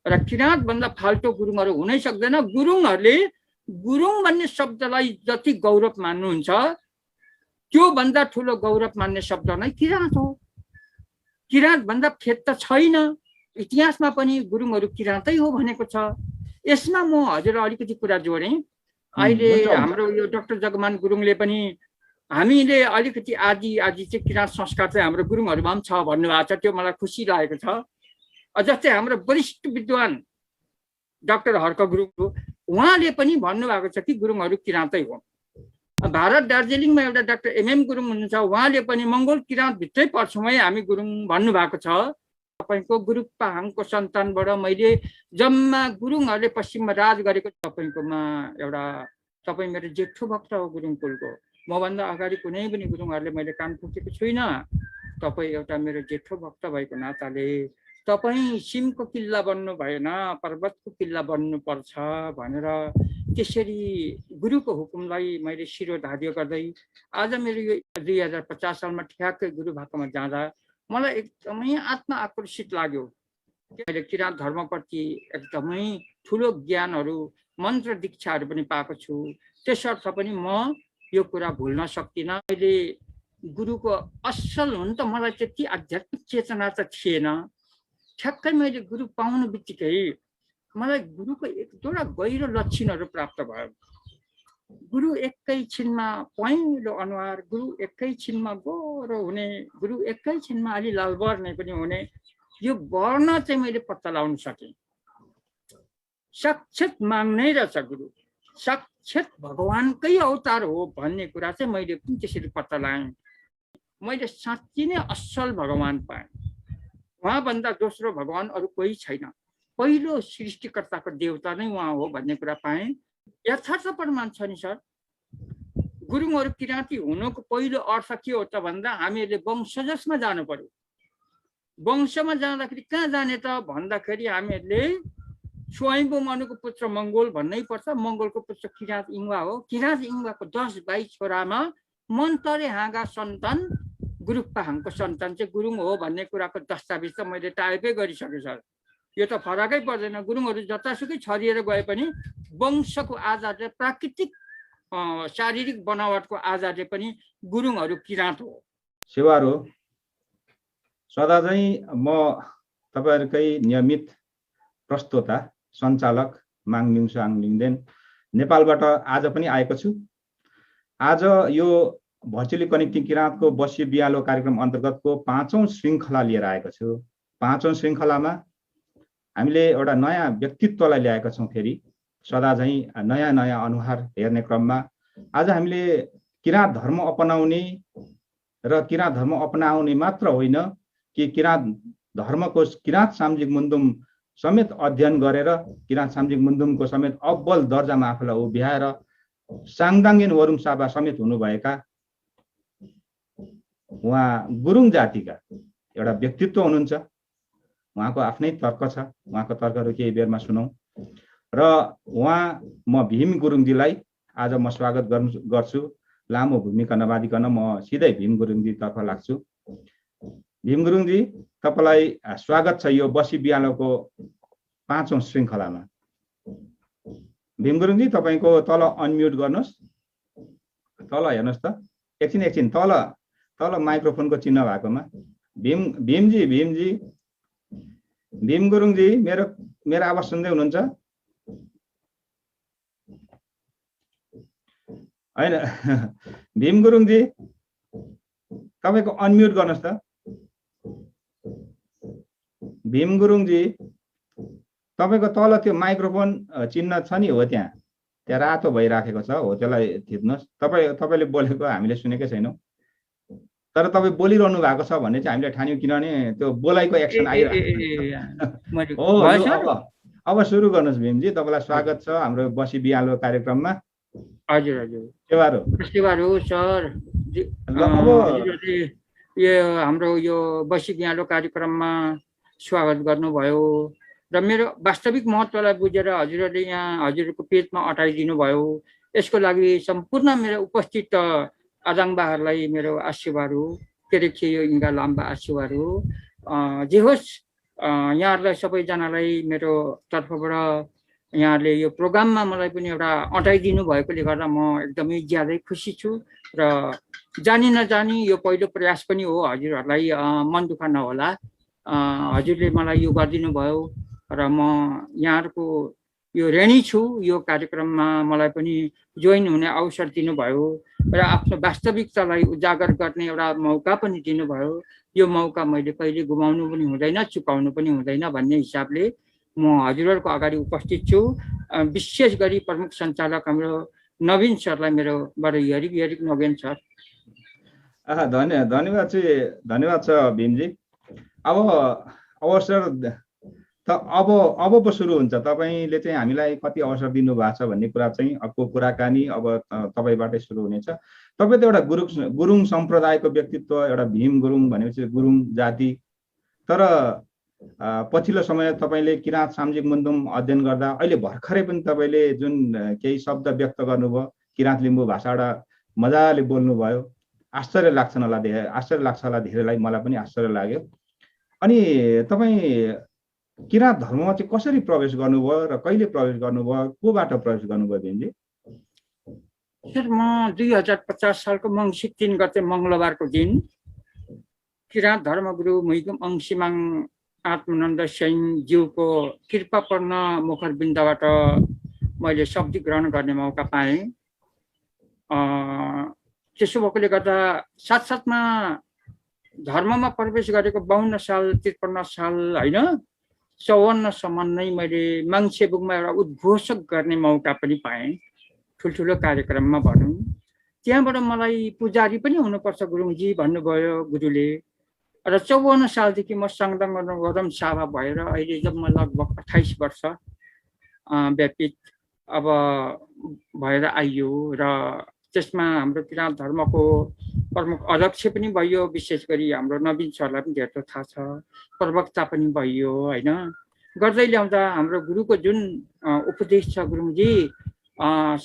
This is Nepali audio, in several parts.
र किराँत भन्दा फाल्टो गुरुङहरू हुनै सक्दैन। गुरुङहरूले गुरुङ भन्ने शब्दलाई जति गौरव मान्नुहुन्छ त्यो भन्दा ठुलो गौरव मान्ने शब्द नै किराँत हो। किराँत भन्दा फेद त छैन। इतिहासमा पनि गुरुङहरू किराँतै हो भनेको छ। यसमा म हजुर अलिकति कुरा जोडेँ। अहिले हाम्रो यो डाक्टर जगमान गुरुङले पनि हामीले अलिकति आदि चाहिँ किराँत संस्कार चाहिँ हाम्रो गुरुङहरूमा पनि छ भन्नुभएको छ। त्यो मलाई खुसी लागेको छ। जस्तै हाम्रो वरिष्ठ विद्वान डाक्टर हर्क गुरुङ उहाँले पनि भन्नुभएको छ कि गुरुङहरू किराँतै हो। भारत दार्जिलिङमा एउटा डाक्टर एमएम गुरुङ हुनुहुन्छ, उहाँले पनि मङ्गोल किराँत भित्रै पर्छौँ है हामी गुरुङ भन्नुभएको छ। तपाईँको गुरुपाहाङको सन्तानबाट मैले जम्मा गुरुङहरूले पश्चिममा राज गरेको तपाईँकोमा एउटा तपाईँ मेरो जेठो भक्त हो गुरुङ कुलको। मभन्दा अगाडि कुनै पनि गुरुङहरूले मैले कान फुकेको छुइनँ। तपाईँ एउटा मेरो जेठो भक्त भएको नाताले तपाईँ सिमको किल्ला बन्नु भएन, पर्वतको किल्ला बन्नुपर्छ भनेर त्यसरी गुरुको हुकुमलाई मैले शिरोधार्य गर्दै आज मेरो यो 2050 सालमा ठ्याक्कै गुरु भाकामा जाँदा मलाई एकदमै आत्मा आकर्षित लाग्यो। मैले किराँत धर्मप्रति एकदमै ठुलो ज्ञानहरू मन्त्र दीक्षाहरू पनि पाएको छु। त्यसर्थ पनि म यो कुरा भुल्न सक्दिनँ। अहिले गुरुको असल हुन त मलाई त्यति आध्यात्मिक चेतना त थिएन। ठ्याक्कै मैले गुरु पाउनु बित्तिकै मलाई गुरुको एक दुईवटा गहिरो लक्षणहरू प्राप्त भयो। गुरु एकैछिनमा पहेँलो अनुहार, गुरु एकैछिनमा गोरो हुने, गुरु एकैछिनमा अलि लाल वर्णे पनि हुने, यो वर्ण चाहिँ मैले पत्ता लगाउन सकेँ। साक्षात मान्नै रहेछ गुरु, साक्षात भगवानकै अवतार हो भन्ने कुरा चाहिँ मैले पनि त्यसरी पत्ता लगाएँ। मैले साँच्चै नै असल भगवान पाएँ। उहाँभन्दा दोस्रो भगवान अरू कोही छैन। पहिलो सृष्टिकर्ताको देवता नै उहाँ हो भन्ने कुरा पाएँ। यथार्थ प्रमाण छ नि सर। गुरुङहरू किराँती हुनुको पहिलो अर्थ के हो त भन्दा हामीहरूले वंशजसमा जानु पर्यो। वंशमा जाँदाखेरि कहाँ जाने त भन्दाखेरि हामीहरूले स्वयम्भू मनुको पुत्र मङ्गोल भन्नै पर्छ। मङ्गोलको पुत्र किराँत इङ्वा हो। किराँत इङ्वाको 10-22 छोरामा मन्तरे हाँगा सन्तान गुरुपाहाङको सन्तान चाहिँ गुरुङ हो भन्ने कुराको दस्तावेज त मैले टाइपै गरिसकेँ सर। यो त फरकै पर्दैन। गुरुङहरू जतासुकै छरिएर गए पनि वंशको आधारले, प्राकृतिक शारीरिक बनावटको आधारले पनि गुरुङहरू किराँत हो। सेवार हो। सदा चाहिँ म तपाईँहरूकै नियमित प्रस्तोता सञ्चालक माङमिङ साङ लिङदेन नेपालबाट आज पनि आएको छु। आज यो भर्चुअली कनेक्टिङ किराँतको बसी बियालो कार्यक्रम अन्तर्गतको 5औं श्रृङ्खला लिएर आएको छु। 5औं श्रृङ्खलामा हामीले एउटा नयाँ व्यक्तित्वलाई ल्याएका छौँ। फेरि सदा चाहिँ नयाँ नयाँ अनुहार हेर्ने क्रममा आज हामीले किराँत धर्म अपनाउने र किराँत धर्म अपनाउने मात्र होइन कि किराँत धर्मको किराँत सामाजिक मुन्दुम समेत अध्ययन गरेर किराँत सामाजिक मुन्दुमको समेत अब्बल दर्जामा आफूलाई उभ्याएर साङदाङ्गेन वरुङ साबा समेत हुनुभएका उहाँ गुरुङ जातिका एउटा व्यक्तित्व हुनुहुन्छ। उहाँको आफ्नै तर्क छ। उहाँको तर्कहरू केही बेरमा सुनौँ र म भीम गुरुङजीलाई आज म स्वागत गर्छु। लामो भूमिका नबाधिकन म सिधै भीम गुरुङजीतर्फ लाग्छु। भीम गुरुङजी, तपाईँलाई स्वागत छ यो बसी बियालोको 5औं श्रृङ्खलामा। भीम गुरुङजी, तपाईँको तल अनम्युट गर्नुहोस्। तल हेर्नुहोस् त, एकछिन तल माइक्रोफोनको चिन्ह भएकोमा। भीम गुरुङजी, मेरो आवाज सुन्दै हुनुहुन्छ हैन? भीम गुरुङजी, तपाईँको अनम्युट गर्नुहोस् त। भीम गुरुङजी, तपाईँको तल त्यो माइक्रोफोन चिन्ह छ नि, हो त्यहाँ रातो भइराखेको छ, हो त्यसलाई थिच्नुहोस्। तपाईँले बोलेको हामीले सुनेकै छैनौँ, तर तपाईँ बोलिरहनु भएको छ भन्ने चाहिँ हामीले ठान्यौँ, किनभने त्यो बोलाइको एक्सन आइरहेको हो। अब सुरु गर्नुहोस् भीमजी, तपाईँलाई स्वागत छ हाम्रो बसी बियालो कार्यक्रममा। हजुर सेवारो सर। यो हाम्रो यो बसी बियालो कार्यक्रममा स्वागत गर्नुभयो र मेरो वास्तविक महत्त्वलाई बुझेर हजुरहरूले यहाँ हजुरको पेजमा अटाइदिनु भयो। यसको लागि सम्पूर्ण मेरो उपस्थित आजाङबाहरूलाई मेरो आशीर्वाद हो। के रे यो इङ्गा लाम्बा आशीर्वाद हो। जे होस्, यहाँहरूलाई सबैजनालाई मेरो तर्फबाट यहाँले यो प्रोग्राममा मलाई पनि एउटा अटाइदिनु भएकोले गर्दा म एकदमै ज्यादै खुसी छु र जानी नजानी यो पहिलो प्रयास पनि हो हजुरहरूलाई मन दुःख नहोला हजुरले मलाई यो गरिदिनु भयो र म यहाँहरूको यो ऋणी छु यो कार्यक्रममा मलाई पनि जोइन हुने अवसर दिनुभयो र आफ्नो वास्तविकतालाई उजागर गर्ने एउटा मौका पनि दिनुभयो यो मौका मैले कहिले गुमाउनु पनि हुँदैन चुकाउनु पनि हुँदैन भन्ने हिसाबले म हजुरहरूको अगाडि उपस्थित छु विशेष गरी प्रमुख सञ्चालक हाम्रो नवीन सरलाई मेरोबाट हरिक नवीन सर धन्यवाद छ भीमजी अब अवसर त अब पो सुरु हुन्छ तपाईले चाहिँ हामीलाई कति अवसर दिनु भएको छ भन्ने कुरा चाहिँ अबको कुराकानी अब तपाईबाटै सुरु हुनेछ तपाई त एउटा गुरुङ सम्प्रदायको व्यक्तित्व एउटा भीम गुरुङ भनेपछि गुरुङ जाति तर पछिल्लो समय तपाईले किराँत सामाजिक मुन्दुम अध्ययन गर्दा अहिले भर्खरै पनि तपाईले जुन केही शब्द व्यक्त गर्नुभयो किराँत लिम्बू भाषाबाट मजाले बोल्नुभयो आश्चर्य लाग्छ होला धेरैलाई मलाई पनि आश्चर्य लाग्यो अनि तपाई किराँत धर्ममा चाहिँ कसरी प्रवेश गर्नुभयो र कहिले प्रवेश गर्नुभयो कोबाट प्रवेश गर्नुभयो भीमजी सर म 2050 सालको मङ्सिर 3 गते मङ्गलबारको दिन किराँत धर्मगुरु मुइगम अंशिमाङ आत्मानन्द सिंहज्यूको कृपापूर्ण मुखरबिन्दबाट मैले शब्द ग्रहण गर्ने मौका पाएँ त्यसो भएकोले गर्दा साथसाथमा धर्ममा प्रवेश गरेको 52 साल 53 साल होइन 54 सम्म नै मैले माङसेबुङमा एउटा उद्घोषक गर्ने मौका पनि पाएँ ठुल्ठुलो कार्यक्रममा भनौँ त्यहाँबाट मलाई पुजारी पनि हुनुपर्छ गुरुङजी भन्नुभयो गुरुले र 54 सालदेखि म सङ्गम गरम साभा भएर अहिले जब म लगभग 28 वर्ष व्यतीत अब भएर आइयो र त्यसमा हाम्रो किराँत धर्मको प्रमुख अध्यक्ष पनि भयो विशेष गरी हाम्रो नवीन सरलाई पनि धेरै थाहा छ प्रवक्ता पनि भयो होइन गर्दै ल्याउँदा हाम्रो गुरुको जुन उपदेश छ गुरुङजी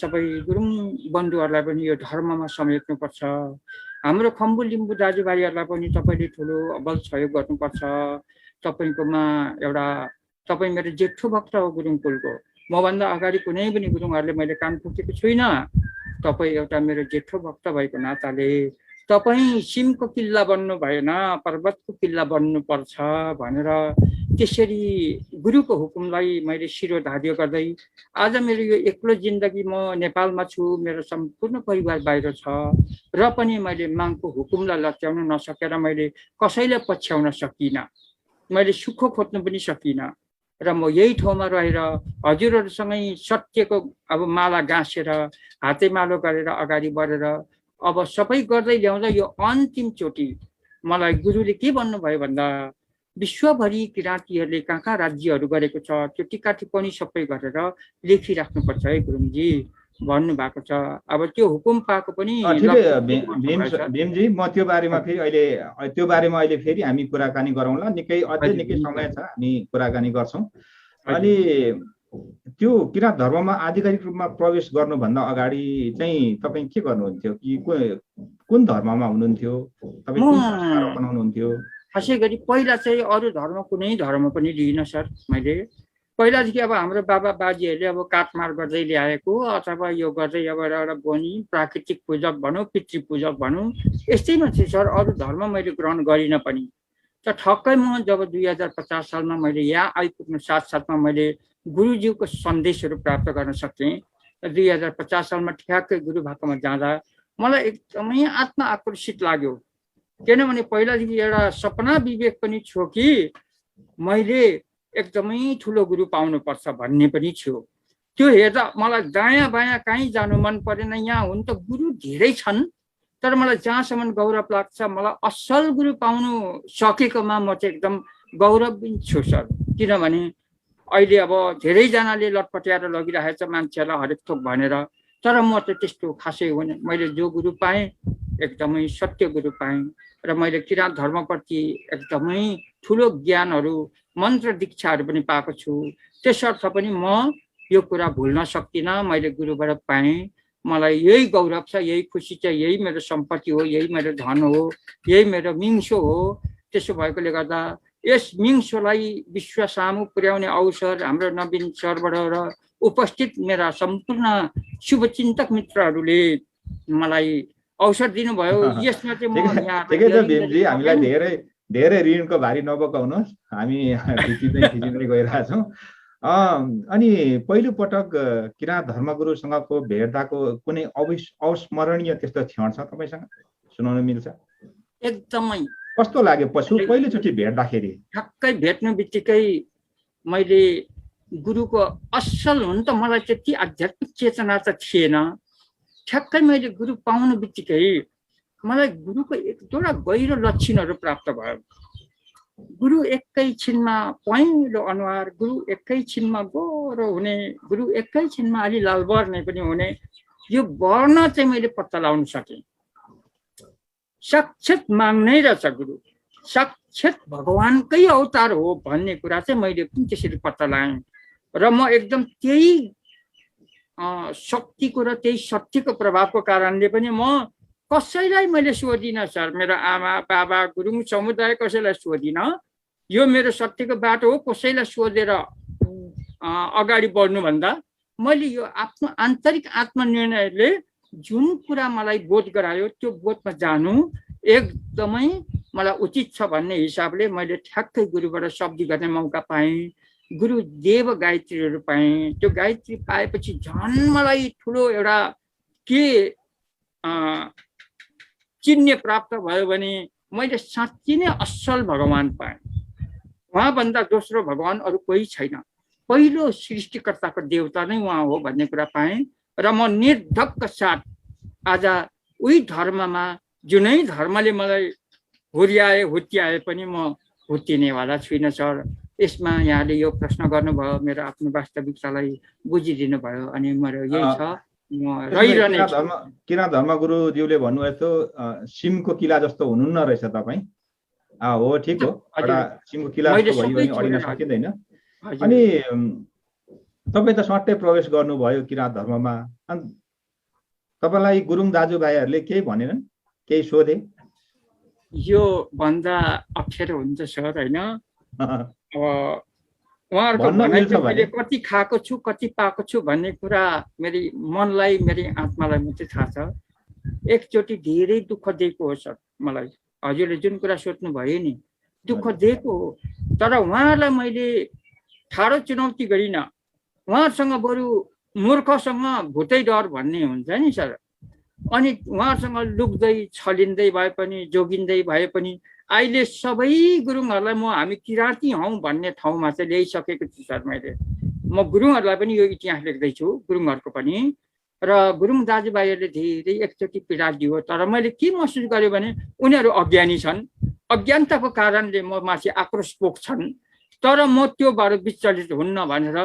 सबै गुरुङ बन्धुहरूलाई पनि यो धर्ममा समेट्नुपर्छ हाम्रो खम्बु लिम्बू दाजुभाइहरूलाई पनि तपाईँले ठुलो बल सहयोग गर्नुपर्छ तपाईँकोमा एउटा तपाईँ मेरो जेठो भक्त हो गुरुङ कुलको मभन्दा अगाडि कुनै पनि गुरुङहरूले मैले कान फुकेको छुइनँ तपाईँ एउटा मेरो जेठो भक्त भएको नाताले तपाईँ सिमको किल्ला बन्नु भएन पर्वतको किल्ला बन्नुपर्छ भनेर त्यसरी गुरुको हुकुमलाई मैले शिरोधार्य गर्दै आज मेरो यो एक्लो जिन्दगी म नेपालमा छु मेरो सम्पूर्ण परिवार बाहिर छ र पनि मैले मागको हुकुमलाई लत्याउन नसकेर मैले कसैलाई पछ्याउन सकिनँ मैले सुख खोज्नु पनि सकिनँ र म यही ठाउँमा रहेर हजुरहरूसँगै सत्यको अब माला गाँसेर हातेमालो गरेर अगाडि बढेर अब सबै गर्दै ल्याउँदा यो अन्तिम चोटि मलाई गुरुले के भन्नुभयो भन्दा विश्वभरि किराँतीहरूले कहाँ राज्यहरू गरेको छ त्यो टिका टिप्पणी सबै गरेर लेखिराख्नुपर्छ है गुरुङजी भन्नुभएको छ अब त्यो हुकुम पाएको पनि भीमजी म त्यो बारेमा अहिले फेरि हामी कुराकानी गरौँला अझै निकै समय छ हामी कुराकानी गर्छौँ अनि त्यो किराँत धर्ममा आधिकारिक रूपमा प्रवेश गर्नुभन्दा अगाडि चाहिँ तपाईँ के गर्नुहुन्थ्यो कि कुन धर्ममा हुनुहुन्थ्यो तपाईँ कुन संस्कार अपनाउनुहुन्थ्यो खासै गरी पहिला चाहिँ अरू धर्म कुनै धर्म पनि लिइनँ सर मैले पहिलादेखि अब हाम्रो बाबा बाजेहरूले अब काटमार गर्दै ल्याएको अथवा यो गर्दै अब एउटा बनी प्राकृतिक पूजक भनौँ पितृ पूजक भनौँ यस्तै मात्रै सर अरू धर्म मैले ग्रहण गरिनँ पनि त ठक्कै म जब 2050 सालमा मैले यहाँ आइपुग्नु साथसाथमा मैले गुरुज्यूको सन्देशहरू प्राप्त गर्न सकेँ 2050 सालमा ठ्याक्कै गुरु भाकामा जाँदा मलाई एकदमै आत्मा आकर्षित लाग्यो किनभने पहिलादेखि एउटा सपना विवेक पनि थियो कि मैले एकदमै ठुलो गुरु पाउनुपर्छ भन्ने पनि थियो त्यो हेर्दा मलाई दायाँ बायाँ कहीँ जानु मन परेन यहाँ हुन त गुरु धेरै छन् तर मलाई जहाँसम्म गौरव लाग्छ मलाई असल गुरु पाउनु सकेकोमा म चाहिँ एकदम गौरवहीन छु सर किनभने अहिले अब धेरैजनाले लटपट्याएर लगिरहेको छ मान्छेहरूलाई हरेक थोक भनेर तर म त त्यस्तो खासै होइन मैले जो गुरु पाएँ एकदमै सत्य गुरु पाएँ र मैले किराँत धर्मप्रति एकदमै ठुलो ज्ञानहरू मन्त्र दीक्षाहरू पनि पाएको छु त्यसर्थ पनि म यो कुरा भुल्न सक्दिनँ मैले गुरुबाट पाएँ मलाई यही गौरव छ यही खुसी छ यही मेरो सम्पत्ति हो यही मेरो धन हो यही मेरो मिङ्सो हो त्यसो भएकोले गर्दा यस मिङ्सोलाई विश्व सामु पुर्याउने अवसर हाम्रो नवीन सरबाट र उपस्थित मेरा सम्पूर्ण शुभचिन्तक मित्रहरूले मलाई अवसर दिनुभयो। यसमा चाहिँ म यहाँ ठिकै छ भीमजी, हामीलाई धेरै ऋणको भारी नबोकाउनुहोस्, हामी खिचिँदै गइरहेछौँ। अनि पहिलो पटक किराँत धर्मगुरुसँगको भेट्दाको कुनै अविस्मरणीय त्यस्तो क्षण छ तपाईँसँग, सुनाउन मिल्छ? एकदमै कस्तो लाग्यो पहिलोचोटि भेट्दाखेरि? ठ्याक्कै भेट्नु बित्तिकै मैले गुरुको असल हुन त मलाई त्यति आध्यात्मिक चेतना त थिएन। ठ्याक्कै मैले गुरु पाउनु बित्तिकै मलाई गुरुको एक दुईवटा गहिरो लक्षणहरू प्राप्त भयो। गुरु एकैछिनमा पहेँलो अनुहार, गुरु एकैछिनमा गोरो हुने, गुरु एकैछिनमा अलि लाल वर्णे पनि हुने, यो वर्ण चाहिँ मैले पत्ता लगाउन सकेँ। साक्षात माग्नै रहेछ गुरु, साक्षात भगवानकै अवतार हो भन्ने कुरा चाहिँ मैले पनि त्यसरी पत्ता लगाएँ। र म एकदम त्यही शक्तिको र त्यही सत्यको प्रभावको कारणले पनि म कसैलाई मैले सोधिनँ सर, मेरो आमा बाबा गुरुङ समुदाय कसैलाई सोधिनँ। यो मेरो सत्यको बाटो हो, कसैलाई सोधेर अगाडि बढ्नुभन्दा मैले यो आफ्नो आन्तरिक आत्मनिर्णयले जुन कुरा मलाई बोध गरायो त्यो बोधमा जानु एकदमै मलाई उचित छ भन्ने हिसाबले मैले ठ्याक्कै गुरुबाट शब्द गर्ने मौका पाएँ। गुरु देव गायत्रीहरू पाएँ। त्यो गायत्री पाएपछि झन् मलाई ठुलो एउटा के चिन्ह प्राप्त भयो भने मैले साँच्ची नै असल भगवान पाएँ। उहाँभन्दा दोस्रो भगवान अरू कोही छैन, पहिलो सृष्टिकर्ताको देवता नै उहाँ हो भन्ने कुरा पाएँ। र म निर्धक्क साथ आज उही धर्ममा, जुनै धर्मले मलाई हुत्याए पनि म हुत्तिनेवाला छुइनँ सर। यसमा यहाँले यो प्रश्न गर्नुभयो, मेरो आफ्नो वास्तविकतालाई बुझिदिनु भयो, अनि मेरो यही छ। किराँत धर्मगुरुज्यूले भन्नुभएको सिमको किला जस्तो हुनुहुन्न रहेछ तपाईँ। हो ठिक हो, एउटा सिमको किला जस्तो भयो भने अडिन सकिँदैन। अनि तपाईँ त सट्टै प्रवेश गर्नुभयो किराँत धर्ममा, अनि तपाईँलाई गुरुङ दाजुभाइहरूले केही भनेनन्, केही सोधे? यो भन्दा अप्ठ्यारो हुन्छ सर, होइन? उहाँहरूको भनाइ मैले कति खाएको छु कति पाएको छु भन्ने कुरा मेरी मनलाई, मेरी आत्मालाई मात्रै थाहा छ। एकचोटि धेरै दुःख दिएको हो सर मलाई, हजुरले जुन कुरा सोध्नु भयो नि, दुःख दिएको हो। तर उहाँलाई मैले ठाडो चुनौती गरिनँ। उहाँसँग बरु मूर्खसँग भुतै डर भन्ने हुन्छ नि सर। अनि उहाँसँग लुक्दै छलिँदै भए पनि, जोगिँदै भए पनि अहिले सबै गुरुङहरूलाई म हामी किराँती हौँ भन्ने ठाउँमा चाहिँ ल्याइसकेको छु सर मैले। म गुरुङहरूलाई पनि यो इतिहास लेख्दैछु, गुरुङहरूको पनि। र गुरुङ दाजुभाइहरूले धेरै एकचोटि पीडा दियो, तर मैले के महसुस गरेँ भने उनीहरू अज्ञानी छन्, अज्ञानताको कारणले म माथि आक्रोश पोख्छन्। तर म त्योबाट विचलित हुन्न भनेर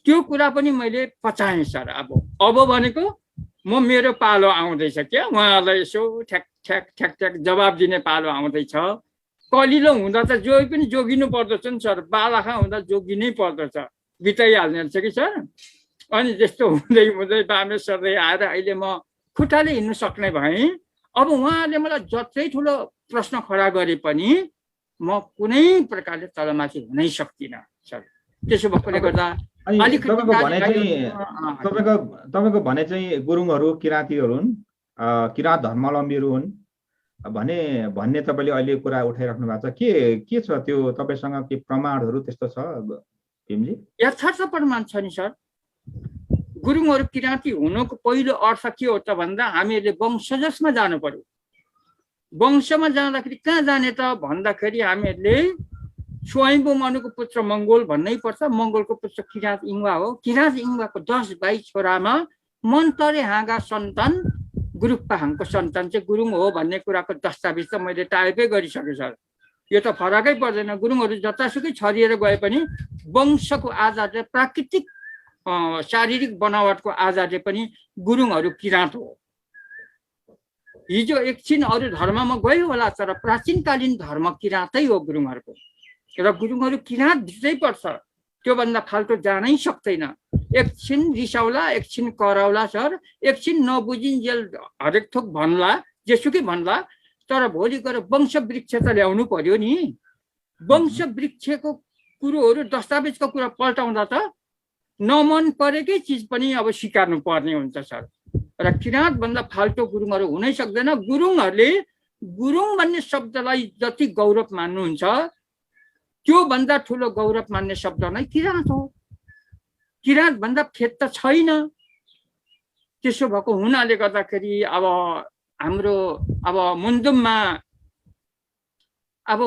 त्यो कुरा पनि मैले पचाएँ सर। अब भनेको म मेरो पालो आउँदैछ क्या, उहाँहरूलाई यसो ठ्याक ठ्याक ठ्याक ठ्याक जवाब दिने पालो आउँदैछ। कलिलो हुँदा त जो पनि जोगिनु पर्दछ नि सर, बालाखा हुँदा जोगिनै पर्दछ, बिताइहाल्ने रहेछ कि सर। अनि त्यस्तो हुँदै हुँदै बामे सर्दै आएर अहिले म खुट्टाले हिँड्नु सक्ने भएँ। अब उहाँले मलाई जत्रै ठुलो प्रश्न खडा गरे पनि म कुनै प्रकारले तलमाथि हुनै सक्दिनँ सर। त्यसो भएकोले गर्दा तपाईँको भने चाहिँ गुरुङहरू किराँतीहरू हुन्, किराँत धर्मावलम्बीहरू हुन् भन्ने तपाईँले अहिले कुरा उठाइराख्नु भएको छ। के छ त्यो तपाईँसँग के प्रमाणहरू त्यस्तो छ भीमजी? यथार्थ प्रमाण छ नि सर। गुरुङहरू किराँती हुनुको पहिलो अर्थ के हो त भन्दा हामीहरूले वंशजमा जानु पर्यो। वंशमा जाँदाखेरि कहाँ जाने त भन्दाखेरि हामीहरूले स्वयम्भू मनुको पुत्र मङ्गोल भन्नै पर्छ। मङ्गोलको पुत्र किराँत इङ्वा हो। किराँत इङ्वाको 10-22 छोरामा मन्तरे हाँगा सन्तान गुरुप्पाहाङको सन्तान चाहिँ गुरुङ हो भन्ने कुराको दस्तावेज त मैले टाइपै गरिसकेँ सर। यो त फरकै पर्दैन। गुरुङहरू जतासुकै छरिएर गए पनि वंशको आधारले, प्राकृतिक शारीरिक बनावटको आधारले पनि गुरुङहरू किराँत हो। हिजो एकछिन अरू धर्ममा गयो होला, तर प्राचीनकालीन धर्म किराँतै हो गुरुङहरूको। र गुरुङहरू किराँत भित्रै पर्छ, त्योभन्दा फाल्टो जानै सक्दैन। एकछिन रिसाउला, एकछिन कराउला सर, एकछिन नबुझिन्जेल हरेक थोक भन्ला, जेसुकै भन्ला, तर भोलि गएर वंश वृक्ष त ल्याउनु पर्यो नि। वंश वृक्षको कुरोहरू दस्तावेजको कुरा पल्टाउँदा त नमन परेकै चिज पनि अब स्वीकार्नु पर्ने हुन्छ सर। र किराँतभन्दा फाल्टो गुरुङहरू हुनै सक्दैन। गुरुङहरूले गुरुङ भन्ने शब्दलाई जति गौरव मान्नुहुन्छ त्योभन्दा ठुलो गौरव मान्ने शब्द नै किराँत हो। किराँतभन्दा फेद त छैन। त्यसो भएको हुनाले गर्दाखेरि अब हाम्रो अब मुन्दुममा अब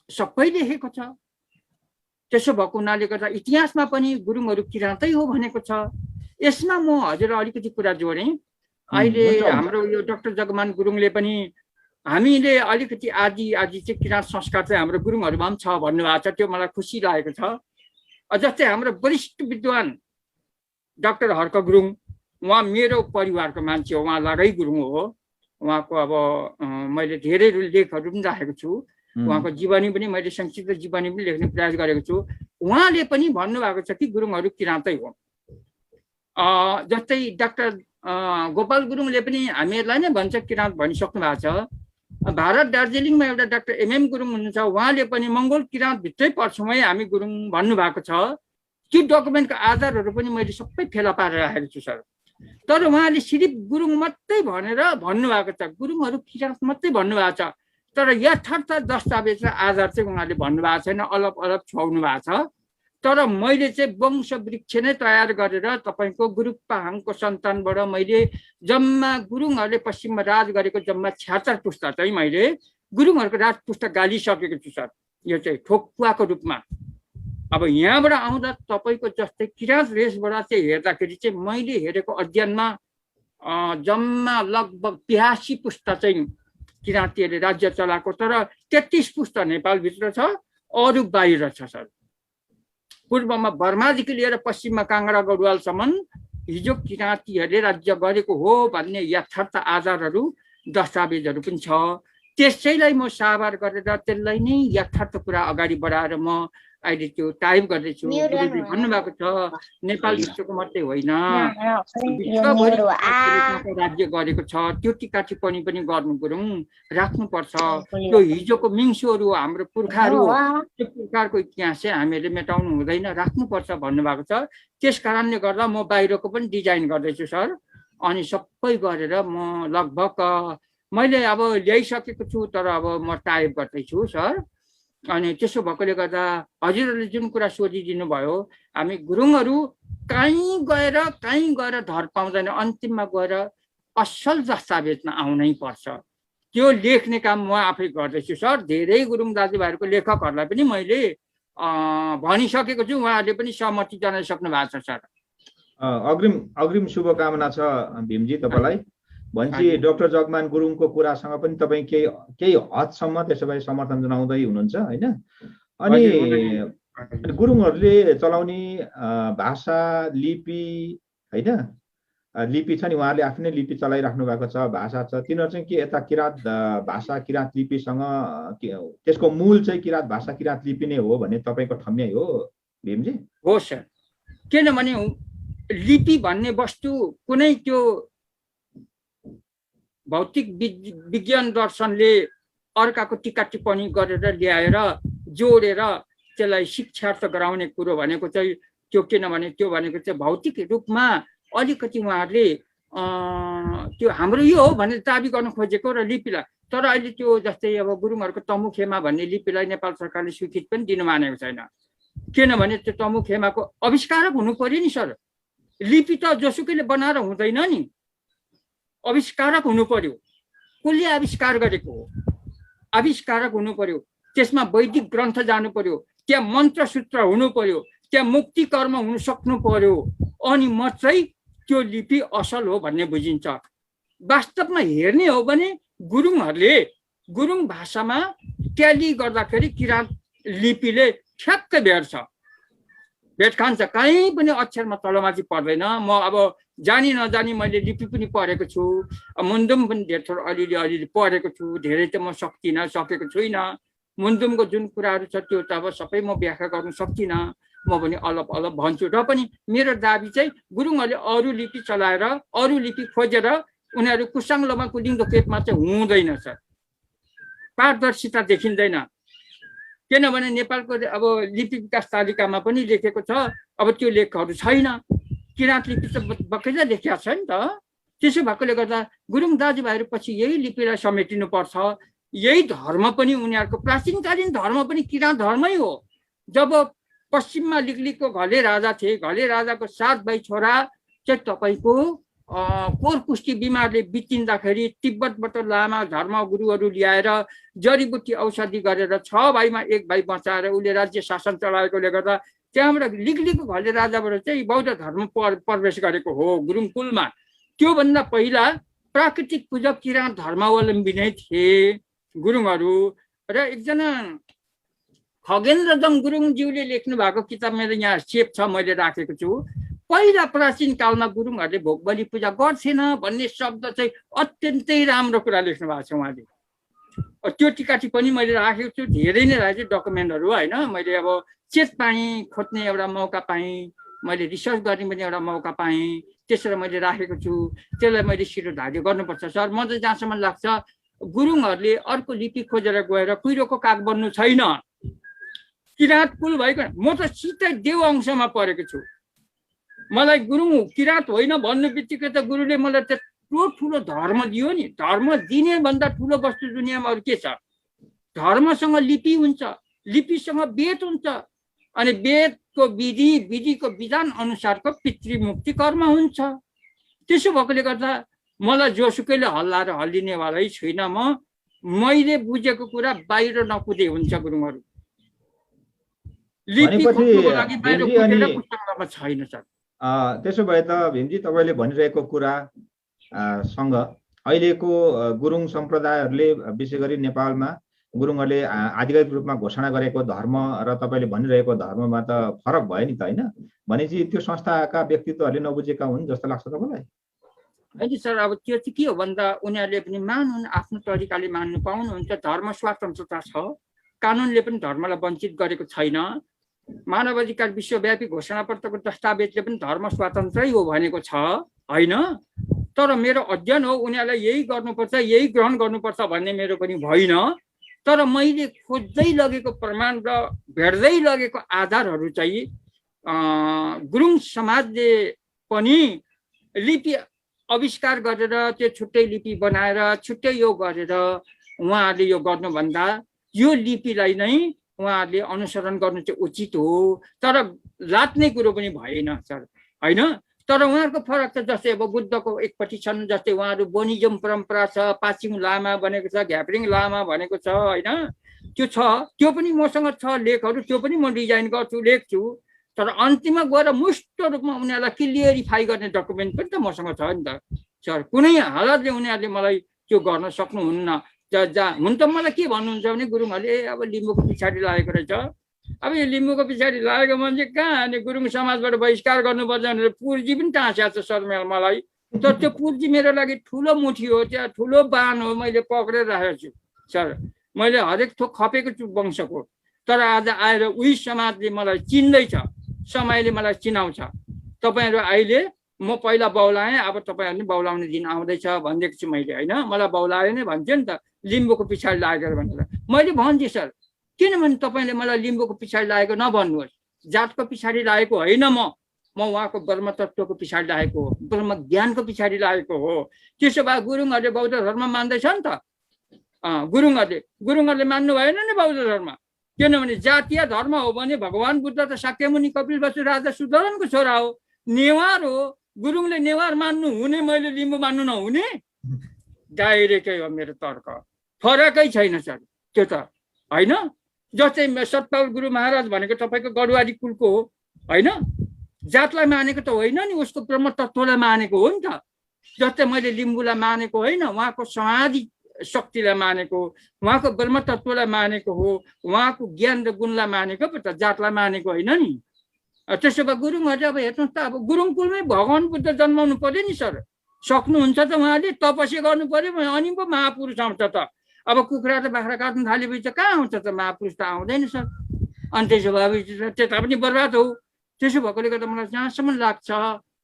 सबै लेखेको छ। त्यसो भएको हुनाले गर्दा इतिहासमा पनि गुरुङहरू किराँतै हो भनेको छ। यसमा म हजुरलाई अलिकति कुरा जोडेँ। अहिले हाम्रो यो डाक्टर जगमान गुरुङले पनि हामीले अलिकति आदि चाहिँ किराँत संस्कार चाहिँ हाम्रो गुरुङहरूमा पनि छ भन्नुभएको छ। त्यो मलाई खुसी लागेको छ। जस्तै हाम्रो वरिष्ठ विद्वान डाक्टर हर्क गुरुङ, उहाँ मेरो परिवारको मान्छे हो, उहाँ लागै गुरुङ हो। उहाँको अब मैले धेरै लेखहरू पनि राखेको छु। उहाँको जीवनी पनि मैले संक्षिप्त जीवनी पनि लेख्ने प्रयास गरेको छु। उहाँले पनि भन्नुभएको छ कि गुरुङहरू किराँतै हो। जस्तै डाक्टर गोपाल गुरुङले पनि हामीहरूलाई नै भन्छ किराँत भनिसक्नु भएको छ। भारत दार्जिलिङमा एउटा डाक्टर एमएम गुरुङ हुनुहुन्छ, उहाँले पनि मङ्गोल किराँत भित्रै पर्छौँ है हामी गुरुङ भन्नुभएको छ। त्यो डकुमेन्टको आधारहरू पनि मैले सबै फेला पारेर राखेको छु सर। तर उहाँले सिर्फ गुरुङ मात्रै भनेर भन्नुभएको छ, गुरुङहरू किराँत मात्रै भन्नुभएको छ। तर यथार्थ दस्तावेज र आधार चाहिँ उहाँले भन्नुभएको छैन, अलग अलग छाउनु भएको छ। तर मैले चाहिँ वंश वृक्ष नै तयार गरेर तपाईँको गुरुपाहाङको सन्तानबाट मैले जम्मा गुरुङहरूले पश्चिममा राज गरेको जम्मा 76 पुस्ता चाहिँ मैले गुरुङहरूको राज पुस्ता गालिसकेको छु सर। यो चाहिँ ठोकुवाको रूपमा। अब यहाँबाट आउँदा तपाईँको जस्तै किराँत रेसबाट चाहिँ हेर्दाखेरि चाहिँ मैले हेरेको अध्ययनमा जम्मा लगभग 82 पुस्ता चाहिँ किराँतीहरूले राज्य चलाएको, तर 33 पुस्ता नेपालभित्र छ, अरू बाहिर छ सर। पूर्वमा बर्मादेखि लिएर पश्चिममा काङ्गडा गढवालसम्म हिजो किराँतीहरूले राज्य गरेको हो भन्ने यथार्थ आधारहरू दस्तावेजहरू पनि छ। त्यसैलाई म साभार गरेर त्यसलाई नै यथार्थ कुरा अगाडि बढाएर म अहिले त्यो टाइप गर्दैछु। भन्नुभएको छ नेपाल विश्वको मात्रै होइन विश्वभरि राज्य गरेको छ, त्यो टिका टिप्पणी पनि गर्नु गुरुङ राख्नुपर्छ। त्यो हिजोको मिङ्सोहरू हाम्रो पुर्खाहरू हो, त्यो पुर्खाहरूको इतिहास चाहिँ हामीले मेटाउनु हुँदैन, राख्नुपर्छ भन्नुभएको छ। त्यस कारणले गर्दा म बाहिरको पनि डिजाइन गर्दैछु सर। अनि सबै गरेर म लगभग मैले अब ल्याइसकेको छु, तर अब म टाइप गर्दैछु सर। अनि त्यसो भएकोले गर्दा हजुरहरूले जुन कुरा सोधिदिनु भयो, हामी गुरुङहरू कहीँ गएर धर पाउँदैन, अन्तिममा गएर असल दस्तावेजमा आउनै पर्छ। त्यो लेख्ने काम म आफै गर्दैछु सर। धेरै गुरुङ दाजुभाइहरूको लेखकहरूलाई पनि मैले भनिसकेको छु, उहाँहरूले पनि सहमति जनाइसक्नु भएको छ सर। अग्रिम शुभकामना छ भीमजी तपाईँलाई। भनेपछि डाक्टर जगमान गुरुङको कुरासँग पनि तपाईँ केही हदसम्म त्यसो भए समर्थन जनाउँदै हुनुहुन्छ होइन। अनि गुरुङहरूले चलाउने भाषा लिपि होइन, लिपि छ नि, उहाँहरूले आफ्नै लिपि चलाइराख्नु भएको छ, भाषा छ। तिनीहरू चाहिँ के यता किराँत भाषा किराँत लिपिसँग त्यसको मूल चाहिँ किराँत भाषा किराँत लिपि नै हो भन्ने तपाईँको ठम्याइ हो भीमजी? हो सर। किनभने लिपि भन्ने वस्तु कुनै त्यो भौतिक विज्ञान दर्शनले अर्काको टिका टिप्पणी गरेर ल्याएर जोडेर त्यसलाई शिक्षार्थ गराउने कुरो भनेको चाहिँ त्यो, किनभने त्यो भनेको चाहिँ भौतिक रूपमा अलिकति उहाँहरूले त्यो हाम्रो यो हो भनेर दाबी गर्न खोजेको र लिपिलाई। तर अहिले त्यो जस्तै अब गुरुङहरूको तमुखेमा भन्ने लिपिलाई नेपाल सरकारले स्वीकृति पनि दिनु मानेको छैन। किनभने त्यो तमुखेमाको आविष्कारक हुनु पर्यो नि सर। लिपि त जोसुकैले बनाएर हुँदैन नि, आविष्कारक हुनु पर्यो। कसले आविष्कार गरेको हो, आविष्कारक हुनु पर्यो। त्यसमा वैदिक ग्रन्थ जानु पर्यो, त्यहाँ मन्त्र सूत्र हुनु पर्यो, त्यहाँ मुक्ति कर्म हुन सक्नु पर्यो, अनि मात्रै त्यो लिपि असल हो भन्ने बुझिन्छ। वास्तवमा हेर्ने हो भने गुरुङहरूले गुरुङ भाषामा ट्याली गर्दाखेरि किराँत लिपिले ठ्याक्कै भेट खान्छ, कहीँ पनि अक्षरमा तलमाथि पर्दैन। म अब जानी नजानी मैले लिपि पनि पढेको छु, मुन्दुम पनि धेर थोर अलिअलि पढेको छु, धेरै त म सकेको छुइनँ। मुन्दुमको जुन कुराहरू छ त्यो त अब सबै म व्याख्या गर्न सक्दिनँ, म पनि अलग भन्छु। र पनि मेरो दाबी चाहिँ गुरुङहरूले अरू लिपि चलाएर अरू लिपि खोजेर उनीहरू कुसाङ लमाको लिङ्गो पेटमा चाहिँ हुँदैन सर, पारदर्शिता देखिँदैन। किनभने नेपालको अब लिपि विकास तालिकामा पनि लेखेको छ, अब त्यो लेखहरू छैन, किराँत लिपि त बक्कै लेखिया छ नि त। त्यसो भएकोले गर्दा गुरुङ दाजुभाइहरू पछि यही लिपिलाई समेटिनु पर्छ। यही धर्म पनि उनीहरूको प्राचीनकालीन धर्म पनि किराँत धर्मै हो। जब पश्चिममा लिगलिगको घले राजा थिए, घले राजाको 7 भाइ छोरा चाहिँ तपाईँको कोरकुष्ठी बिमारले बितिँदाखेरि तिब्बतबाट लामा धर्म गुरुहरू ल्याएर जडीबुटी औषधि गरेर 6 भाइमा 1 भाइ बचाएर उसले राज्य शासन चलाएकोले गर्दा त्यहाँबाट लिगलिगको घले राजाबाट चाहिँ बौद्ध धर्म प्रवेश गरेको हो गुरुङ कुलमा। त्योभन्दा पहिला प्राकृतिक पूजक किराँत धर्मावलम्बी नै थिए गुरुङहरू। र एकजना खगेन्द्रजङ गुरुङज्यूले लेख्नु भएको किताब मेरो यहाँ सेप छ, मैले राखेको छु। पहिला प्राचीन कालमा गुरुङहरूले भोग बलि पूजा गर्थेन भन्ने शब्द चाहिँ अत्यन्तै राम्रो कुरा लेख्नु भएको छ उहाँले। त्यो टिका टिप्पणी मैले राखेको छु, धेरै नै राखेको डकुमेन्टहरू होइन। मैले अब चेत पाएँ, खोज्ने एउटा मौका पाएँ, मैले रिसर्च गर्ने पनि एउटा मौका पाएँ, त्यसरी मैले राखेको छु। त्यसलाई मैले शिरोधार्य गर्नुपर्छ सर। म चाहिँ जहाँसम्म लाग्छ गुरुङहरूले अर्को लिपि खोजेर गएर कुहिरोको काग बन्नु छैन। किराँत कुल भएको म त सिधै देव अंशमा परेको छु। मलाई गुरुङ किराँत होइन भन्ने बित्तिकै त गुरुले मलाई त्यत्रो ठुलो धर्म दियो नि। धर्म दिने भन्दा ठुलो वस्तु दुनियाँमा अरू के छ? धर्मसँग लिपि हुन्छ, लिपिसँग वेद हुन्छ, अनि वेदको विधि, विधिको विधान अनुसारको पितृमुक्ति कर्म हुन्छ। त्यसो भएकोले गर्दा मलाई जोसुकैले हल्लाएर हल्लिनेवालै छुइनँ म। मैले बुझेको कुरा बाहिर नकुदे हुन्छ गुरुङहरू। लिपि खोज्नुको लागि बाहिर कुदेर पुस्तकमा छैन सर। त्यसो भए त भीमजी तपाईँले भनिरहेको कुरा सँग अहिलेको गुरुङ सम्प्रदायहरूले विशेष गरी नेपालमा गुरुङहरूले आधिकारिक रूपमा घोषणा गरेको धर्म र तपाईँले भनिरहेको धर्ममा त फरक भयो नि त होइन? भनेपछि त्यो संस्थाका व्यक्तित्वहरूले नबुझेका हुन् जस्तो लाग्छ तपाईँलाई? होइन सर, अब त्यो चाहिँ के हो भन्दा उनीहरूले पनि मानुन्, आफ्नो तरिकाले मान्नु पाउनुहुन्छ। धर्म स्वतन्त्रता छ, कानुनले पनि धर्मलाई वञ्चित गरेको छैन। मानव अधिकार विश्वव्यापी घोषणापत्रको दस्तावेजले पनि धर्म स्वतन्त्रै हो भनेको छ होइन। तर मेरो अध्ययन हो उनीहरूलाई यही गर्नुपर्छ, यही ग्रहण गर्नुपर्छ भन्ने मेरो पनि भएन। तर मैले खोज्दै लगेको प्रमाण र भेट्दै लगेको आधारहरू चाहिँ गुरुङ समाजले पनि लिपि आविष्कार गरेर त्यो छुट्टै लिपि बनाएर छुट्टै यो गरेर उहाँहरूले यो गर्नुभन्दा यो लिपिलाई नै उहाँहरूले अनुसरण गर्नु चाहिँ उचित हो। तर लात्ने कुरो पनि भएन सर होइन। तर उहाँहरूको फरक छ। जस्तै अब बुद्धको एकपट्टि छन्, जस्तै उहाँहरू बोनिजम परम्परा छ, पाचिङ लामा भनेको छ, घ्याप्रिङ लामा भनेको छ होइन। त्यो छ, त्यो पनि मसँग छ लेखहरू, त्यो पनि म डिजाइन गर्छु, लेख्छु। तर अन्तिममा गएर मुष्ट रूपमा उनीहरूलाई क्लियरिफाई गर्ने डकुमेन्ट पनि त मसँग छ नि त सर। कुनै हालतले उनीहरूले मलाई त्यो गर्न सक्नुहुन्न। हुन त मलाई के भन्नुहुन्छ भने गुरुङहरूले अब लिम्बूको पछाडि लागेको रहेछ। अब यो लिम्बूको पछाडि लागेको मान्छे कहाँ? अनि गुरुङ समाजबाट बहिष्कार गर्नुपर्छ भनेर पुर्जी पनि टाँस्या छ सर मलाई। तर त्यो पुर्जी मेरो लागि ठुलो मुठी हो, त्यहाँ ठुलो बान हो, मैले पक्रेर राखेको छु सर। मैले हरेक थोक खपेको छु वंशको। तर आज आएर उही समाजले मलाई चिन्दैछ, समयले मलाई चिनाउँछ। तपाईँहरू अहिले म पहिला बौलाएँ, अब तपाईँहरू पनि बौलाउने दिन आउँदैछ भनिदिएको छु मैले होइन। मलाई बौलाए नै भन्थ्यो नि त लिम्बूको पछाडि लागेर भनेर। मैले भन्थेँ सर, किनभने तपाईँले मलाई लिम्बूको पछाडि लागेको नभन्नुहोस्। जातको पछाडि लागेको होइन, म उहाँको ब्रह्म तत्त्वको पछाडि लागेको हो, ब्रह्म ज्ञानको पछाडि लागेको हो। त्यसो भए गुरुङहरूले बौद्ध धर्म मान्दैछ नि त। गुरुङहरूले मान्नु भएन नि बौद्ध धर्म। किनभने जातीय धर्म हो भने भगवान् बुद्ध त शाक्यमुनि कपिल वसु राजा सुदर्शनको छोरा हो, नेवार हो। गुरुङले नेवार मान्नु हुने, मैले लिम्बू मान्नु नहुने? डाइरेक्टै हो मेरो तर्क। फरकै छैन सर त्यो त होइन। जस्तै सतपाल गुरु महाराज भनेको तपाईँको गढवाली कुलको हो होइन। जातलाई मानेको त होइन नि, उसको ब्रह्म तत्त्वलाई मानेको हो नि त। जस्तै मैले लिम्बूलाई मानेको होइन, उहाँको समाधि शक्तिलाई मानेको, उहाँको ब्रह्म तत्त्वलाई मानेको हो, उहाँको ज्ञान र गुणलाई मानेको पो त, जातलाई मानेको होइन नि। त्यसो भए गुरुङहरूले अब हेर्नुहोस् त, अब गुरुङ कुलमै भगवान् बुद्ध जन्माउनु पर्यो नि सर। सक्नुहुन्छ त उहाँले, तपस्या गर्नु पर्यो अनि पो महापुरुष आउँछ त। अब कुखुरा र बाख्रा काट्नु थालेपछि त कहाँ आउँछ त महापुरुष? त आउँदैन सर। अनि त्यसो भएपछि त्यता पनि बर्बाद हो। त्यसो भएकोले गर्दा मलाई जहाँसम्म लाग्छ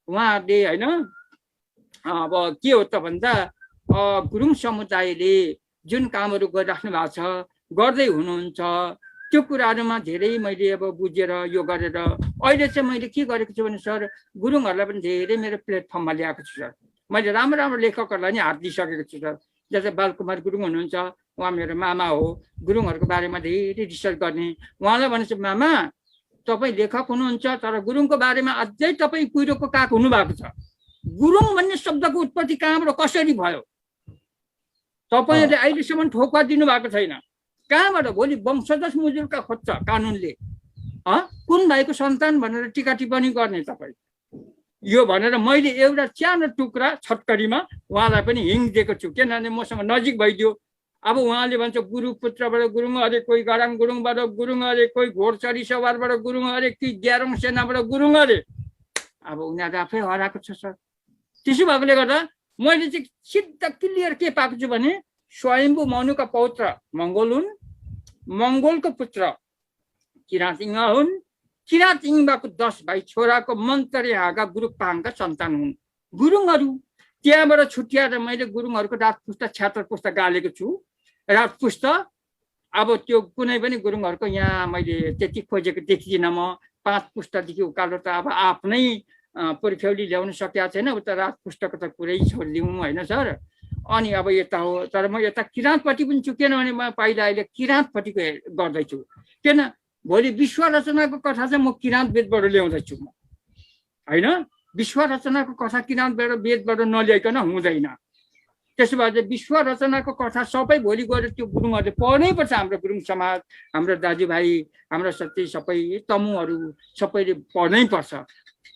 उहाँहरूले होइन, अब के हो त भन्दा गुरुङ समुदायले जुन कामहरू गरिराख्नु भएको छ, गर्दै हुनुहुन्छ, त्यो कुराहरूमा धेरै मैले अब बुझेर यो गरेर अहिले चाहिँ मैले के गरेको छु भने सर गुरुङहरूलाई पनि धेरै मेरो प्लेटफर्ममा ल्याएको छु सर। मैले राम्रो राम्रो लेखकहरूलाई नि हात दिइसकेको छु सर। जस्तै बालकुमार गुरुङ हुनुहुन्छ, उहाँ मेरो मामा हो, गुरुङहरूको बारेमा धेरै रिसर्च गर्ने। उहाँलाई भनेपछि मामा तपाईँ लेखक हुनुहुन्छ तर गुरुङको बारेमा अझै तपाईँ कुहिरोको काग हुनुभएको छ। गुरुङ भन्ने शब्दको उत्पत्ति कहाँबाट कसरी भयो तपाईँहरूले अहिलेसम्म ठोक्वा दिनुभएको छैन। कहाँबाट भोलि वंशज मुजुरका खोज्छ कानुनले, कुन भाइको सन्तान भनेर टिका टिप्पणी गर्ने तपाईँ यो भनेर मैले एउटा सानो टुक्रा छटकरीमा उहाँलाई पनि हिङ दिएको छु, किनभने मसँग नजिक भइदियो। अब उहाँले भन्छ गुरु पुत्रबाट गुरुङ अरे, कोही गराङ गुरुङबाट गुरुङ अरे, कोही घोडचरी सवारबाट गुरुङ अरे, कि ग्यारौँ सेनाबाट गुरुङ अरे। अब उनीहरू आफै हराएको छ सर। त्यसो भएकोले गर्दा मैले चाहिँ सिधा क्लियर के पाएको छु भने स्वयम्भू मनुका पौत्र मङ्गोल हुन्, मङ्गोलको पुत्र किराँत इङ्गा हुन्, किराँत इङ्बाको 10 भाइ छोराको मन्तरे हाँगा गुरुपाङका सन्तान हुन् गुरुङहरू। त्यहाँबाट छुट्याएर मैले गुरुङहरूको राजपुस्ता छ्यात्र पुस्ता गालेको छु। राजपुस्ता अब त्यो कुनै पनि गुरुङहरूको यहाँ मैले त्यति खोजेको देखिदिनँ म। 5 पुस्तादेखि उकालो त अब आफ्नै पुर्ख्यौली ल्याउन सकेका छैन, उता राजपुस्ताको त कुरै छोडिदिउँ होइन सर। अनि अब यता हो, तर म यता किराँतपट्टि पनि छु, किनभने म पहिला अहिले किराँतपट्टिको गर्दैछु। किन भोलि विश्व रचनाको कथा चाहिँ म किराँत वेदबाट ल्याउँदैछु म होइन। विश्व रचनाको कथा किराँत वेदबाट नल्याइकन हुँदैन। त्यसो भए चाहिँ विश्व रचनाको कथा सबै भोलि गएर त्यो गुरुङहरूले पढ्नै पर्छ। हाम्रो गुरुङ समाज, हाम्रो दाजुभाइ, हाम्रो सबै सबै तमुहरू सबैले पढ्नै पर्छ।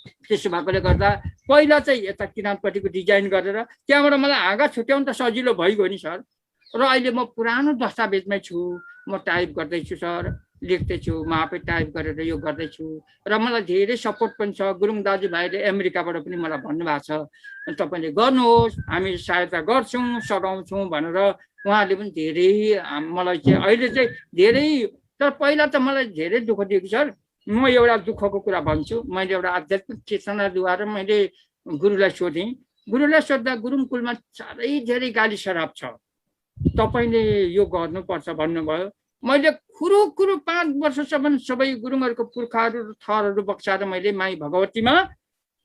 त्यसो भएकोले गर्दा पहिला चाहिँ यता किराँतपट्टिको डिजाइन गरेर त्यहाँबाट मलाई हाँगा छुट्याउनु त सजिलो भइगयो नि सर। र अहिले म पुरानो दस्तावेजमै छु, म टाइप गर्दैछु सर, लेख्दैछु, म आफै टाइप गरेर यो गर्दैछु। र मलाई धेरै सपोर्ट पनि छ। गुरुङ दाजुभाइले अमेरिकाबाट पनि मलाई भन्नुभएको छ तपाईँले गर्नुहोस्, हामी सहायता गर्छौँ सघाउँछौँ भनेर उहाँहरूले पनि धेरै मलाई चाहिँ अहिले चाहिँ धेरै। तर पहिला त मलाई धेरै दुःख दियो कि सर। म एउटा दुःखको कुरा भन्छु। मैले एउटा आध्यात्मिक चेतनाद्वारा मैले गुरुलाई सोधेँ। गुरुलाई सोद्धा गुरुङ कुलमा साह्रै धेरै गाली शराब छ, तपाईँले यो गर्नुपर्छ भन्नुभयो। मैले कुरो 5 वर्षसम्म सबै गुरुङहरूको पुर्खाहरू थरहरू बक्साएर मैले माई भगवतीमा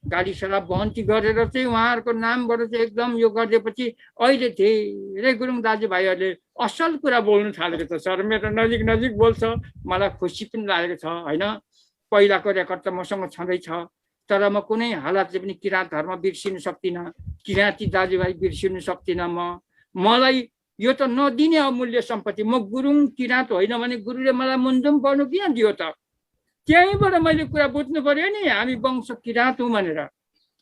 गाली शराब बन्ती गरेर चाहिँ उहाँहरूको नामबाट चाहिँ एकदम यो गरिदिएपछि अहिले धेरै गुरुङ दाजुभाइहरूले असल कुरा बोल्नु थालेको छ सर। मेरो नजिक बोल्छ, मलाई खुसी पनि लागेको छ होइन। पहिलाको रेकर्ड त मसँग छँदैछ, तर म कुनै हालतले पनि किराँत धर्म बिर्सिनु सक्दिनँ, किराँती दाजुभाइ बिर्सिनु सक्दिनँ। मलाई यो त नदिने अमूल्य सम्पत्ति। म गुरुङ किराँत होइन भने गुरुले मलाई मुन्जुम पर्नु किन दियो त? त्यहीँबाट मैले कुरा बुझ्नु पर्यो नि हामी वंश किराँत हौँ भनेर।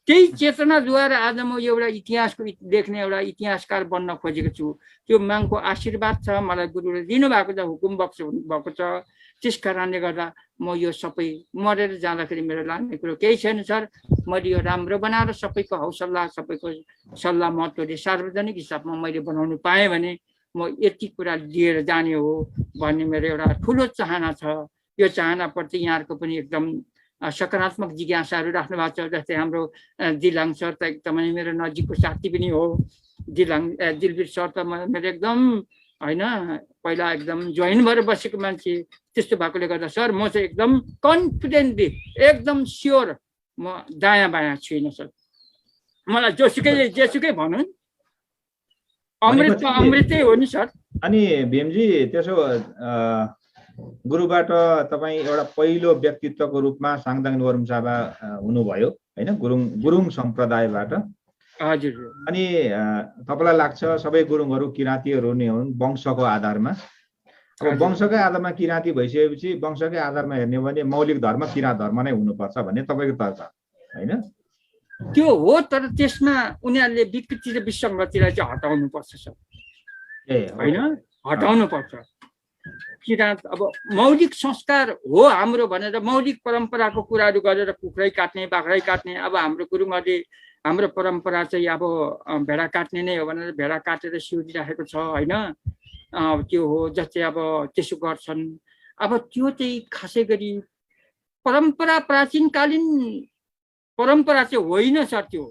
त्यही चेतनाद्वारा आज म एउटा इतिहासको लेख्ने एउटा इतिहासकार बन्न खोजेको छु। त्यो माङको आशीर्वाद छ, मलाई गुरुले दिनुभएको छ, हुकुम बक्स भएको छ। त्यस कारणले गर्दा म यो सबै मरेर जाँदाखेरि मेरो लाग्ने कुरो केही छैन सर। मैले यो राम्रो बनाएर सबैको हौसला, सबैको सल्लाह महत्त्वले सार्वजनिक हिसाबमा मैले बनाउनु पाएँ भने म यति कुरा लिएर जाने हो भन्ने मेरो एउटा ठुलो चाहना छ। यो चाहनाप्रति यहाँहरूको पनि एकदम सकारात्मक जिज्ञासाहरू राख्नु भएको छ। जस्तै हाम्रो दिलाङ सर त एकदमै मेरो नजिकको साथी पनि हो। दिलवीर सर त मेरो एकदम होइन पहिला एकदम जोइन भएर बसेको मान्छे। त्यस्तो भएकोले गर्दा सर म चाहिँ एकदम कन्फिडेन्टली एकदम स्योर म दायाँ बायाँ छुइनँ सर। मलाई जेसुकै भनौँ अमृत त अमृतै हो नि सर। अनि भीमजी त्यसो गुरुबाट तपाईँ एउटा पहिलो व्यक्तित्वको रूपमा साङदाङ नोरमसाबा हुनुभयो होइन, गुरुङ सम्प्रदायबाट। हजुर। अनि तपाईँलाई लाग्छ सबै गुरुङहरू किराँतीहरू नै हुन् वंशको आधारमा? अब वंशकै आधारमा किराँती भइसकेपछि वंशकै आधारमा हेर्ने हो भने मौलिक धर्म किराँत धर्म नै हुनुपर्छ भन्ने तपाईँको तर्क होइन? त्यो हो, तर त्यसमा उनीहरूले विकृति र विसङ्गतिलाई चाहिँ हटाउनु पर्छ सर। होइन हटाउनु पर्छ। किराँत अब मौलिक संस्कार हो हाम्रो भनेर मौलिक परम्पराको कुराहरू गरेर कुखुरै काट्ने, बाख्रै काट्ने। अब हाम्रो गुरुङहरूले हाम्रो परम्परा चाहिँ अब भेडा काट्ने नै हो भनेर भेडा काटेर सिउरिराखेको छ होइन। त्यो हो जस्तै अब त्यसो गर्छन्। अब त्यो चाहिँ खासै गरी परम्परा प्राचीनकालीन परम्परा चाहिँ होइन सर त्यो।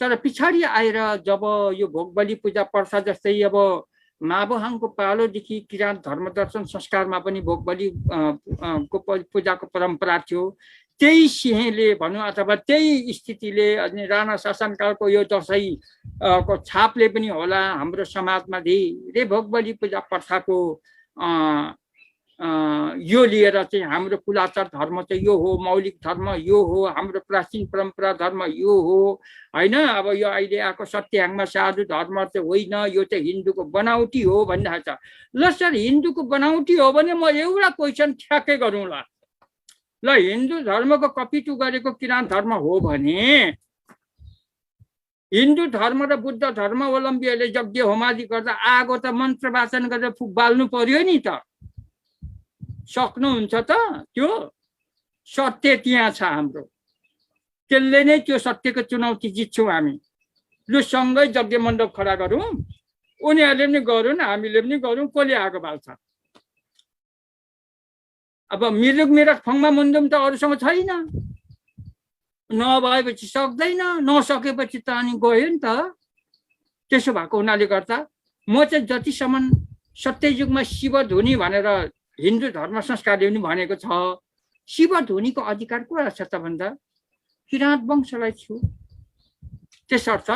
तर पछाडि आएर जब यो भोग बलि पूजा प्रथा जस्तै अब माबोहाङको पालोदेखि किराँत धर्म दर्शन संस्कारमा पनि भोग बलि को पूजाको परम्परा थियो। त्यही सिंहले भनौँ अथवा त्यही स्थितिले अनि राणा शासनकालको यो दसैँ को छापले पनि होला हाम्रो समाजमा धेरै भोग बलि पूजा प्रथाको यो लिएर चाहिँ हाम्रो कुलाचार धर्म चाहिँ यो हो, मौलिक धर्म यो हो, हाम्रो प्राचीन परम्परा धर्म यो हो होइन। अब यो अहिले आएको सत्याङ्गमा साधु धर्म चाहिँ होइन, यो चाहिँ हिन्दूको बनावटी हो भनिरहेको छ। ल सर, हिन्दूको बनावटी हो भने म एउटा क्वेसन ठ्याक्कै गरौँला। ल, हिन्दू धर्मको कपिटु गरेको किराँत धर्म हो भने हिन्दू धर्म र बुद्ध धर्मावलम्बीहरूले यज्ञ होमादि गर्दा आगो त मन्त्र वाचन गरेर फुक बाल्नु पर्यो नि त। सक्नुहुन्छ त? त्यो सत्य त्यहाँ छ हाम्रो। त्यसले नै त्यो सत्यको चुनौती जित्छौँ हामी। लु सँगै यज्ञ मण्डप खडा गरौँ, उनीहरूले पनि गरून् हामीले पनि गरौँ, कसले आगो बाल्छ? अब मिरुक मिरक फङमा मुन्दुम त अरूसँग छैन, नभएपछि सक्दैन, नसकेपछि त अनि गयो नि त। त्यसो भएको हुनाले गर्दा म चाहिँ जतिसम्म सत्ययुगमा शिवधुनी भनेर हिन्दू धर्म संस्कारले पनि भनेको छ, शिवधुनीको अधिकार को रहेछ त भन्दा किराँत वंशलाई छु। त्यसर्थ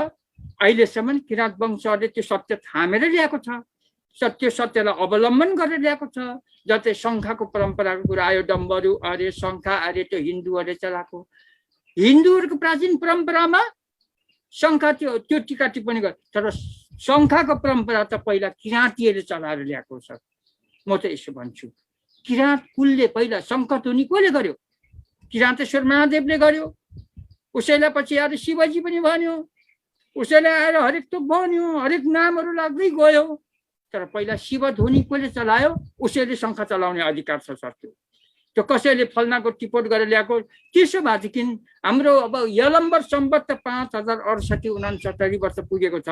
अहिलेसम्म किराँत वंशले त्यो सत्य थामेर ल्याएको छ, सत्यलाई अवलम्बन गरेर ल्याएको छ। जतै शङ्खाको परम्पराको कुरा आयो, डम्बरू अरे शङ्खा अरे त्यो हिन्दूहरूले चलाएको। हिन्दूहरूको प्राचीन परम्परामा शङ्खा त्यो टिका टिप्पणी गर्छ, तर शङ्खाको परम्परा त पहिला किराँतीहरूले चलाएर ल्याएको छ। म त यसो भन्छु, किराँत कुलले पहिला शङ्खध्वनि कसले गर्यो? किराँतेश्वर महादेवले गर्यो। उसैलाई पछि आएर शिवजी पनि भन्यो, उसैलाई आएर हरेक थोक भन्यो, हरेक नामहरू लाग्दै गयो। तर पहिला शिवध्वनि कसले चलायो? उसैले शङ्ख चलाउने अधिकार छ सर। त्यो कसैले फल्नाको टिपोट गरेर ल्याएको। त्यसो भएदेखि हाम्रो अब यलम्बर सम्बत 5068-69 वर्ष पुगेको छ।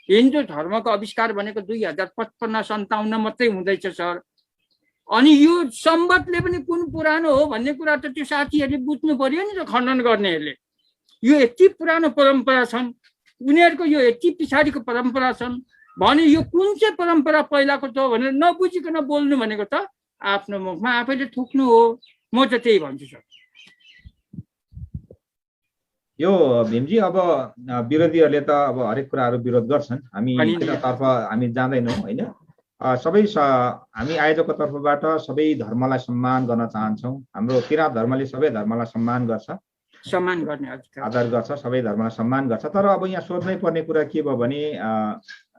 हिन्दू धर्मको आविष्कार भनेको 2055-57 मात्रै हुँदैछ सर। अनि यो सम्बतले पनि कुन पुरानो हो भन्ने कुरा त त्यो साथीहरूले बुझ्नु पर्यो नि त, खण्डन गर्नेहरूले। यो यति पुरानो परम्परा छन्, उनीहरूको यो यति पछाडिको परम्परा छन् भने यो कुन चाहिँ परम्परा पहिलाको त भनेर नबुझिकन बोल्नु भनेको त आफ्नो मुखमा आफैले थुक्नु हो। म त त्यही भन्छु सर। यो भीमजी, अब विरोधीहरूले त अब हरेक कुराहरू विरोध गर्छन्, हामी तर्फ हामी जाँदैनौँ होइन। हामी आयोजकको तर्फबाट सबै धर्मलाई सम्मान गर्न चाहन्छौँ। हाम्रो किराँत धर्मले सबै धर्मलाई सम्मान गर्छ, सम्मान गर्ने आदर गर्छ, सबै धर्मलाई सम्मान गर्छ। तर अब यहाँ सोध्नै पर्ने कुरा के भयो भने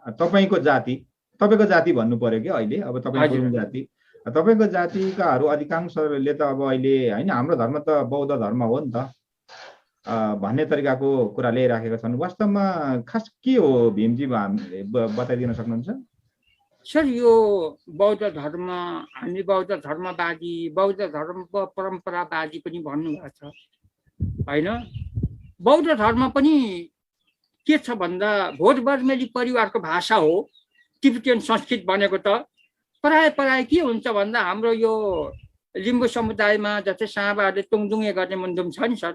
तपाईँको जाति भन्नु पर्यो कि अहिले, अब तपाईँको जाति, तपाईँको जातिकाहरू अधिकांशले त अब अहिले होइन हाम्रो धर्म त बौद्ध धर्म हो नि त भन्ने तरिकाको कुरा ल्याइराखेका छन्। वास्तवमा खास के हो भीमजी, बताइदिन सक्नुहुन्छ? सर, यो बौद्ध धर्म, हामी बौद्ध धर्मवादी, बौद्ध धर्मको परम्परावादी पनि भन्नुभएको छ होइन। बौद्ध धर्म पनि के छ भन्दा भोट बर्मेली परिवारको भाषा हो, तिब्बतियन संस्कृत भनेको त। प्राय के हुन्छ भन्दा हाम्रो यो लिम्बू समुदायमा जस्तै साँबाहरूले तुङदुङे गर्ने मुन्दुम छ नि सर,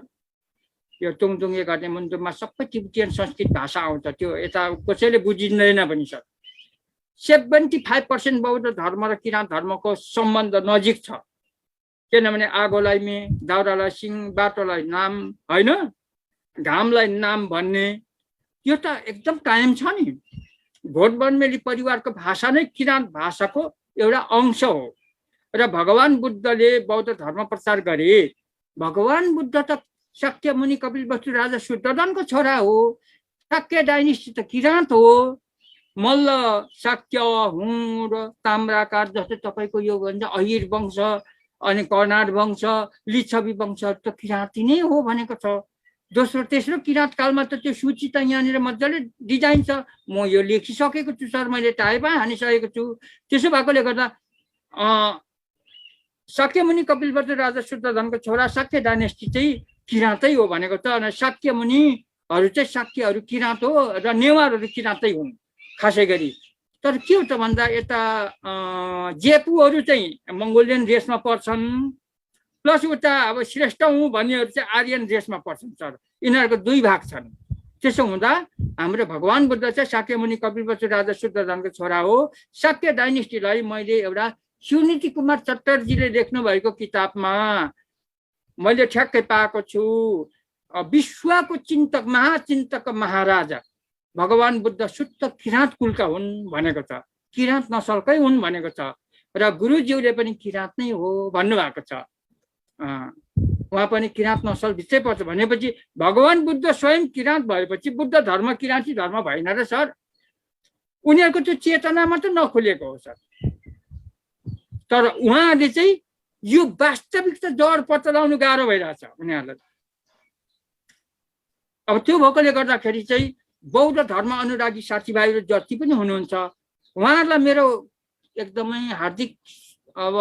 यो तुङदुङे गर्ने मुन्दुममा सबै तिब्बतियन संस्कृत भाषा आउँछ। त्यो यता कसैले बुझिँदैन पनि सर। 75% बौद्ध धर्म र किराँत धर्मको सम्बन्ध नजिक छ, किनभने आगोलाई मे, दाउरालाई सिंह, बाटोलाई नाम होइन, घामलाई नाम भन्ने यो त एकदम कायम छ नि। भोट बर्मेली परिवारको भाषा नै किराँत भाषाको एउटा अंश हो। र भगवान बुद्धले बौद्ध धर्म प्रचार गरे। भगवान बुद्ध त शाक्य मुनि कपिलवस्तु राजा शुद्धोधनको छोरा हो। शाक्य डाइनेस्टी त किराँत हो। मल्ल, शाक्य, हुँ र ताम्राकार जस्तै तपाईँको यो भन्छ अहिर वंश अनि कर्णाड वंश, लिच्छवी वंश त किराँती नै हो भनेको छ। दोस्रो तेस्रो किराँत कालमा त त्यो सूची त यहाँनिर मजाले डिजाइन छ। म यो लेखिसकेको छु सर, मैले टाइपमा हानिसकेको छु। त्यसो भएकोले गर्दा शाक्यमुनि कपिलवस्तु राजा शुद्धोधनको छोरा शाक्य डाइनेस्टी चाहिँ किराँतै हो भनेको छ। अनि शाक्यमुनिहरू चाहिँ शाक्यहरू किराँत हो र नेवारहरू किराँतै हुन् खासै गरी। तर के हो त भन्दा यता जेपुहरू चाहिँ मङ्गोलियन रेसमा पर्छन्, प्लस उता अब श्रेष्ठ हुँ भन्नेहरू चाहिँ आर्यन रेसमा पर्छन् सर। यिनीहरूको दुई भाग छन्। त्यसो हुँदा हाम्रो भगवान बुद्ध चाहिँ शाक्यमुनि कपिलवस्तु राजा शुद्धोधनको छोरा हो। शाक्य डाइनेस्टीलाई मैले एउटा सुनीति कुमार चटर्जीले लेख्नु भएको किताबमा मैले ठ्याक्कै पाएको छु। विश्वको चिन्तक महाचिन्तक महाराजा भगवान बुद्ध शुद्ध किराँत कुलका हुन् भनेको छ, किराँत नसलकै हुन् भनेको छ र गुरुज्यूले पनि किराँत नै हो भन्नुभएको छ। उहाँ पनि किराँत नसल भित्रै पर्छ भनेपछि भगवान बुद्ध स्वयं किराँत भएपछि बुद्ध धर्म किराँती धर्म भएन र सर। उनीहरूको त्यो चेतना मात्र नखुलेको हो सर। तर उहाँहरूले चाहिँ यो वास्तविकता जड पत्ता लगाउनु गाह्रो भइरहेछ उनीहरूलाई। अब त्यो भएकोले गर्दाखेरि चाहिँ बौद्ध धर्म अनुरागी साथीभाइहरू जति पनि हुनुहुन्छ उहाँहरूलाई मेरो एकदमै हार्दिक अब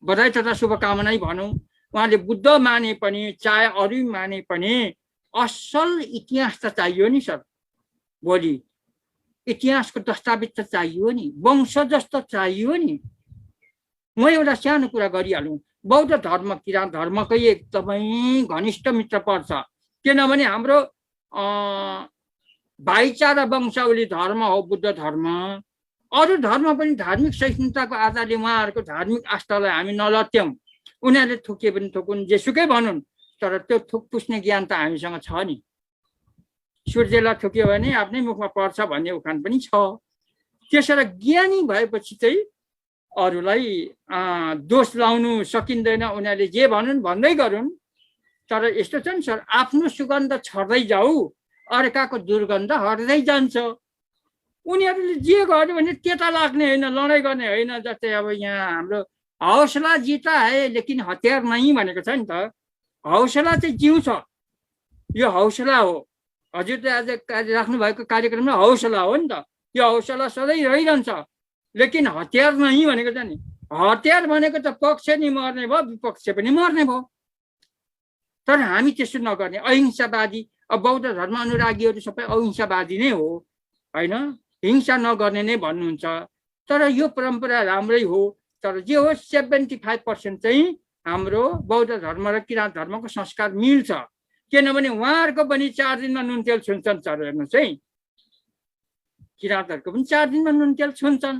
बधाई तथा शुभकामना भनौँ। उहाँले बुद्ध माने पनि चाहे अरू माने पनि असल इतिहास त चाहियो नि सर। भोलि इतिहासको दस्तावेज त चाहियो नि, वंशज त चाहियो नि। म एउटा सानो कुरा गरिहालौँ, बौद्ध धर्म किराँत धर्मकै एकदमै घनिष्ठ मित्र पर्छ। किनभने हाम्रो भाइचारा वंशावली धर्म हो बुद्ध धर्म। अरू धर्म पनि धार्मिक सहिष्णुताको आधारले उहाँहरूको धार्मिक आस्थालाई हामी नलत्याउँ। उनीहरूले थुके पनि थुकुन्, जेसुकै भनुन्, तर त्यो थुक पुस्ने ज्ञान त हामीसँग छ नि। सूर्यलाई थुक्यो भने आफ्नै मुखमा पर्छ भन्ने उखान पनि छ। त्यसैले ज्ञानी भएपछि चाहिँ अरूलाई दोष लाउनु सकिँदैन। उनीहरूले जे भनुन् भन्दै गरून्। तर यस्तो छ नि सर, आफ्नो सुगन्ध छर्दै जाऊ, अर्काको दुर्गन्ध हट्दै जान्छ। उनीहरूले जे गर्यो भने त्यता लाग्ने होइन, लडाइँ गर्ने होइन। जस्तै अब यहाँ हाम्रो हौसला जिता है लेकिन हतियार नै भनेको छ नि त। हौसला चाहिँ जिउँछ, यो हौसला हो। हजुरले आज राख्नु भएको कार्यक्रममा हौसला हो नि त। यो हौसला सधैँ रहिरहन्छ, लेकिन हतियार नै भनेको छ नि। हतियार भनेको त पक्ष नि मर्ने भयो, विपक्ष पनि मर्ने भयो। तर हामी त्यसो नगर्ने, अहिंसावादी। अब बौद्ध धर्म अनुरागीहरू सबै अहिंसावादी नै हो होइन, हिंसा नगर्ने नै भन्नुहुन्छ। तर यो परम्परा राम्रै हो। तर जे हो 75% चाहिँ हाम्रो बौद्ध धर्म र किराँत धर्मको संस्कार मिल्छ। किनभने उहाँहरूको पनि 4 दिनमा नुन तेल छुन्छन् सर। हेर्नुहोस् है, किराँतहरूको पनि 4 दिनमा नुन तेल छुन्छन्।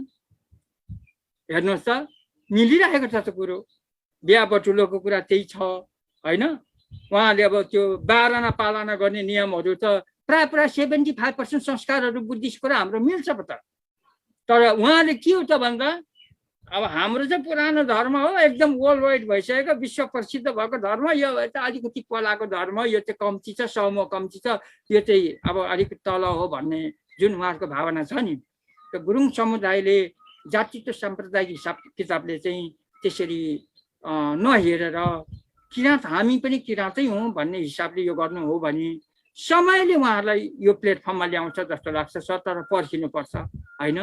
हेर्नुहोस् त, मिलिरहेको छ त कुरो। बिहा बटुलोको कुरा त्यही छ होइन। उहाँले अब त्यो बारना पालना गर्ने नियमहरू त प्राय 75% संस्कारहरू बुद्धिस्टको र हाम्रो मिल्छ त। तर उहाँले के हो त भन्दा अब हाम्रो चाहिँ पुरानो धर्म हो, एकदम वर्ल्ड वाइड भइसकेको विश्व प्रसिद्ध भएको धर्म। यो चाहिँ अलिकति पलाको धर्म, यो चाहिँ कम्ती छ, समूह कम्ती छ, यो चाहिँ अब अलिकति तल हो भन्ने जुन उहाँहरूको भावना छ नि। त्यो गुरुङ समुदायले जातित्व साम्प्रदायिक हिसाब किताबले चाहिँ त्यसरी नहेरेर किराँत हामी पनि किराँतै हौँ भन्ने हिसाबले यो गर्नु हो भने समयले उहाँहरूलाई यो प्लेटफर्ममा ल्याउँछ जस्तो लाग्छ सर। तर पर्खिनुपर्छ होइन।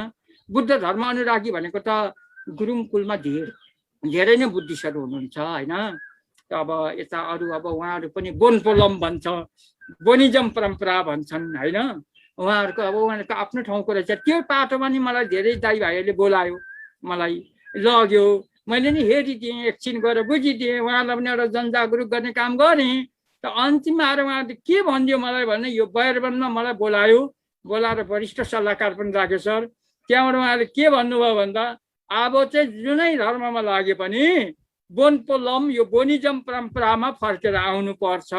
बुद्ध धर्म अनुरागी भनेको त गुरुङ कुलमा धेरै नै बुद्धिस्टहरू हुनुहुन्छ होइन। अब यता अरू अब उहाँहरू पनि बोनपोलम भन्छ, बोनिजम परम्परा भन्छन् होइन। उहाँहरूको अब उहाँहरूको आफ्नो ठाउँको रहेछ। त्यो पाटोमा नि मलाई धेरै दाइ भाइहरूले बोलायो, मलाई लग्यो। मैले नि हेरिदिएँ, एकछिन गएर बुझिदिएँ, उहाँलाई पनि एउटा जनजागरुक गर्ने काम गरेँ। त अन्तिममा आएर उहाँले के भनिदियो मलाई भने यो बयरबनमा मलाई बोलाएर वरिष्ठ सल्लाहकार पनि राख्यो सर। त्यहाँबाट उहाँले के भन्नुभयो भन्दा अब चाहिँ जुनै धर्ममा लागे पनि बोनपोलम यो बोनिजम परम्परामा फर्केर आउनुपर्छ।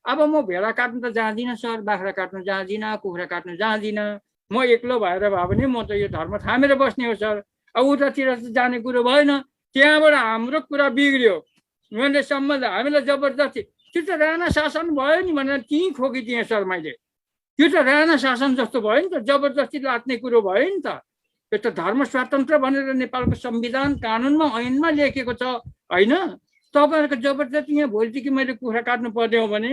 अब म भेडा काट्नु त जाँदिनँ सर, बाख्रा काट्नु जाँदिनँ, कुखुरा काट्नु जाँदिनँ। म एक्लो भएर भए पनि म त यो धर्म थामेर बस्ने हो सर। अब उतातिर त जाने कुरो भएन। त्यहाँबाट हाम्रो कुरा बिग्रियो। मैले सम्बन्ध हामीलाई जबरजस्ती, त्यो त राणा शासन भयो नि भनेर त्यहीँ खोकिदिएँ सर मैले। त्यो त राणा शासन जस्तो भयो नि त, जबरजस्ती लाग्ने कुरो भयो नि त। यो त धर्म स्वतन्त्र भनेर नेपालको संविधान कानुनमा ऐनमा लेखेको छ होइन। तपाईँहरूको जबरजस्ती यहाँ भोलिदेखि मैले कुखुरा काट्नु पर्ने हो भने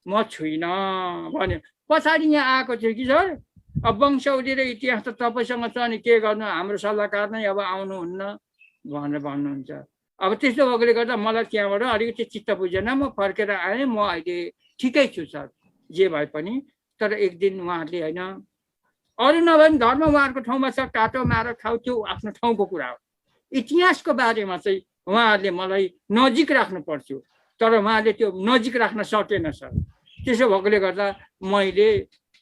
म छुइनँ भन्यो। पछाडि यहाँ आएको थियो कि सर, अब वंशावली र इतिहास त तपाईँसँग छ नि, के गर्नु, हाम्रो सल्लाहकार नै अब आउनुहुन्न भनेर भन्नुहुन्छ। अब त्यस्तो भएकोले गर्दा मलाई त्यहाँबाट अलिकति चित्त बुझेन। म फर्केर आएँ। म अहिले ठिकै छु सर जे भए पनि। तर एक दिन उहाँहरूले होइन, अरू नभए पनि धर्म उहाँहरूको ठाउँमा छ, काटो मार खाऊ, त्यो आफ्नो ठाउँको कुरा हो। इतिहासको बारेमा चाहिँ उहाँहरूले मलाई नजिक राख्नु पर्थ्यो, तर उहाँले त्यो नजिक राख्न सकेन सर। त्यसो भएकोले गर्दा मैले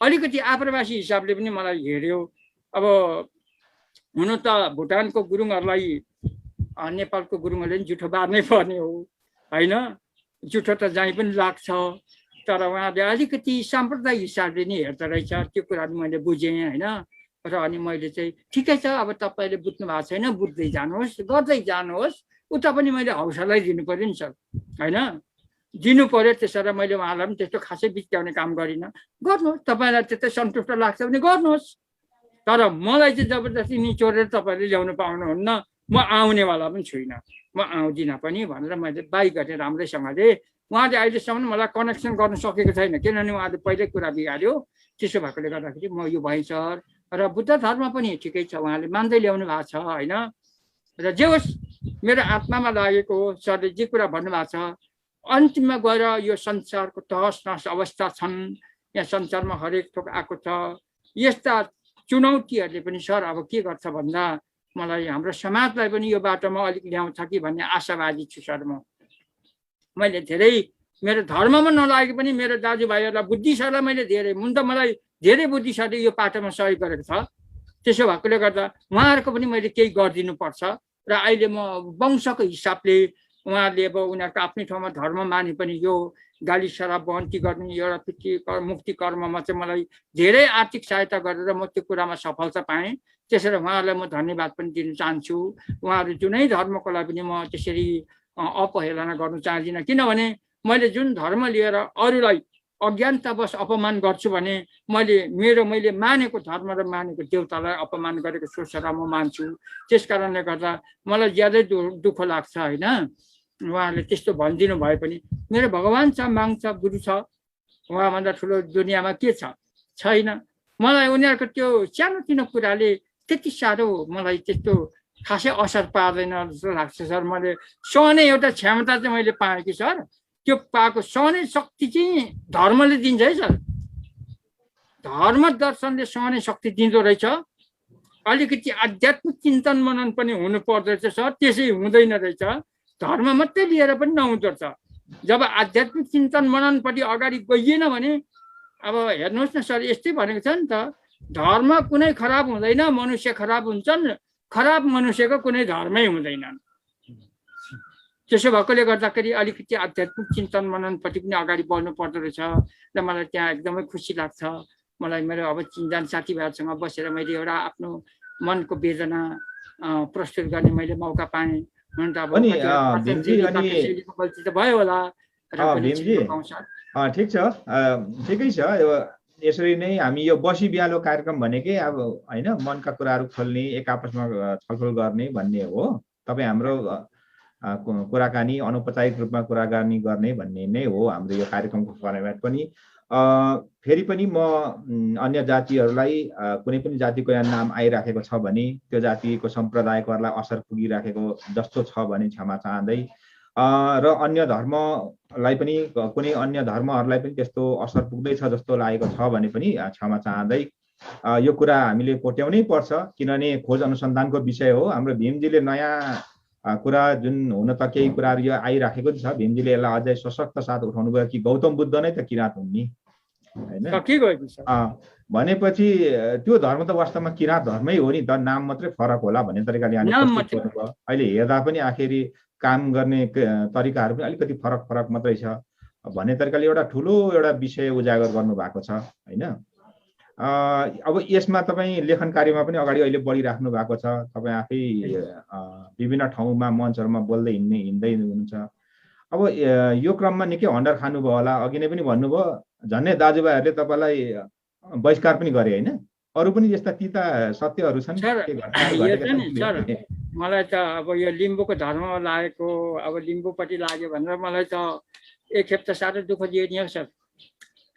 अलिकति आप्रवासी हिसाबले पनि मलाई हेऱ्यो। अब हुन त भुटानको गुरुङहरूलाई नेपालको गुरुङहरूले पनि जुठो बार्नै पर्ने हो होइन, जुठो त जहीँ पनि लाग्छ, तर उहाँले अलिकति साम्प्रदायिक हिसाबले नि हेर्दो रहेछ, त्यो कुराहरू मैले बुझेँ होइन। र अनि मैले चाहिँ ठिकै छ, अब तपाईँले बुझ्नु भएको छैन, बुझ्दै जानुहोस्, गर्दै जानुहोस्, उता पनि मैले हौसला दिनु पऱ्यो नि सर होइन, दिनु पऱ्यो। त्यसो मैले उहाँलाई पनि त्यस्तो खासै बित्याउने काम गरिनँ। गर्नुहोस्, तपाईँलाई त्यस्तै सन्तुष्ट लाग्छ भने गर्नुहोस्, तर मलाई चाहिँ जबरजस्ती निचोरेर तपाईँले ल्याउनु पाउनुहुन्न, म आउनेवाला पनि छुइनँ, म आउँदिनँ पनि भनेर मैले बाई गरेँ राम्रैसँगले। उहाँले अहिलेसम्म मलाई कनेक्सन गर्न सकेको छैन, किनभने उहाँले पहिल्यै कुरा बिगार्यो। त्यसो भएकोले गर्दाखेरि म यो भएँ सर। र बुद्ध धर्म पनि ठिकै छ, उहाँले मान्दै ल्याउनु भएको छ होइन। र जे होस्, मेरो आत्मामा लागेको हो, सरले जे कुरा भन्नुभएको छ, अन्तिममा गएर यो संसारको तहस नहस अवस्था छन्, यहाँ संसारमा हरेक थोक आएको छ। यस्ता चुनौतीहरूले पनि सर अब के गर्छ भन्दा मलाई हाम्रो समाजलाई पनि यो बाटोमा अलिक ल्याउँछ कि भन्ने आशावादी छु सर। मैले धेरै मेरो धर्ममा नलागे पनि मेरो दाजुभाइहरूलाई बुद्धिस्टहरूलाई मैले धेरै मलाई धेरै बुद्धिस्टहरूले यो बाटोमा सहयोग गरेको छ। त्यसो भएकोले गर्दा उहाँहरूको पनि मैले केही गरिदिनुपर्छ। र अहिले म वंशको हिसाबले उहाँहरूले अब उनीहरूको आफ्नै ठाउँमा धर्म माने पनि यो गाली शराब बन्ती गर्ने एउटा मुक्ति कर्ममा चाहिँ मलाई धेरै आर्थिक सहायता गरेर म त्यो कुरामा सफलता पाएँ। त्यसरी उहाँहरूलाई म धन्यवाद पनि दिन चाहन्छु। उहाँहरू जुनै धर्मको लागि पनि म त्यसरी अपहेलना गर्नु चाहदिनँ, किनभने मैले जुन धर्म लिएर अरूलाई अज्ञानतावश अपमान गर्छु भने मैले मानेको धर्म र मानेको देवतालाई अपमान गरेको सोचेर म मान्छु। त्यस कारणले गर्दा मलाई ज्यादै दुःख लाग्छ होइन। उहाँहरूले त्यस्तो भनिदिनु भए पनि मेरो भगवान् छ, माग्छ, गुरु छ, उहाँभन्दा ठुलो दुनियाँमा के छ, छैन। मलाई उनीहरूको त्यो सानोतिनो कुराले त्यति साह्रो मलाई त्यस्तो खासै असर पार्दैन जस्तो लाग्छ सर। मैले सहने एउटा क्षमता चाहिँ मैले पाएँ कि सर, त्यो पाएको सहने शक्ति चाहिँ धर्मले दिन्छ है सर। धर्म दर्शनले सहने शक्ति दिँदो रहेछ। अलिकति आध्यात्मिक चिन्तन मनन पनि हुनु पर्दो रहेछ सर, त्यसै हुँदैन रहेछ। धर्म मात्रै लिएर पनि नहुँदो रहेछ। जब आध्यात्मिक चिन्तन मननपट्टि अगाडि गइएन भने अब हेर्नुहोस् न सर, यस्तै भनेको छ नि त, धर्म कुनै खराब हुँदैन, मनुष्य खराब हुन्छन्, खराब मनुष्यको कुनै धर्मै हुँदैनन्। त्यसो भएकोले गर्दाखेरि अलिकति आध्यात्मिक चिन्तन मननपट्टि पनि अगाडि बढ्नु पर्दो रहेछ र मलाई त्यहाँ एकदमै खुसी लाग्छ। मलाई मेरो अब चिनजान साथीभाइहरूसँग बसेर मैले एउटा आफ्नो मनको वेदना प्रस्तुत गर्ने मैले मौका पाएँ। भयो होला। ठिक छ, ठिकै छ। यसरी नै हामी यो बसी बिहालो कार्यक्रम भनेकै अब होइन, मनका कुराहरू खोल्ने, एक आपसमा छलफल गर्ने भन्ने हो। तपाईँ हाम्रो कुराकानी अनौपचारिक रूपमा कुराकानी गर्ने भन्ने नै हो हाम्रो यो कार्यक्रमको फर्मेट पनि। फेरि पनि म अन्य जातिहरूलाई कुनै पनि जातिको यहाँ नाम आइराखेको छ भने त्यो जातिको सम्प्रदायकोहरूलाई असर पुगिराखेको जस्तो छ भने क्षमा चाहँदै, र अन्य धर्मलाई पनि कुनै अन्य धर्महरूलाई पनि त्यस्तो असर पुग्दैछ जस्तो लागेको छ भने पनि क्षमा चाहँदै, यो कुरा हामीले कोट्याउनै पर्छ, किनभने खोज अनुसन्धानको विषय हो। हाम्रो भीमजीले नयाँ कुरा जुन हुन त केही कुराहरू यो आइराखेको छ, भीमजीले यसलाई अझै सशक्त साथ उठाउनु भयो कि गौतम बुद्ध नै त किराँत हुन् नि होइन। भनेपछि त्यो धर्म त वास्तवमा किराँत धर्मै हो नि त, नाम मात्रै फरक होला भन्ने तरिकाले अहिले हेर्दा पनि आखिरी काम गर्ने तरिकाहरू पनि अलिकति फरक मात्रै छ भन्ने तरिकाले एउटा ठुलो एउटा विषय उजागर गर्नु भएको छ होइन। अब यसमा तपाईँ लेखन कार्यमा पनि अगाडि अहिले बढिराख्नु भएको छ। तपाईँ आफै विभिन्न ठाउँमा मञ्चहरूमा बोल्दै हिँड्दै हुनुहुन्छ। अब यो क्रममा निकै हन्डर खानुभयो होला। अघि नै पनि भन्नुभयो झन्नै दाजुभाइहरूले तपाईँलाई बहिष्कार पनि गरे होइन। अरू पनि यस्ता तिता सत्यहरू छन्। मलाई त अब यो लिम्बूको धर्ममा लागेको, अब लिम्बूपट्टि लाग्यो भनेर मलाई त एकखेप त साह्रो दुःख दियो नि सर।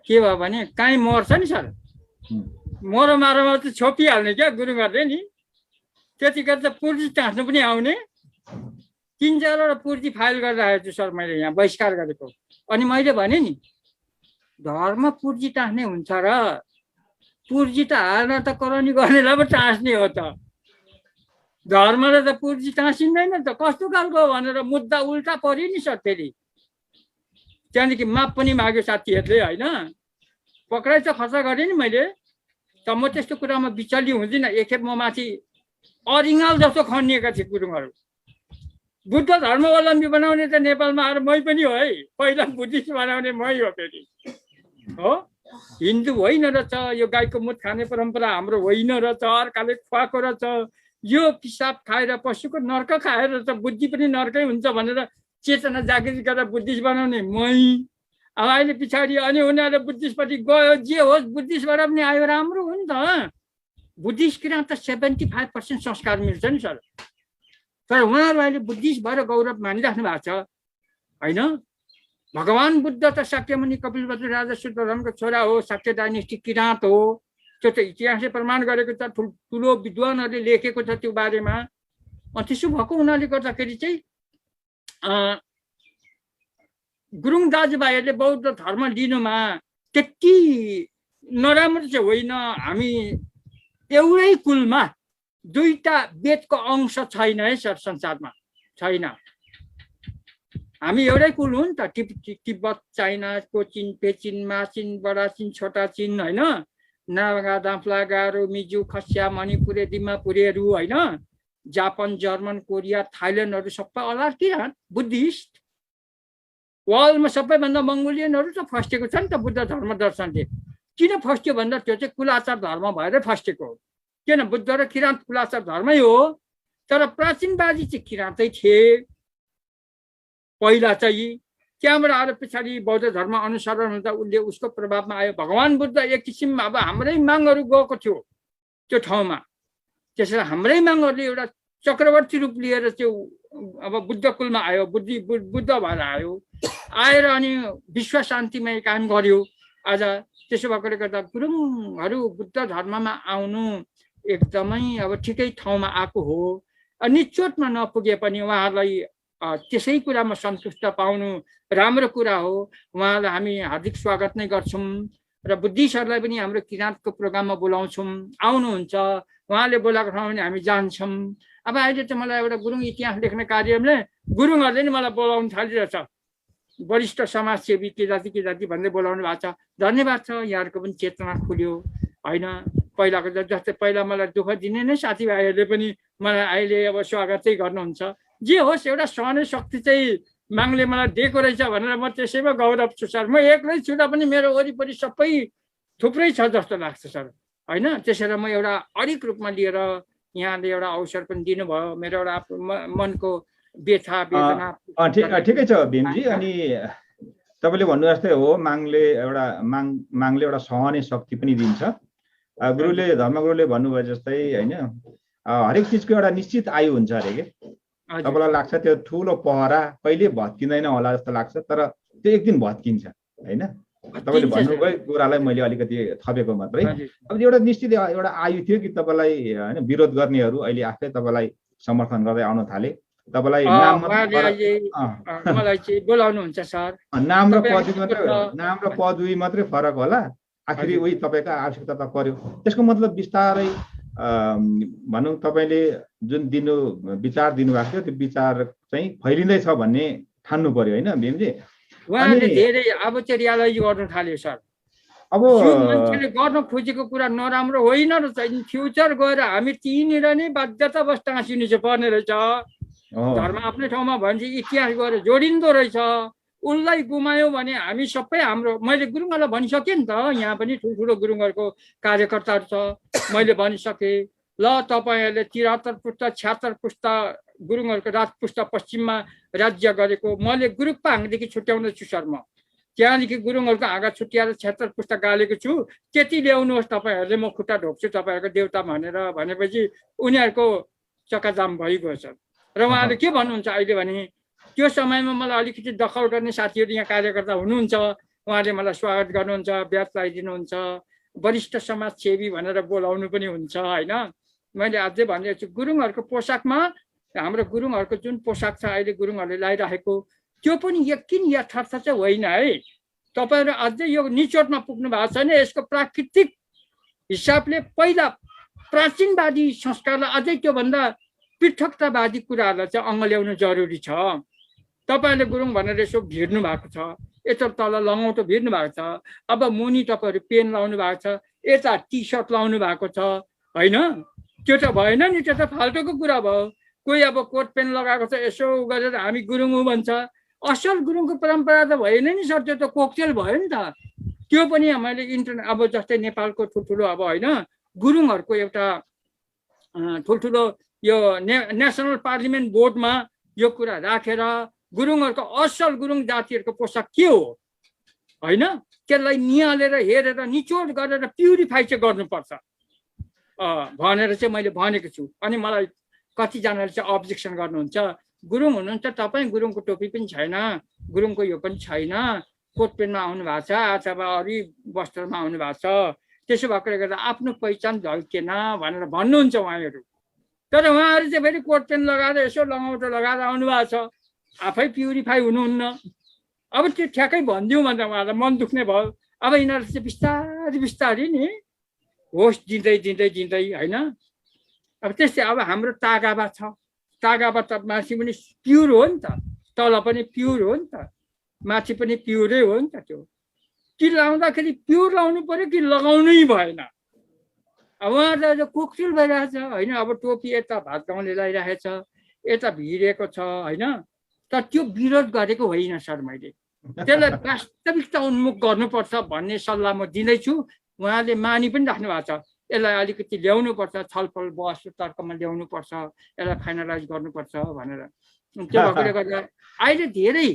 के भयो भने काहीँ मर्छ नि सर, मरोमारोमा त छोपिहाल्ने क्या गुरुङहरूले नि। त्यतिखेर त पुर्जी टाँस्नु पनि आउने। 3-4वटा पुर्जी फाइल गरिराखेको छु सर मैले यहाँ बहिष्कार गरेको। अनि मैले भने नि धर्म पुर्जी टाँस्ने हुन्छ र पुर्जी त हाल्न त कराउनी गर्नेलाई पो टाँस्ने हो त, धर्मले त पुर्जी टाँसिँदैन त। कस्तो खालको भनेर मुद्दा उल्टा पर्यो नि सर। फेरि त्यहाँदेखि माप पनि माग्यो साथीहरूले होइन, पक्राइ त खर्च गरेँ नि मैले, त म त्यस्तो कुरामा विचल्य हुँदिनँ। एकखेप म माथि अरिङ्गाल जस्तो खनिएका थिए गुरुङहरू। बुद्ध धर्मावलम्बी बनाउने त नेपालमा आएर मै पनि हो है, पहिला बुद्धिस्ट बनाउने मै हो फेरि हो। हिन्दू होइन रहेछ, यो गाईको मुत खाने परम्परा हाम्रो होइन रहेछ, अर्काले खुवाएको रहेछ, यो पिसाब खाएर पशुको नर्क खाएर त बुद्धि पनि नर्कै हुन्छ भनेर चेतना जागृत गरेर बुद्धिस्ट बनाउने मै। अब अहिले पछाडि अनि उनीहरूले बुद्धिस्टपट्टि गयो, जे होस् बुद्धिस्टबाट पनि आयो राम्रो हो नि त। बुद्धिस्ट किराँत त 75% संस्कार मिल्छ नि सर, तर उहाँहरू अहिले बुद्धिस्ट भएर गौरव मानिराख्नु भएको छ होइन। भगवान बुद्ध त शाक्यमुनि कपिलवस्तु राजा शुद्धोधनको छोरा हो, शाक्य डाइनेस्टी किराँत हो, त्यो त इतिहासले प्रमाण गरेको छ, ठुलो विद्वानहरूले लेखेको छ त्यो बारेमा। त्यसो भएको हुनाले गर्दाखेरि चाहिँ गुरुङ दाजुभाइहरूले बौद्ध धर्म लिनुमा त्यति नराम्रो चाहिँ होइन। हामी एउटै कुलमा दुईटा वेदको अंश छैन है सर, संसारमा छैन। हामी एउटै कुल हो नि त, तिब्बत चाइनाको चिन, पेचिन, माचिन, बडा चिन, छोटा चिन होइन, नागा, दाम्फला, गारो, मिजु, खस्या, मणिपुरे, दिमापुरेहरू होइन, जापान, जर्मन, कोरिया, थाइल्यान्डहरू सबै अलार किराँत बुद्धिस्ट। वर्ल्डमा सबैभन्दा मङ्गोलियनहरू त फस्टेको छ नि त बुद्ध धर्म दर्शनले। किन फस्ट्यो भन्दा त्यो चाहिँ कुलाचार धर्म भएरै फस्टेको हो। किन बुद्ध र किराँत कुलाचार धर्मै हो, तर प्राचीनवादी चाहिँ किराँतै थिए पहिला चाहिँ। त्यहाँबाट आएर पछाडि बौद्ध धर्म अनुसरण हुँदा उसले उसको प्रभावमा आयो। भगवान बुद्ध एक किसिममा अब हाम्रै मागहरू गएको थियो त्यो ठाउँमा, त्यसरी हाम्रै मागहरूले एउटा चक्रवर्ती रूप लिएर चाहिँ अब बुद्ध कुलमा आयो, बुद्ध भएर आयो, आएर अनि विश्व शान्तिमय काम गर्यो आज। त्यसो भएकोले गर्दा गुरुङहरू बुद्ध धर्ममा आउनु एकदमै अब ठिकै ठाउँमा आएको हो। निचोटमा नपुगे पनि उहाँहरूलाई त्यसै कुरामा सन्तुष्ट पाउनु राम्रो कुरा हो। उहाँलाई हामी हार्दिक स्वागत नै गर्छौँ र बुद्धिस्टहरूलाई पनि हाम्रो किराँतको प्रोग्राममा बोलाउँछौँ, आउनुहुन्छ। उहाँले बोलाएको ठाउँमा पनि हामी जान्छौँ। अब अहिले त मलाई एउटा गुरुङ इतिहास लेख्ने कार्यले गुरुङहरूले नि मलाई बोलाउनु थालिरहेछ, वरिष्ठ समाजसेवी के जाति भन्दै बोलाउनु भएको छ। धन्यवाद छ, यहाँहरूको पनि चेतना खुल्यो होइन। पहिलाको जस्तै पहिला मलाई दुःख दिने नै साथीभाइहरूले पनि मलाई अहिले अब स्वागतै गर्नुहुन्छ। जे होस् एउटा सहने शक्ति चाहिँ मागले मलाई दिएको रहेछ भनेर म त्यसैमा गौरव छु सर। म एक्लै छु र पनि मेरो वरिपरि सबै थुप्रै छ जस्तो लाग्छ सर होइन। त्यसैले म एउटा अडिक रूपमा लिएर यहाँले एउटा अवसर पनि दिनुभयो, मेरो एउटा मनको व्यथा वेदना। ठिकै छ भीमजी। अनि तपाईँले भन्नु जस्तै हो, मागले एउटा सहने शक्ति पनि दिन्छ। धर्मगुरुले भन्नुभयो जस्तै होइन, हरेक चिजको एउटा निश्चित आयु हुन्छ अरे के। तपाईँलाई लाग्छ त्यो ठुलो पहरा कहिले भत्किँदैन होला जस्तो लाग्छ, तर त्यो एक दिन भत्किन्छ होइन। तपाईँले भन्नुभयो कुरालाई मैले अलिकति थपेको मात्रै। अब एउटा निश्चित एउटा आयु थियो कि तपाईँलाई होइन विरोध गर्नेहरू अहिले आफै तपाईँलाई समर्थन गर्दै आउन थाले। तपाईँलाई नाम र पदवी मात्रै फरक होला, आखिरी उही तपाईँको आवश्यकता त पर्यो। त्यसको मतलब बिस्तारै भनौँ तपाईँले जुन विचार दिनुभएको थियो त्यो विचार चाहिँ फैलिँदैछ भन्ने ठान्नु पर्यो होइन भीमजी। उहाँले धेरै अब चाहिँ रियलाइज गर्नु थाल्यो सर। अब मान्छेले गर्न खोजेको कुरा नराम्रो होइन रहेछ। फ्युचर गएर हामी त्यहीँनिर नै बाध्यतावश टाँसिनु चाहिँ पर्ने रहेछ। धर्म आफ्नै ठाउँमा भने इतिहास गएर जोडिँदो रहेछ। उसलाई गुमायो भने हामी सबै हाम्रो, मैले गुरुङहरूलाई भनिसकेँ नि त, यहाँ पनि ठुल्ठुलो गुरुङहरूको कार्यकर्ताहरू छ, मैले भनिसकेँ। ल तपाईँहरूले 73 पुस्ता 76 पुस्ता गुरुङहरूको राजपुस्ता पश्चिममा राज्य गरेको मैले गुरुक्पा हाँगदेखि छुट्याउँदैछु सर। म त्यहाँदेखि गुरुङहरूको हाँगा छुट्याएर 76 पुस्ता गालेको छु। त्यति ल्याउनुहोस् तपाईँहरूले, म खुट्टा ढोक्छु तपाईँहरूको देउता भनेपछि उनीहरूको चक्काजाम भइगयो सर। र उहाँले के भन्नुहुन्छ अहिले भने, त्यो समयमा मलाई अलिकति दखल गर्ने साथीहरू यहाँ कार्यकर्ता हुनुहुन्छ, उहाँले मलाई स्वागत गर्नुहुन्छ, ब्याज लगाइदिनुहुन्छ, वरिष्ठ समाजसेवी भनेर बोलाउनु पनि हुन्छ होइन। मैले अझै भनिरहेको छु, गुरुङहरूको पोसाकमा हाम्रो गुरुङहरूको जुन पोसाक छ अहिले गुरुङहरूले लगाइराखेको त्यो पनि यकिन यथार्थ चाहिँ होइन है। तपाईँहरू अझै यो निचोटमा पुग्नु भएको छैन। यसको प्राकृतिक हिसाबले पहिला प्राचीनवादी संस्कारलाई अझै त्योभन्दा पृथकतावादी कुराहरूलाई चाहिँ अङ्ग ल्याउनु जरुरी छ। तपाईँहरूले गुरुङ भनेर यसो भिड्नु भएको छ। यता तल लङ्गौटो भिर्नु भएको छ, अब मुनि तपाईँहरू पेन लाउनु भएको छ, यता टी सर्ट लाउनु भएको छ होइन, त्यो त भएन नि, त्यो त फाल्टोको कुरा भयो। कोही अब कोट पेन लगाएको छ यसो गरेर हामी गुरुङ हो भन्छ, असल गुरुङको परम्परा त भएन नि सर, त्यो त कोकटेल भयो नि त। त्यो पनि मैले इन्टरनेट अब जस्तै नेपालको ठुल्ठुलो अब होइन गुरुङहरूको एउटा ठुल्ठुलो यो नेसनल पार्लिमेन्ट बोर्डमा यो कुरा राखेर गुरुङहरूको असल गुरुङ जातिहरूको पोसाक के हो होइन, त्यसलाई निहालेर हेरेर निचोड गरेर प्युरिफाई चाहिँ गर्नुपर्छ भनेर चाहिँ मैले भनेको छु। अनि मलाई कतिजनाले चाहिँ अब्जेक्सन गर्नुहुन्छ, गुरुङ हुनुहुन्छ तपाईँ, गुरुङको टोपी पनि छैन, गुरुङको यो पनि छैन, कोट पेनमा आउनु भएको छ अथवा अरू वस्त्रमा आउनु भएको छ, त्यसो भएकोले गर्दा आफ्नो पहिचान झल्केन भनेर भन्नुहुन्छ उहाँहरू। तर उहाँहरू चाहिँ फेरि कोट पेन लगाएर यसो लङ्गौटो लगाएर आउनु भएको छ, आफै प्युरिफाई हुनुहुन्न। अब त्यो ठ्याक्कै भनिदिउँ भन्दा उहाँलाई मन दुख्ने भयो। अब यिनीहरू चाहिँ बिस्तारै बिस्तारै नि होस दिँदै दिँदै दिँदै होइन। अब त्यस्तै अब हाम्रो तागाबा छ, तागाबा त माथि पनि प्युर हो नि त, तल पनि प्युर हो नि त, माथि पनि प्युरै हो नि त। त्यो कि लाउँदाखेरि प्युर लाउनु पर्यो कि लगाउनै भएन। अब उहाँहरूलाई त कोकटेल भइरहेछ होइन। अब टोपी यता भात गाउँले लगाइरहेछ, यता भिरेको छ होइन। तर त्यो विरोध गरेको होइन सर, मैले त्यसलाई वास्तविकता उन्मुख गर्नुपर्छ भन्ने सल्लाह म दिँदैछु। उहाँले मानि पनि राख्नु भएको छ, यसलाई अलिकति ल्याउनुपर्छ, छलफल बहस तर्कमा ल्याउनुपर्छ, यसलाई फाइनलाइज गर्नुपर्छ भनेर। त्यो भएकोले गर्दा अहिले धेरै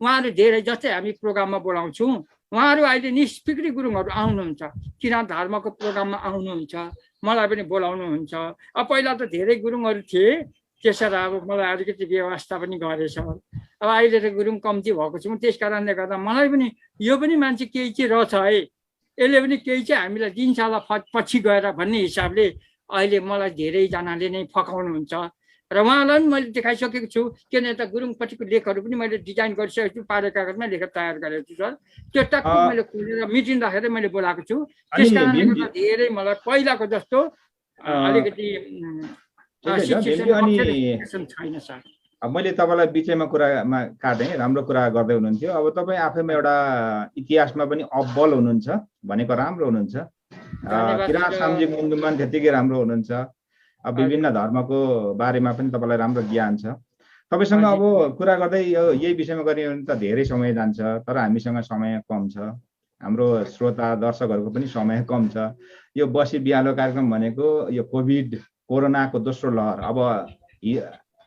उहाँहरू धेरै जस्तै हामी प्रोग्राममा बोलाउँछौँ, उहाँहरू अहिले निष्फिक्री गुरुङहरू आउनुहुन्छ, किराँत धर्मको प्रोग्राममा आउनुहुन्छ, मलाई पनि बोलाउनुहुन्छ। अब पहिला त धेरै गुरुङहरू थिए, त्यसरी अब मलाई अलिकति व्यवस्था पनि गरेछ। अब अहिले त गुरुङ कम्ती भएको छु, त्यस कारणले गर्दा मलाई पनि यो पनि मान्छे केही चाहिँ रहेछ है, यसले पनि केही चाहिँ हामीलाई दिन्छ होला पछि गएर भन्ने हिसाबले अहिले मलाई धेरैजनाले नै फकाउनुहुन्छ। र उहाँलाई पनि मैले देखाइसकेको छु, किन यता गुरुङपट्टिको लेखहरू पनि मैले डिजाइन गरिसकेको छु, पारे कागजमा लेखेर तयार गरेको छु सर। त्यो टक्क मैले खोलेर मिटिङ राखेर मैले बोलाएको छु। त्यस कारणले गर्दा धेरै मलाई पहिलाको जस्तो अलिकति छैन सर। मैले तपाईँलाई बिचैमा कुरामा काटेँ, राम्रो कुरा गर्दै हुनुहुन्थ्यो। अब तपाईँ आफैमा एउटा इतिहासमा पनि अब्बल हुनुहुन्छ भनेको राम्रो हुनुहुन्छ। किराँत सामाजिक मुन्दुमान त्यतिकै राम्रो हुनुहुन्छ। अब विभिन्न धर्मको बारेमा पनि तपाईँलाई राम्रो ज्ञान छ। तपाईँसँग अब कुरा गर्दै यही विषयमा गर्ने भने त धेरै समय जान्छ, तर हामीसँग समय कम छ, हाम्रो श्रोता दर्शकहरूको पनि समय कम छ। यो बसी बिहालो कार्यक्रम भनेको यो कोरोनाको दोस्रो लहर, अब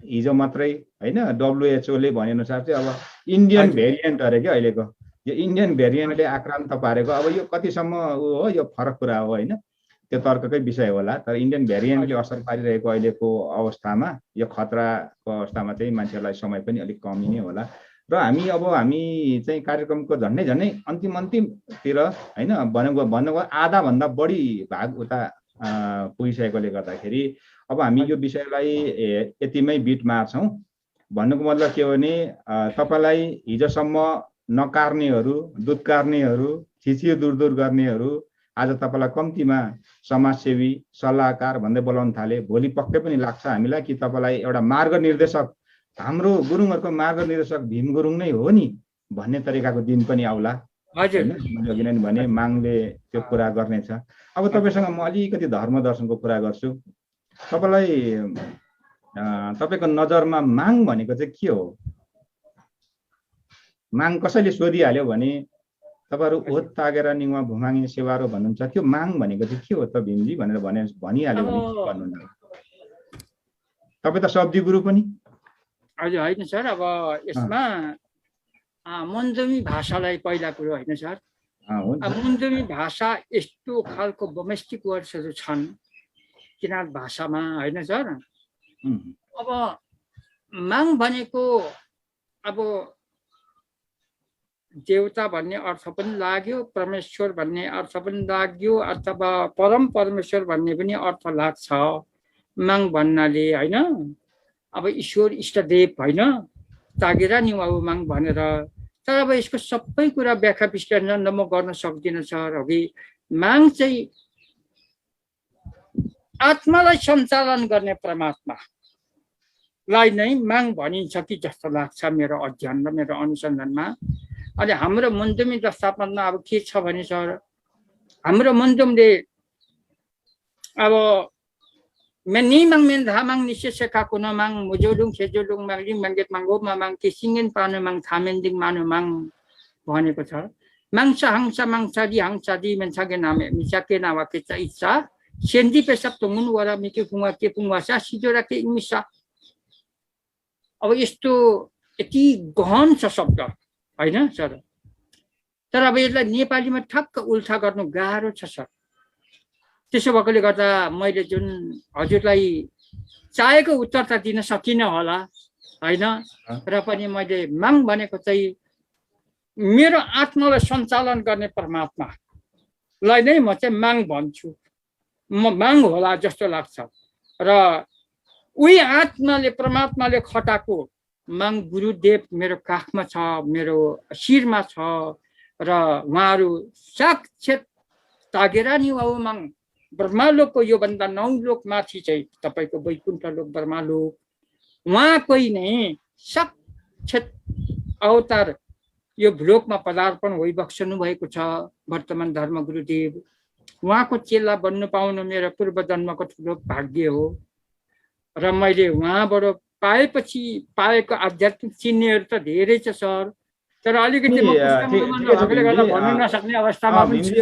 हिजो मात्रै होइन WHO ले भनेअनुसार चाहिँ अब इन्डियन भेरिएन्ट अरे क्या अहिलेको, यो इन्डियन भेरिएन्टले आक्रान्त पारेको। अब यो कतिसम्म हो, यो फरक कुरा हो होइन, त्यो तर्ककै विषय होला। तर इन्डियन भेरिएन्टले असर पारिरहेको अहिलेको अवस्थामा, यो खतराको अवस्थामा चाहिँ मान्छेहरूलाई समय पनि अलिक कमी नै होला। र हामी चाहिँ कार्यक्रमको झन्डै अन्तिमतिर होइन भन्नुको आधाभन्दा बढी भाग उता पुगिसकेकोले गर्दाखेरि अब हामी यो विषयलाई यतिमै बिट मार्छौँ। भन्नुको मतलब के हो भने तपाईँलाई हिजोसम्म नकार्नेहरू, दुधकार्नेहरू, छिचियो दूर गर्नेहरू आज तपाईँलाई कम्तीमा समाजसेवी सल्लाहकार भन्दै बोलाउन थाले। भोलि पक्कै पनि लाग्छ हामीलाई कि तपाईँलाई एउटा मार्गनिर्देशक, हाम्रो गुरुङहरूको मार्गनिर्देशक भीम गुरुङ नै हो नि भन्ने तरिकाको दिन पनि आउला। किनभने भने माङले त्यो कुरा गर्नेछ। अब तपाईँसँग म अलिकति धर्म दर्शनको कुरा गर्छु। तपाईँको नजरमा माङ भनेको चाहिँ के हो? माङ कसैले सोधिहाल्यो भने तपाईँहरू ओत तागेर निङमा भुमाङे सेवारो भन्नुहुन्छ, त्यो माङ भनेको चाहिँ के हो त भीमजी भनेर भनिहाल्यो भने के भन्नुहुन्छ? तपाईँ त शब्दी गुरु पनि। हजुर होइन सर, अब यसमा मुन्जुमी भाषालाई पहिला कुरो होइन सर। मुन्जुमी भाषा यस्तो खालको डोमेस्टिक वर्ड्सहरू छन् किराँत भाषामा होइन सर। अब माङ भनेको अब देवता भन्ने अर्थ पनि लाग्यो, परमेश्वर भन्ने अर्थ पनि लाग्यो, अथवा परम परमेश्वर भन्ने पनि अर्थ लाग्छ माङ भन्नाले होइन। अब ईश्वर इष्टदेव होइन, तागेरा निवाउ माङ भनेर। तर अब यसको सबै कुरा व्याख्या विश्लेषण म गर्न सक्दिनँ सर। अघि माङ चाहिँ आत्मालाई सञ्चालन गर्ने परमात्मालाई नै माङ भनिन्छ कि जस्तो लाग्छ मेरो अध्ययन र मेरो अनुसन्धानमा। अनि हाम्रो मन्दुमी दस्तावेजमा अब के छ भने सर, हाम्रो मन्दुमले अब निमाङ मेन धामाङ निशेषका कुनमाङ मुजोलुङ खेजोलुङ माङलिङ माङ्गेत माङ्गो माङ केसिङेन पानु माङ थामेन्दिङ मानु माङ भनेको छ। माङ्सा हाङ्सा माङ्सादी हाङ्सादी मेन्सागे नामे मिसाके नावा केचा इच्छा सेन्दी पेसाब तोमुन वरा मिके पुङवा के पुङवासा सिजोरा के इमिसा। अब यस्तो यति गहन छ शब्द होइन सर, तर अब यसलाई नेपालीमा ठक्क उल्था गर्नु गाह्रो छ सर। त्यसो भएकोले गर्दा मैले जुन हजुरलाई चाहेको उत्तर त दिन सकिनँ होला होइन, र पनि मैले माग भनेको चाहिँ मेरो आत्मालाई सञ्चालन गर्ने परमात्मालाई नै म चाहिँ माग भन्छु। म माग होला जस्तो लाग्छ र उही आत्माले परमात्माले खटाएको माग गुरुदेव मेरो काखमा छ, मेरो शिरमा छ र उहाँहरू साक्षात तागेर नि वाउ माग ब्रह्मालोकको योभन्दा 9 लोक माथि चाहिँ तपाईँको वैकुण्ठ लोक ब्रह्मालोक उहाँकै नै साक्षात अवतार यो भूलोकमा पदार्पण भइबक्सनु भएको छ वर्तमान धर्म गुरुदेव। उहाँको चेला बन्नु पाउनु मेरो पूर्व जन्मको ठुलो भाग्य हो र मैले उहाँबाट पाएपछि पाएको आध्यात्मिक चिन्हहरू त धेरै छ सर, तर अलिकति भन्नु नसक्ने अवस्थामा पनि छु।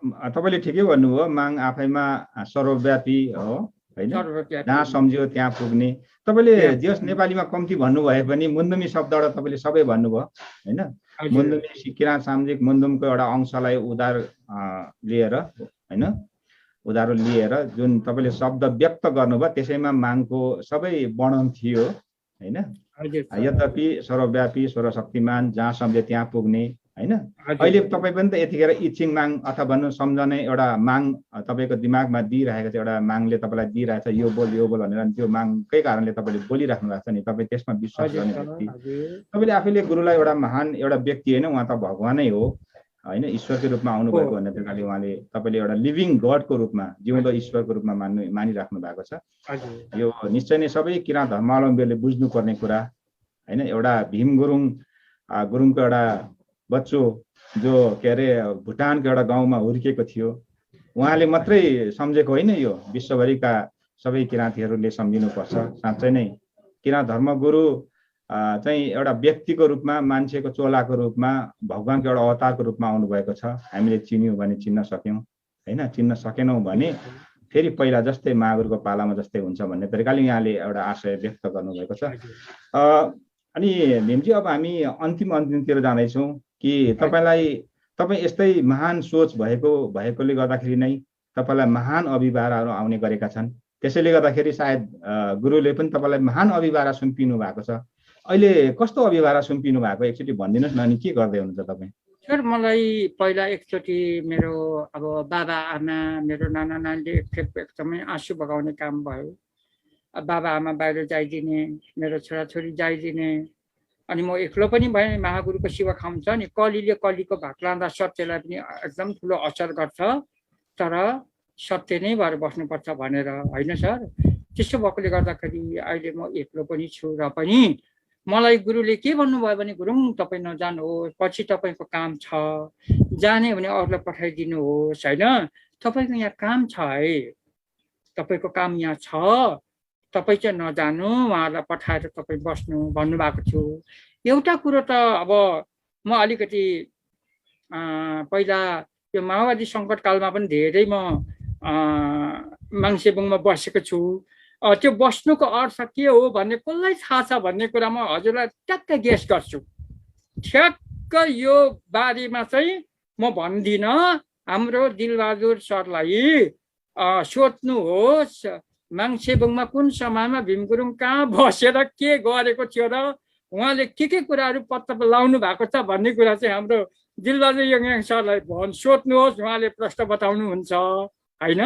तपाईँले ठिकै भन्नुभयो, माग आफैमा सर्वव्यापी हो होइन, जहाँ सम्झियो त्यहाँ पुग्ने। तपाईँले जस नेपालीमा कम्ती भन्नुभए पनि मुन्दुमी शब्दबाट तपाईँले सबै भन्नुभयो होइन। मुन्दुमी किराँत सामाजिक मुन्दुमको एउटा अंशलाई उधार लिएर होइन, उधारो लिएर जुन तपाईँले शब्द व्यक्त गर्नुभयो त्यसैमा मागको सबै वर्णन थियो होइन। यद्यपि सर्वव्यापी सर्वशक्तिमान जहाँ सम्झे त्यहाँ पुग्ने होइन। अहिले तपाईँ पनि त यतिखेर इच्छिङ माग अथवा भन्नु सम्झने एउटा माग तपाईँको दिमागमा दिइरहेको छ, एउटा मागले तपाईँलाई दिइरहेछ यो बोल भनेर, त्यो मागकै कारणले तपाईँले बोलिराख्नु भएको छ नि। तपाईँ त्यसमा विश्वास गर्ने व्यक्ति, तपाईँले आफैले गुरुलाई एउटा महान एउटा व्यक्ति होइन, उहाँ त भगवानै हो होइन, ईश्वरकै रूपमा आउनुभएको भन्ने तरिकाले उहाँले तपाईँले एउटा लिभिङ गडको रूपमा जिउँदो ईश्वरको रूपमा मानिराख्नु भएको छ। यो निश्चय नै सबै किराँत धर्मावलम्बीहरूले बुझ्नुपर्ने कुरा होइन। एउटा भीम गुरुङको एउटा बच्चो जो के अरे भुटानको एउटा गाउँमा हुर्किएको थियो, उहाँले मात्रै सम्झेको होइन, यो विश्वभरिका सबै किराँतीहरूले सम्झिनुपर्छ। साँच्चै नै किराँत धर्मगुरु चाहिँ एउटा व्यक्तिको रूपमा, मान्छेको चोलाको रूपमा, भगवानको एउटा अवतारको रूपमा आउनुभएको छ। हामीले चिन्यौँ भने चिन्न सक्यौँ होइन, चिन्न सकेनौँ भने फेरि पहिला जस्तै महागुरुको पालामा जस्तै हुन्छ भन्ने तरिकाले यहाँले एउटा आशय व्यक्त गर्नुभएको छ। अनि भीमजी अब हामी अन्तिमतिर जाँदैछौँ कि तपाईँ यस्तै महान सोच भएकोले गर्दाखेरि नै तपाईँलाई महान अभिभाराहरू आउने गरेका छन्। त्यसैले गर्दाखेरि सायद गुरुले पनि तपाईँलाई महान अभिभारा सुम्पिनु भएको छ। अहिले कस्तो अभिभारा सुम्पिनु भएको एकचोटि भनिदिनुहोस् न, अनि के गर्दै हुनुहुन्छ तपाईँ? सर मलाई पहिला एकचोटि मेरो अब बाबा आमा मेरो नाना नानीले एकदमै आँसु बगाउने काम भयो। बाबा आमा बाहिर जाइदिने, मेरो छोराछोरी जाइदिने, अनि म एक्लो पनि भएँ। महागुरुको सेवा खान्छ नि, कलीले कलीको भाग लाँदा सत्यलाई पनि एकदम ठुलो असर गर्छ, तर सत्य नै भएर बस्नुपर्छ भनेर होइन सर। त्यसो भएकोले गर्दाखेरि अहिले म एक्लो पनि छु र पनि मलाई गुरुले के भन्नुभयो भने गुरुङ तपाईँ नजानुहोस्, पछि तपाईँको काम छ, जाने भने अरूलाई पठाइदिनुहोस् होइन, तपाईँको यहाँ काम छ है, तपाईँको काम यहाँ छ, तपाईँ चाहिँ नजानु, उहाँलाई पठाएर तपाईँ बस्नु भन्नुभएको थियो। एउटा कुरो त अब म अलिकति पहिला यो माओवादी सङ्कटकालमा पनि धेरै म माङसेबुङमा बसेको छु। त्यो बस्नुको अर्थ के हो भन्ने कसलाई थाहा छ भन्ने कुरा म हजुरलाई ट्याक्क गेस गर्छु। ठ्याक्क यो बारेमा चाहिँ म भन्दिनँ, हाम्रो दिलबहादुर सरलाई सोध्नुहोस् माङसेबुङमा कुन समयमा भीम गुरुङ कहाँ बसेर के गरेको थियो र उहाँले के कुराहरू पत्ता लाउनु भएको छ भन्ने कुरा चाहिँ हाम्रो दिलबहादुर योङयाङ सरलाई सोध्नुहोस्, उहाँले प्रश्न बताउनुहुन्छ होइन।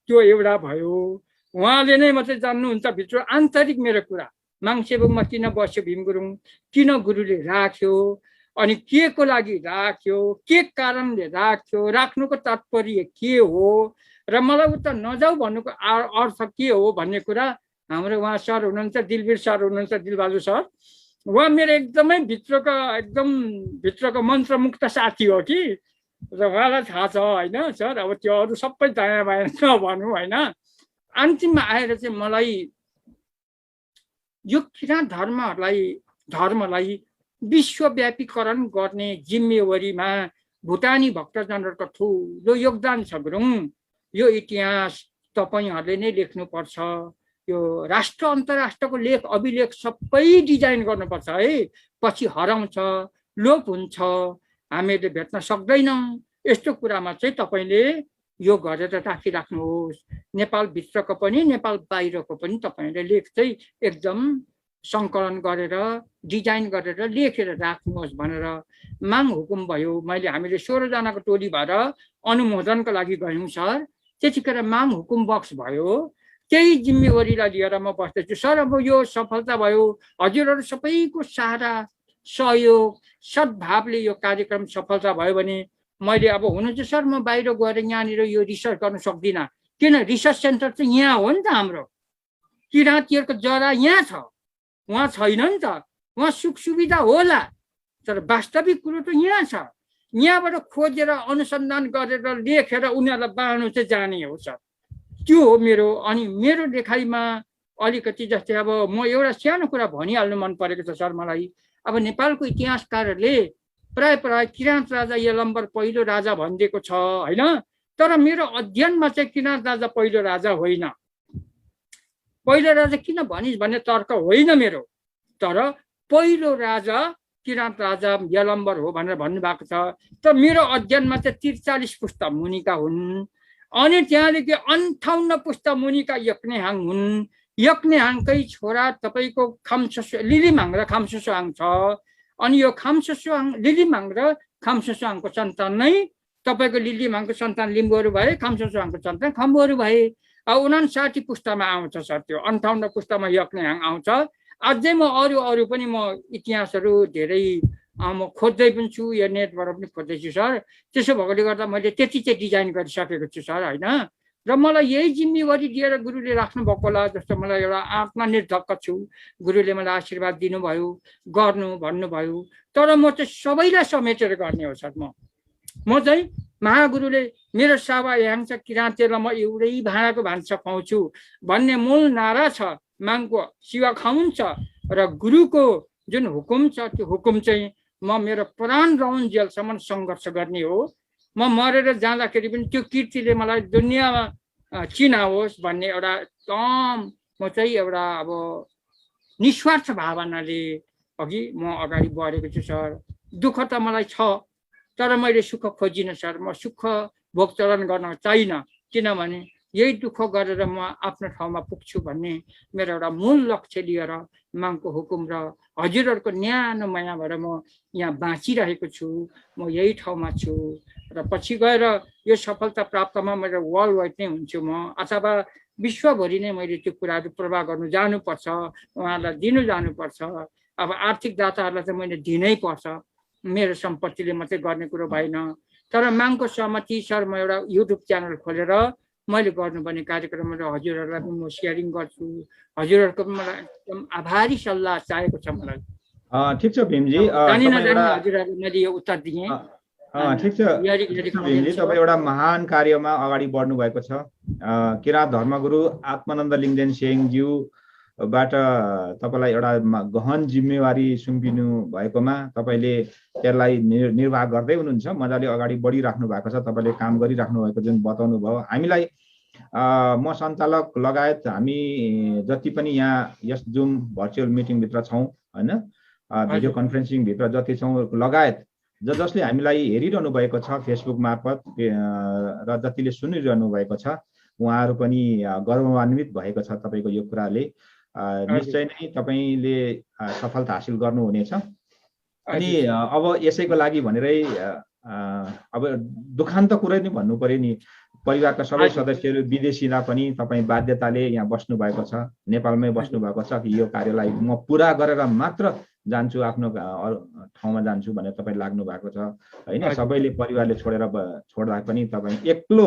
त्यो एउटा भयो, उहाँले नै मात्रै जान्नुहुन्छ भित्र आन्तरिक मेरो कुरा। माङसेबुङमा किन बस्यो भीम गुरुङ, किन गुरुले राख्यो, अनि के को लागि राख्यो, के कारणले राख्यो, राख्नुको तात्पर्य के हो, र मलाई उता नजाऊ भन्नुको अर्थ के हो भन्ने कुरा हाम्रो उहाँ सर हुनुहुन्छ, दिलवीर सर हुनुहुन्छ, दिलबहादुर सर, उहाँ मेरो एकदमै भित्रको मन्त्रमुक्त साथी हो कि, र उहाँलाई थाहा छ होइन सर। अब त्यो अरू सबै दायाँ बायाँ नभनौँ होइन। अन्तिममा आएर चाहिँ मलाई यो किराँत धर्मलाई विश्वव्यापीकरण गर्ने जिम्मेवारीमा भुटानी भक्तजनहरूको ठुलो योगदान छ गुरुङ। यो इतिहास तपाईँहरूले नै लेख्नुपर्छ। यो राष्ट्र अन्तर्राष्ट्रको लेख अभिलेख सबै डिजाइन गर्नुपर्छ है। पछि हराउँछ, लोप हुन्छ, हामीले भेट्न सक्दैनौँ। यस्तो कुरामा चाहिँ तपाईँले यो गरेर राखिराख्नुहोस्। नेपालभित्रको पनि नेपाल बाहिरको पनि तपाईँले लेख चाहिँ एकदम सङ्कलन गरेर डिजाइन गरेर लेखेर राख्नुहोस् भनेर माग हुकुम भयो। हामीले 16 जनाको टोली भएर अनुमोदनको लागि गयौँ सर। त्यतिखेर माग हुकुम बक्स भयो। त्यही जिम्मेवारीलाई लिएर म बस्दैछु सर। अब यो सफलता भयो, हजुरहरू सबैको सहारा सहयोग सद्भावले यो कार्यक्रम सफलता भयो भने मैले अब हुनु चाहिँ सर म बाहिर गएर यहाँनिर यो रिसर्च गर्न सक्दिनँ। किन रिसर्च सेन्टर चाहिँ यहाँ हो नि त। हाम्रो किराँतीहरूको जरा यहाँ छ, उहाँ छैन नि त। उहाँ सुख सुविधा होला, तर वास्तविक कुरो त यहाँ छ। यहाँबाट खोजेर अनुसन्धान गरेर लेखेर उनीहरूलाई बाँड्नु चाहिँ जाने हो सर। त्यो हो मेरो। अनि मेरो लेखाइमा अलिकति जस्तै अब म एउटा सानो कुरा भनिहाल्नु मन परेको छ सर मलाई। अब नेपालको इतिहासकारहरूले प्राय किराँत राजा यलम्बर पहिलो राजा भनिदिएको छ होइन। तर मेरो अध्ययनमा चाहिँ किराँत राजा पहिलो राजा होइन। पहिलो राजा किन भनिस् भन्ने तर्क होइन मेरो, तर पहिलो राजा किराँत राजा यलम्बर हो भनेर भन्नुभएको छ। त मेरो अध्ययनमा चाहिँ 43 पुस्ता मुनिका हुन्। अनि त्यहाँदेखि 58 पुस्ता मुनिका यक्नेहाङ हुन्। यक्नेहाङकै छोरा तपाईँको लिलिमाङ र खाम्सुसुआङ छ। अनि यो लिलिमाङ र खाम्सुसुआङको सन्तान नै तपाईँको लिलिमाङको सन्तान लिम्बुहरू भए, खाम्सुसुआङको सन्तान खम्बुहरू भए। 59 पुस्तामा आउँछ सर। त्यो 58 पुस्तामा यक्नेहाङ आउँछ। अझै म अरू पनि म इतिहासहरू धेरै म खोज्दै पनि छु, या नेटबाट पनि खोज्दैछु सर। त्यसो भएकोले गर्दा मैले त्यति चाहिँ डिजाइन गरिसकेको छु सर होइन। र मलाई यही जिम्मेवारी दिएर गुरुले राख्नु भएको होला जस्तो मलाई एउटा आत्मनिर्धक्क छु। गुरुले मलाई आशीर्वाद दिनुभयो, गर्नु भन्नुभयो। तर म चाहिँ सबैलाई समेटेर गर्ने हो सर। म चाहिँ महागुरुले मेरो सावा याङ छ किराँतेलाई म एउटै भाँडाको भान्सा खुवाउँछु भन्ने मूल नारा छ। माङको शिवा खाउन्छ र गुरुको जुन हुकुम छ त्यो हुकुम चाहिँ म मेरो प्राण रहन्जेलसम्म सङ्घर्ष गर्ने हो। म मरेर जाँदाखेरि पनि त्यो कीर्तिले मलाई दुनियाँमा चिनाओस् भन्ने एउटा एकदम म चाहिँ एउटा अब निस्वार्थ भावनाले अघि म अगाडि बढेको छु सर। दुःख त मलाई छ, तर मैले सुख खोजिनँ सर। म सुख भोगचरण गर्न चाहिनँ, किनभने यही दुःख गरेर म आफ्नो ठाउँमा पुग्छु भन्ने मेरो एउटा मूल लक्ष्य लिएर माङको हुकुम र हजुरहरूको न्यानो मायाबाट म यहाँ बाँचिरहेको छु। म यही ठाउँमा छु र पछि गएर यो सफलता प्राप्तमा मेरो वर्ल्ड वाइड नै हुन्छु म, अथवा विश्वभरि नै मैले त्यो कुराहरू प्रवाह गर्नु जानुपर्छ, उहाँहरूलाई दिनु जानुपर्छ। अब आर्थिक दाताहरूलाई चाहिँ मैले दिनै पर्छ, मेरो सम्पत्तिले मात्रै गर्ने कुरो भएन। तर माङको सहमति सर म एउटा युट्युब च्यानल खोलेर मैले गर्नुपर्ने कार्यक्रमहरू हजुरहरूलाई पनि म सेयरिङ गर्छु। हजुरहरूको पनि मलाई एकदम आभारी सल्लाह चाहिएको छ मलाई। ठिक छ भीमजी, हजुरहरूलाई मैले यो उत्तर दिएँ। ठिक छ भीमजी, तपाईँ एउटा महान कार्यमा अगाडि बढ्नु भएको छ। किराँत धर्मगुरु आत्मानन्द लिङ्गदेन सेयङज्यूबाट तपाईँलाई एउटा गहन जिम्मेवारी सुम्पिनु भएकोमा तपाईँले त्यसलाई निर्वाह गर्दै हुनुहुन्छ, मजाले अगाडि बढिराख्नु भएको छ। तपाईँले काम गरिराख्नु भएको जुन बताउनु भयो, हामीलाई म सञ्चालक लगायत हामी जति पनि यहाँ यस जुम भर्चुअल मिटिङभित्र छौँ होइन, भिडियो कन्फरेन्सिङभित्र जति छौँ लगायत जसले हामीलाई हेरिरहनु भएको छ फेसबुक मार्फत र जतिले सुनिरहनु भएको छ, उहाँहरू पनि गर्वान्वित भएको छ तपाईँको यो कुराले। निश्चय नै तपाईँले सफलता हासिल गर्नुहुनेछ। अनि अब यसैको लागि भनेरै अब दुखान्त कुरै नै भन्नु पर्यो नि, परिवारका सबै सदस्यहरू विदेशीमा पनि तपाईँ बाध्यताले यहाँ बस्नु भएको छ, नेपालमै बस्नु भएको छ कि यो कार्यलाई म पुरा गरेर मात्र जान्छु, आफ्नो ठाउँमा जान्छु भनेर तपाईँ लाग्नु भएको छ होइन। सबैले परिवारले छोड्दा पनि तपाईँ एक्लो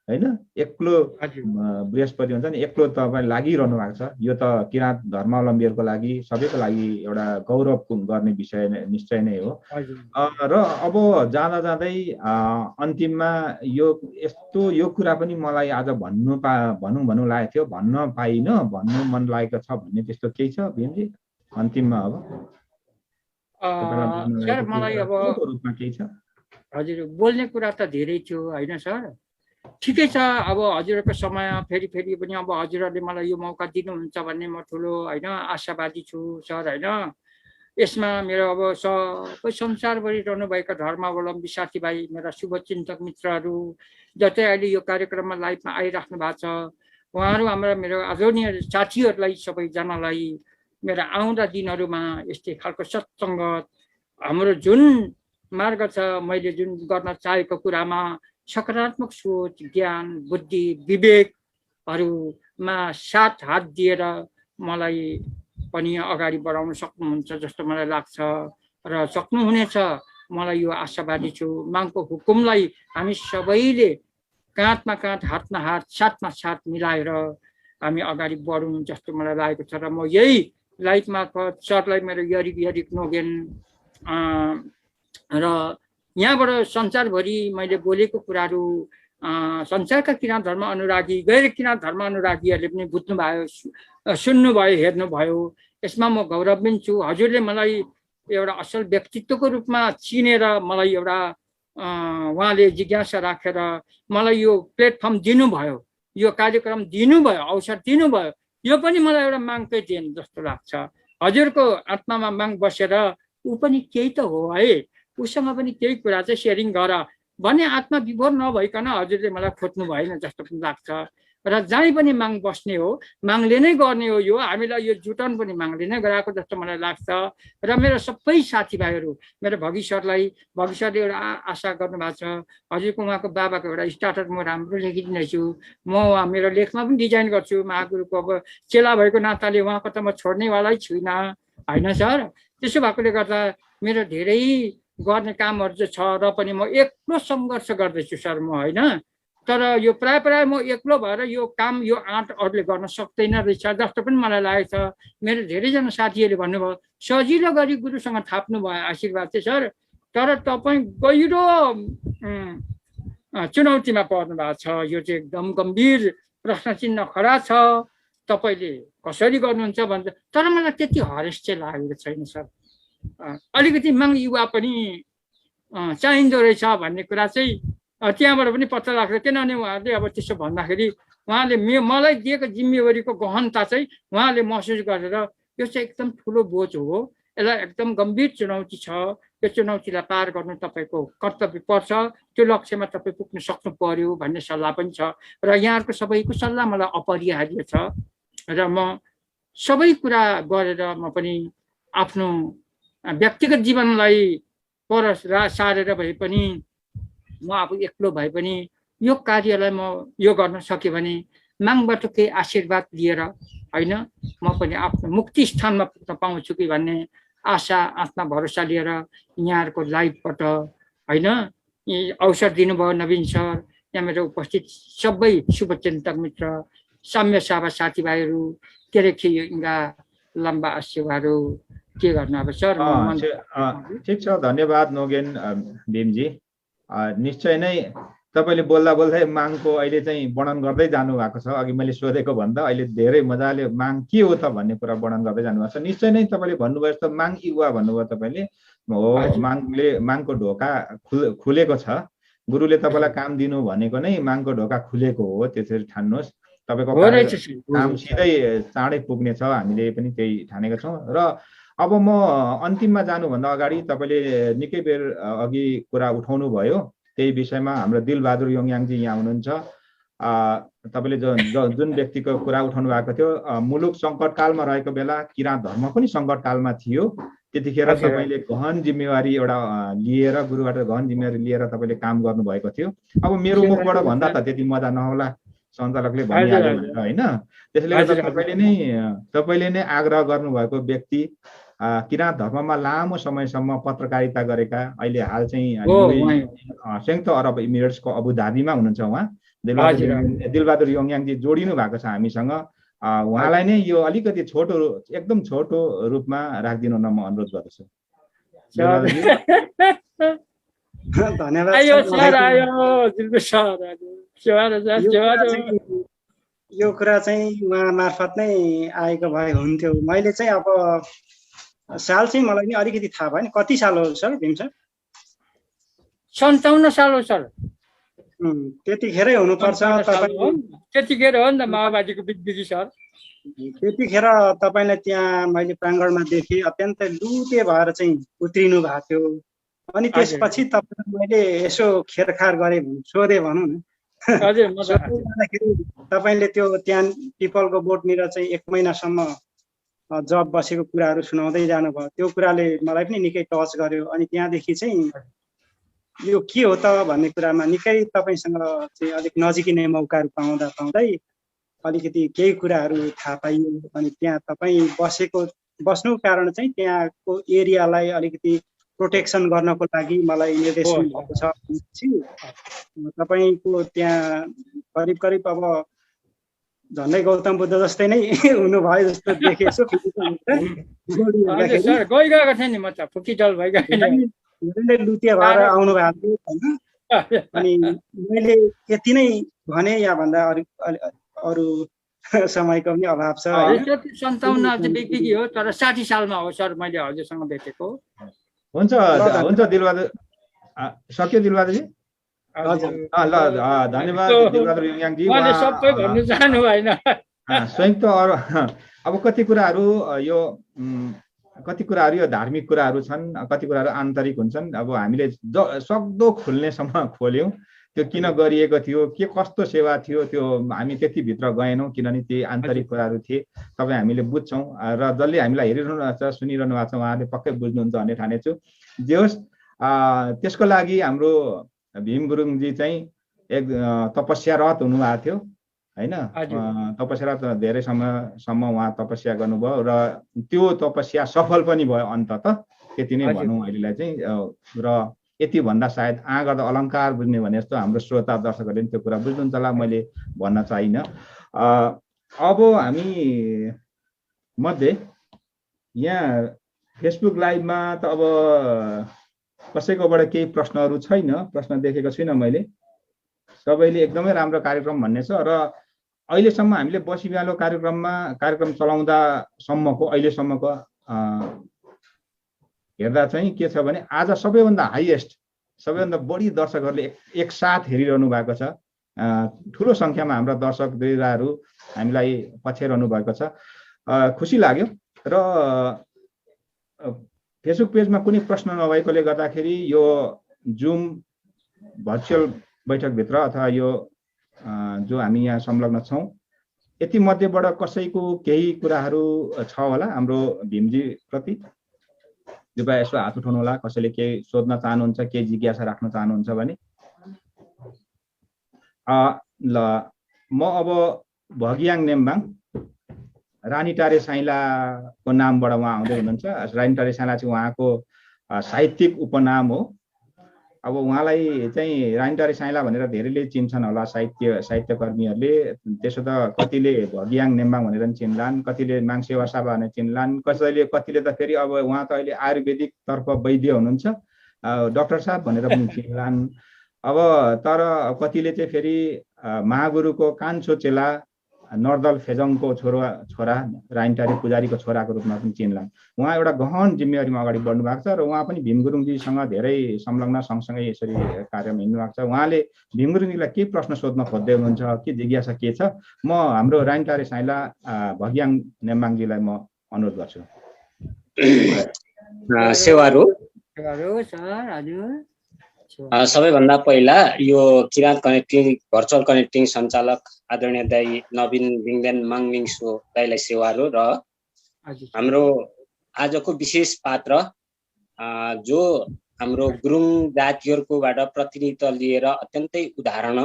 होइन, एक्लो बृहस्पति हुन्छ नि, एक्लो तपाईँ लागिरहनु भएको छ। यो त किराँत धर्मावलम्बीहरूको लागि सबैको लागि एउटा गौरव गर्ने विषय निश्चय नै हो। र अब जाँदा जाँदै अन्तिममा यो कुरा पनि मलाई आज भनौँ लागेको थियो, भन्न पाइनँ, भन्नु मन लागेको छ भन्ने त्यस्तो केही छ भीमजी अन्तिममा? सर मलाई अब रूपमा केही छ? हजुर, बोल्ने कुरा त धेरै थियो होइन सर, ठिकै छ। अब हजुरहरूको समय फेरि पनि अब हजुरहरूले मलाई यो मौका दिनुहुन्छ भन्ने म ठुलो होइन आशावादी छु सर होइन। यसमा मेरो अब सबै संसारभरि रहनुभएका धर्मावलम्बी साथीभाइ, मेरा शुभचिन्तक मित्रहरू जतै अहिले यो कार्यक्रममा लाइभमा आइराख्नु भएको छ, उहाँहरू हाम्रा मेरो आदरणीय साथीहरूलाई सबैजनालाई मेरा आउँदा दिनहरूमा यस्तै खालको सत्सङ्गत, हाम्रो जुन मार्ग छ, मैले जुन गर्न चाहेको कुरामा सकारात्मक सोच, ज्ञान, बुद्धि, विवेकहरूमा साथ हात दिएर मलाई पनि अगाडि बढाउन सक्नुहुन्छ जस्तो मलाई लाग्छ र सक्नुहुनेछ। मलाई यो आशावादी छु। मागको हुकुमलाई हामी सबैले काँधमा काँध, हातमा हात, साथमा साथ मिलाएर हामी अगाडि बढौँ जस्तो मलाई लागेको छ। र म यही लाइफ मार्फत सरलाई मेरो यरिक नोगेन र यहाँबाट संसारभरि मैले बोलेको कुराहरू संसारका किराँत धर्म अनुरागी, गैर किराँत धर्म अनुरागीहरूले पनि बुझ्नुभयो, सुन्नुभयो, हेर्नुभयो। यसमा म गौरवान्वित छु। हजुरले मलाई एउटा असल व्यक्तित्वको रूपमा चिनेर मलाई एउटा उहाँले जिज्ञासा राखेर मलाई यो प्लेटफर्म दिनुभयो, यो कार्यक्रम दिनुभयो, अवसर दिनुभयो। यो पनि मलाई एउटा मागकै देन जस्तो लाग्छ। हजुरको आत्मामा माग बसेर ऊ पनि केही त हो है, उसँग पनि केही कुरा चाहिँ सेयरिङ गर भन्ने आत्मा विभोर नभइकन हजुरले मलाई खोज्नु भएन जस्तो पनि लाग्छ। र जहीँ पनि माग बस्ने हो, मागले नै गर्ने हो। यो हामीलाई यो जुटाउन पनि मागले नै गराएको जस्तो मलाई लाग्छ। र मेरो सबै साथीभाइहरू, मेरो भगी सरले एउटा आशा गर्नुभएको छ। हजुरको उहाँको बाबाको एउटा स्टार्टर म राम्रो लेखिदिनेछु। म उहाँ मेरो लेखमा पनि डिजाइन गर्छु। महागुरुको अब चेला भएको नाताले उहाँको त म छोड्नेवालै छुइनँ होइन सर। त्यसो भएकोले गर्दा मेरो धेरै गर्ने कामहरू चाहिँ छ र पनि म एक्लो सङ्घर्ष गर्दैछु सर म होइन। तर यो प्राय म एक्लो भएर यो काम, यो आँट अरूले गर्न सक्दैन रहेछ जस्तो पनि मलाई लागेको छ। मेरो धेरैजना साथीहरूले भन्नुभयो सजिलो गरी गुरुसँग थाप्नु भयो आशीर्वाद चाहिँ सर, तर तपाईँ गहिरो चुनौतीमा पर्नु भएको छ। यो चाहिँ एकदम गम्भीर प्रश्न चिन्ह खडा छ। तपाईँले कसरी गर्नुहुन्छ भन्छ, तर मलाई त्यति हरेस चाहिँ लागेको छैन सर। अलिकति माग युवा पनि चाहिँदो रहेछ भन्ने कुरा चाहिँ त्यहाँबाट पनि पत्ता लाग्छ। किनभने उहाँहरूले अब त्यसो भन्दाखेरि उहाँले मलाई दिएको जिम्मेवारीको गहनता चाहिँ उहाँले महसुस गरेर यो चाहिँ एकदम ठुलो बोझ हो, यसलाई एकदम गम्भीर चुनौती छ, यो चुनौतीलाई पार गर्नु तपाईँको कर्तव्य पर्छ, त्यो लक्ष्यमा तपाईँ पुग्न सक्नु पर्यो भन्ने सल्लाह पनि छ। र यहाँहरूको सबैको सल्लाह मलाई अपरिहार्य छ र म सबै कुरा गरेर म पनि आफ्नो व्यक्तिगत जीवनलाई पर सारेर भए पनि म अब एक्लो भए पनि यो कार्यलाई म यो गर्न सकेँ भने मागबाट केही आशीर्वाद लिएर होइन म पनि आफ्नो मुक्ति स्थानमा पुग्न पाउँछु कि भन्ने आशा, आत्मा भरोसा लिएर यहाँहरूको लाइभबाट होइन अवसर दिनुभयो नवीन सर, यहाँ मेरो उपस्थित सबै शुभचिन्तक मित्र, साम्य साभा साथीभाइहरू, केरेखिङ्गा लम्बा आशीर्वादहरू के गर्नु अब सर। ठिक छ, धन्यवाद नोगेन भीमजी। निश्चय नै तपाईँले बोल्दा बोल्दै मागको अहिले चाहिँ वर्णन गर्दै जानु भएको छ। अघि मैले सोधेको भन्दा अहिले धेरै मजाले माग के हो त भन्ने कुरा वर्णन गर्दै जानुभएको छ। निश्चय नै तपाईँले भन्नुभयो जस्तो माग युवा भन्नुभयो तपाईँले हो, मागको ढोका खुलेको छ। गुरुले तपाईँलाई काम दिनु भनेको नै मागको ढोका खुलेको हो, त्यसरी ठान्नुहोस्। तपाईँको काम सिधै चाँडै पुग्नेछ, हामीले पनि त्यही ठानेका छौँ। र अब म अन्तिममा जानुभन्दा अगाडि तपाईँले निकै बेर अघि कुरा उठाउनु भयो त्यही विषयमा। हाम्रो दिलबहादुर योङयाङजी यहाँ हुनुहुन्छ। तपाईँले जुन व्यक्तिको कुरा उठाउनु भएको थियो, मुलुक सङ्कटकालमा रहेको बेला किराँत धर्म पनि सङ्कटकालमा थियो। त्यतिखेर तपाईँले गहन जिम्मेवारी एउटा लिएर, गुरुबाट गहन जिम्मेवारी लिएर तपाईँले काम गर्नुभएको थियो। अब मेरो मुखबाट भन्दा त त्यति मजा नहोला, सञ्चालकले भनिहाल्यो भनेर होइन। त्यसले गर्दा तपाईँले नै आग्रह गर्नुभएको व्यक्ति, किराँत धर्ममा लामो समयसम्म पत्रकारिता गरेका, अहिले हाल चाहिँ संयुक्त अरब इमिरेट्सको अबुधाबीमा हुनुहुन्छ उहाँ। दिलबहादुर योङयाङजी जोडिनु भएको छ हामीसँग। उहाँलाई नै यो अलिकति छोटो एकदम छोटो रूपमा राखिदिनु न म अनुरोध गर्दछु। धन्यवाद यो कुरा चाहिँ उहाँ मार्फत नै आएको भए हुन्थ्यो। मैले चाहिँ अब साल चाहिँ मलाई नि अलिकति थाहा भएन, कति साल हो सर भीम सर? 57 साल हो सर। त्यतिखेरै हुनुपर्छ। त्यतिखेर हो नि त माओवादीको विधि सर। त्यतिखेर तपाईँलाई त्यहाँ मैले प्राङ्गणमा देखेँ, अत्यन्तै लुते भएर चाहिँ उत्रिनु भएको थियो। अनि त्यसपछि तपाईँलाई मैले यसो खेरखार गरेँ सोधेँ भनौँ न। तपाईँले त्यो त्यहाँ पिपलको बोटनिर चाहिँ 1 महिनासम्म जब बसेको कुराहरू सुनाउँदै जानुभयो। त्यो कुराले मलाई पनि निकै टच गर्यो। अनि त्यहाँदेखि चाहिँ यो के हो त भन्ने कुरामा निकै तपाईँसँग चाहिँ अलिक नजिकिने मौकाहरू पाउँदै अलिकति केही कुराहरू थाहा पाइयो। अनि त्यहाँ तपाईँ बस्नुको कारण चाहिँ त्यहाँको एरियालाई अलिकति प्रोटेक्सन गर्नको लागि मलाई निर्देशन भएको छ। तपाईँको त्यहाँ करिब करिब अब झन्डै गौतम बुद्ध जस्तै नै हुनुभयो जस्तो देखेछु। गइगएको थिएँ नि म त फुकिटल भइगएको लुते भएर आउनु भएको थियो होइन। अनि मैले यति नै भने याभन्दा अरू समयको पनि अभाव छ। 57 हो तर 60 सालमा हो सर मैले हजुरसँग भेटेको। हुन्छ दिलबहादुर सक्यो दिलबहादुरजी। ल धन्यवाद दिलबहादुर योङयाङजी। सबै भन्नु चाहनु भएन। संयुक्त अब कति कुराहरू यो धार्मिक कुराहरू छन्, कति कुराहरू आन्तरिक हुन्छन्। अब हामीले सक्दो खुल्नेसम्म खोल्यौँ। त्यो किन गरिएको थियो, के कस्तो सेवा थियो, त्यो हामी त्यति भित्र गएनौँ किनभने ती आन्तरिक कुराहरू थिए। तपाईँ हामीले बुझ्छौँ र जसले हामीलाई हेरिरहनु भएको छ सुनिरहनु भएको छ उहाँले पक्कै बुझ्नुहुन्छ भन्ने ठानेछु। जे होस् त्यसको लागि हाम्रो भीम गुरुङजी चाहिँ एक तपस्यारत हुनुभएको थियो होइन। तपस्यारत धेरै समयसम्म उहाँ तपस्या गर्नुभयो र त्यो तपस्या सफल पनि भयो अन्ततः, त्यति नै भनौँ अहिलेलाई चाहिँ। र यति भन्दा सायद गर्दा अलङ्कार बुझ्ने भने जस्तो हाम्रो श्रोता दर्शकहरूले पनि त्यो कुरा बुझ्नुहुन्छ होला, मैले भन्न चाहिनँ। अब हामी मध्ये यहाँ फेसबुक लाइभमा त अब कसैकोबाट केही प्रश्नहरू छैन, प्रश्न देखेको छुइनँ मैले। सबैले एकदमै राम्रो कार्यक्रम भन्ने छ र अहिलेसम्म हामीले बसी बिहालो कार्यक्रम चलाउँदासम्मको अहिलेसम्मको हेर्दा चाहिँ के छ भने आज सबैभन्दा हाइएस्ट, सबैभन्दा बढी दर्शकहरूले एकसाथ हेरिरहनु भएको छ। ठुलो सङ्ख्यामा हाम्रा दर्शक दिदीहरू हामीलाई पछ्याइरहनु भएको छ। खुसी लाग्यो। र फेसबुक पेजमा कुनै प्रश्न नभएकोले गर्दाखेरि यो जुम भर्चुअल बैठकभित्र अथवा यो जो हामी यहाँ संलग्न छौँ यति मध्येबाट कसैको केही कुराहरू छ होला हाम्रो भीमजी प्रति? कृपया यसो हात उठाउनु होला। कसैले केही सोध्न चाहनुहुन्छ, केही जिज्ञासा राख्न चाहनुहुन्छ भने। ल म अब भगियाङ नेम्बाङ रानीटारे साइलाको नामबाट उहाँ आउँदै हुनुहुन्छ। रानीटारे साइला चाहिँ उहाँको साहित्यिक उपनाम हो। अब उहाँलाई चाहिँ रानीटारे साइला भनेर धेरैले चिन्छन् होला साहित्यकर्मीहरूले। त्यसो त कतिले भगियाङ नेम्बाङ भनेर पनि चिन्लान्, कतिले माङसेवा साबा भनेर चिन्लान्, कतिले त फेरि अब उहाँ त अहिले आयुर्वेदिक तर्फ वैद्य हुनुहुन्छ, डाक्टर साहब भनेर पनि चिन्लान्। अब तर कतिले चाहिँ फेरि महागुरुको कान्छो चेला नर्दल फेजङको छोरा रानीटारे पुजारीको छोराको रूपमा पनि चिन्लान्। उहाँ एउटा गहन जिम्मेवारीमा अगाडि बढ्नु भएको छ र उहाँ पनि भीम गुरुङजीसँग धेरै संलग्न सँगसँगै यसरी कार्यमा हिँड्नु भएको छ। उहाँले भीम गुरुङजीलाई के प्रश्न सोध्न खोज्दै हुनुहुन्छ, के जिज्ञासा के छ, म हाम्रो रानीटारे साइला भगियाङ नेम्बाङजीलाई म अनुरोध गर्छु। सबैभन्दा पहिला यो किराँत कनेक्टिङ भर्चुअल कनेक्टिङ सञ्चालक आदरणीय दाई नवीन बिङदेन माङमिङसो दाईलाई सेवारो र हाम्रो आजको विशेष पात्र जो हाम्रो गुरुङ जातिहरूकोबाट प्रतिनिधित्व लिएर अत्यन्तै उदाहरण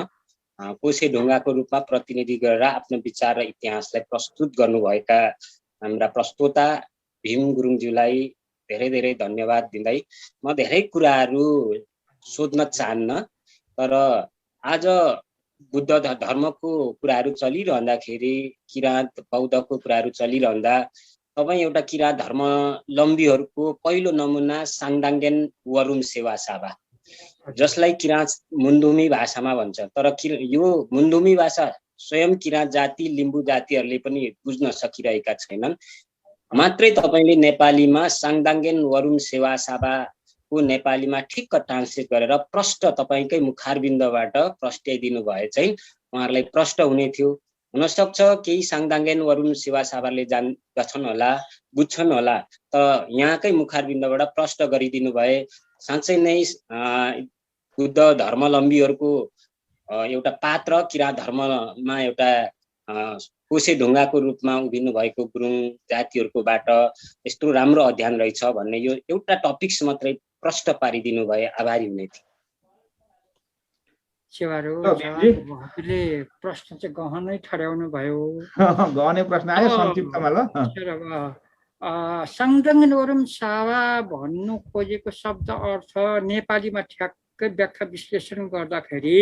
कोसे ढुङ्गाको रूपमा प्रतिनिधि गरेर आफ्नो विचार र इतिहासलाई प्रस्तुत गर्नुभएका हाम्रा प्रस्तोता भीम गुरुङज्यूलाई धेरै धेरै धन्यवाद दिँदै म धेरै कुराहरू सोध्न चाहन्न, तर आज बुद्ध धर्मको कुराहरू चलिरहँदाखेरि, किराँत बौद्धको कुराहरू चलिरहँदा तपाईँ एउटा किराँत धर्मावलम्बीहरूको पहिलो नमुना साङदाङ्गेन वरुम सेवा साबा, जसलाई किराँत मुन्धुमी भाषामा भन्छ। तर यो मुन्धुमी भाषा स्वयं किराँत जाति लिम्बू जातिहरूले पनि बुझ्न सकिरहेका छैनन्। मात्रै तपाईँले नेपालीमा साङदाङ्गेन वरुम सेवा साबाको नेपालीमा ठिक्क ट्रान्सलेट गरेर प्रष्ट तपाईँकै मुखारबिन्दबाट प्रष्टाइदिनु भए चाहिँ उहाँहरूलाई प्रष्ट हुने थियो। हुनसक्छ केही साङदाङ्गेन वरुम सेवा साबाले जान्दछन् होला, बुझ्छन् होला, तर यहाँकै मुखारबिन्दबाट प्रष्ट गरिदिनु भए साँच्चै नै बुद्ध धर्मावलम्बीहरूको एउटा पात्र, किराँत धर्ममा एउटा कोसे ढुङ्गाको रूपमा उभिनु भएको गुरुङ जातिहरूकोबाट यस्तो राम्रो अध्ययन रहेछ भन्ने यो एउटा टपिक्स मात्रै प्रष्ट पारिदिनु भए आभारी हुने थियो। हजुरले प्रश्न चाहिँ गहनै ठड्याउनु भयो। गहनै प्रश्न आयो संक्षिप्तमा। ल साङदाङ्गेन वरुम सावा भन्नु खोजेको शब्द अर्थ नेपालीमा ठ्याक्कै व्याख्या विश्लेषण गर्दाखेरि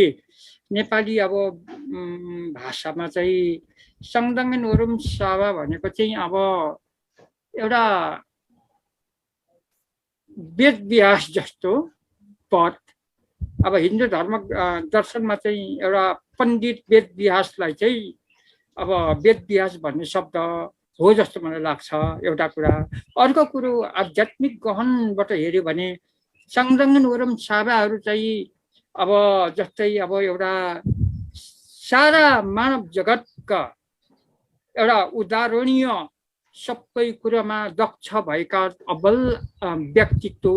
नेपाली अब भाषामा चाहिँ साङदाङ्गेन वरुम सावा भनेको चाहिँ अब एउटा वेद व्यास जस्तो पद। अब हिन्दू धर्म दर्शनमा चाहिँ एउटा पण्डित वेद व्यासलाई चाहिँ अब वेद व्यास भन्ने शब्द हो जस्तो मलाई लाग्छ, एउटा कुरा। अर्को कुरो आध्यात्मिक गहनबाट हेऱ्यो भने साङदाङ्गेन वरुम साबाहरू चाहिँ अब जस्तै अब एउटा सारा मानव जगतका एउटा उदाहरणीय सबै कुरामा दक्ष भएका अब्बल व्यक्तित्व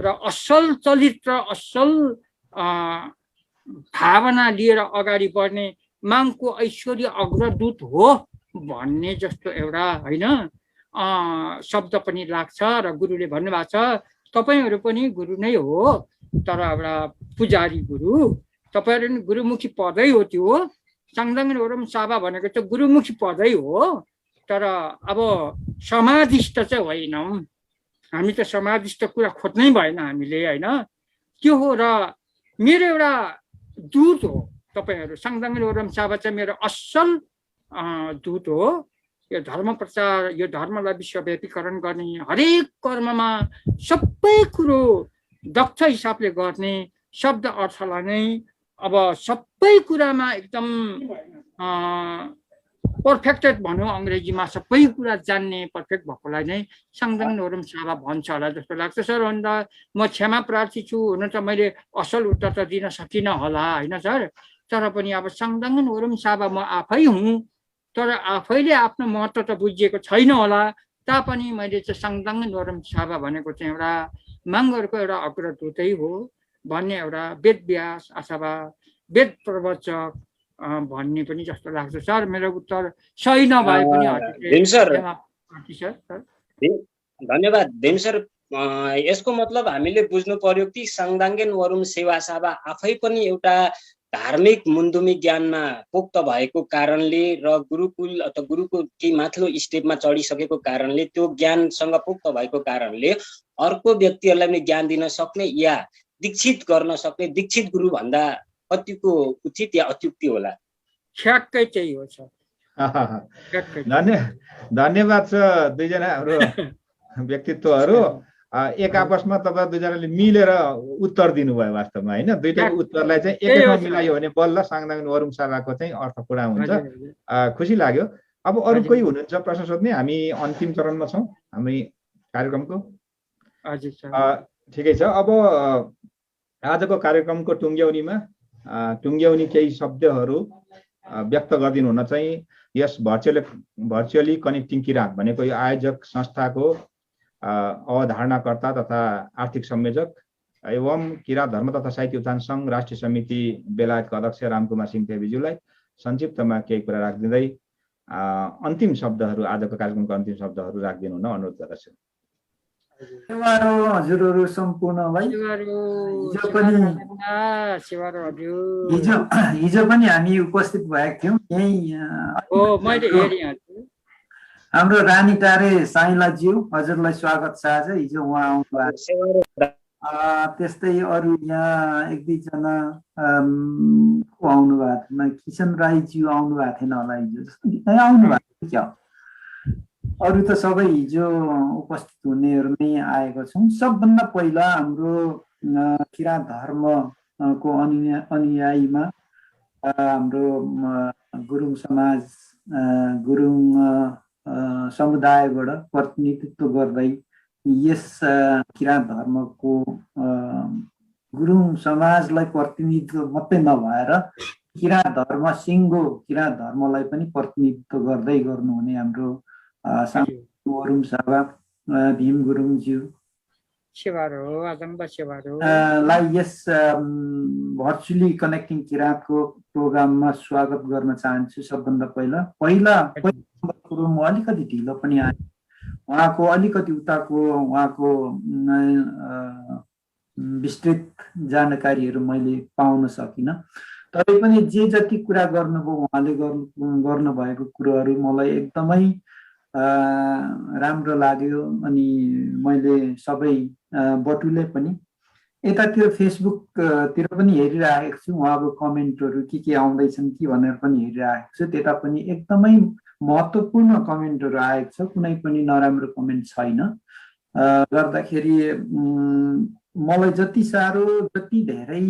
र असल चरित्र, असल भावना लिएर अगाडि बढ्ने माङको ऐश्वर्य अग्रदूत हो भन्ने जस्तो एउटा होइन शब्द पनि लाग्छ। र गुरुले भन्नुभएको छ तपाईँहरू पनि गुरु नै हो, तर एउटा पुजारी गुरु, तपाईँहरू पनि गुरुमुखी पदै हो। त्यो साङदाङ्गेन वरुम साबा भनेको चाहिँ गुरुमुखी पदै हो, तर अब समाधिष्ट चाहिँ होइनौँ हामी। त समाधिष्ट कुरा खोज्नै भएन हामीले, होइन? त्यो हो। र मेरो एउटा दूत हो तपाईँहरू। साङदाङ्गेन वरुम साबा चाहिँ मेरो असल दूत हो। यो धर्म प्रचार, यो धर्मलाई विश्वव्यापीकरण गर्ने, हरेक कर्ममा सबै कुरो दक्ष हिसाबले गर्ने, शब्द अर्थलाई नै अब सबै कुरामा एकदम पर्फेक्टेड भनौँ अङ्ग्रेजीमा, सबै कुरा जान्ने पर्फेक्ट भएकोलाई नै साङदाङ्गेन वरुम साबा भन्छ होला जस्तो लाग्छ सर। अन्त म क्षमा प्रार्थी छु, हुन त मैले असल उत्तर त दिन सकिनँ होला, होइन सर? तर पनि अब साङदाङ्गेन वरुम साबा म आफै हुँ, तर आफैले आफ्नो महत्त्व त बुझिएको छैन होला। तापनि मैले चाहिँ साङदाङ्गेन वरुम साबा भनेको चाहिँ एउटा माङहरूको एउटा अग्रदूतै हो भन्ने एउटा वेद व्यास अथवा वेद प्रवचक भन्ने पनि जस्तो लाग्छ सर। मेरो उत्तर सही नभए पनि धन्यवाद देम सर। यसको मतलब हामीले बुझ्नु पर्यो कि साङदाङ्गेन वरुम सेवा साबा आफै पनि एउटा धार्मिक मुन्धुमी ज्ञानमा पोक्त भएको कारणले र गुरुकुल अथवा गुरुको केही माथिल्लो स्टेपमा चढिसकेको कारणले, त्यो ज्ञानसँग पोक्त भएको कारणले अर्को व्यक्तिहरूलाई पनि ज्ञान दिन सक्ने या दीक्षित गर्न सक्ने दीक्षित गुरु भन्दा कतिको उचित या अत्युक्ति होला? ठ्याक्कै चाहिँ हो सर। धन्यवाद छ दुईजना हाम्रो व्यक्तित्वहरू। एक आपसमा तपाईँ दुईजनाले मिलेर उत्तर दिनुभयो वास्तवमा, होइन? दुईटाको उत्तरलाई चाहिँ एकैमा मिलायो भने बल्ल साङदाङ्गेन वरुम साबाको चाहिँ अर्थ पुरा हुन्छ। खुसी लाग्यो। अब अरू कोही हुनुहुन्छ प्रश्न सोध्ने? हामी अन्तिम चरणमा छौँ हामी कार्यक्रमको। ठिकै छ। अब आजको कार्यक्रमको टुङ्ग्याउने केही शब्दहरू व्यक्त गरिदिनु हुन चाहिँ यस भर्चुअली कनेक्टिङ किराँत भनेको यो आयोजक संस्थाको अवधारणाकर्ता तथा आर्थिक संयोजक एवं किराँत धर्म तथा साहित्य उत्थान सङ्घ राष्ट्रिय समिति बेलायतका अध्यक्ष रामकुमार सिंह देवीज्यूलाई संक्षिप्तमा केही कुरा राखिदिँदै अन्तिम शब्दहरू, आजको कार्यक्रमको अन्तिम शब्दहरू राखिदिनु हुन अनुरोध गर्दछु। हजुरहरू सम्पूर्णलाई हिजो पनि हामी उपस्थित भएका थियौँ। यही हाम्रो रानीटारे साइलाज्यू, हजुरलाई स्वागत छ। आज हिजो उहाँ आउनु भएको त्यस्तै अरू यहाँ एक दुईजना को आउनु भएको थिएन, किशन राईज्यू आउनु भएको थिएन होला हिजो, जस्तो आउनु भएको थियो क्या। अरू त सबै हिजो उपस्थित हुनेहरू नै आएको छौँ। सबभन्दा पहिला हाम्रो किराँत धर्मको अनुयायीमा हाम्रो गुरुङ समाज, गुरुङ समुदायबाट प्रतिनिधित्व गर्दै यस किराँत धर्मको गुरुङ समाजलाई प्रतिनिधित्व मात्रै नभएर किराँत धर्म सिङ्गो किराँत धर्मलाई पनि प्रतिनिधित्व गर्दै गर्नुहुने हाम्रो वरुण शाह, भीम गुरुङज्यू लाई यस भर्चुअली कनेक्टिङ किराँतको प्रोग्राममा स्वागत गर्न चाहन्छु। सबभन्दा पहिला कुरो म अलिकति ढिलो पनि आएँ, उहाँको अलिकति उताको उहाँको विस्तृत जानकारीहरू मैले पाउन सकिनँ। तरै पनि जे जति कुरा गर्नुभयो उहाँले गर्नुभएको कुरोहरू मलाई एकदमै राम्रो लाग्यो अनि मैले सबै बटुले पनि यतातिर फेसबुकतिर पनि हेरिरहेको छु, उहाँको कमेन्टहरू के आउँदैछन् कि भनेर पनि हेरिरहेको छु। त्यता पनि एकदमै महत्त्वपूर्ण कमेन्टहरू आएको छ, कुनै पनि नराम्रो कमेन्ट छैन। गर्दाखेरि मलाई जति साह्रो जति धेरै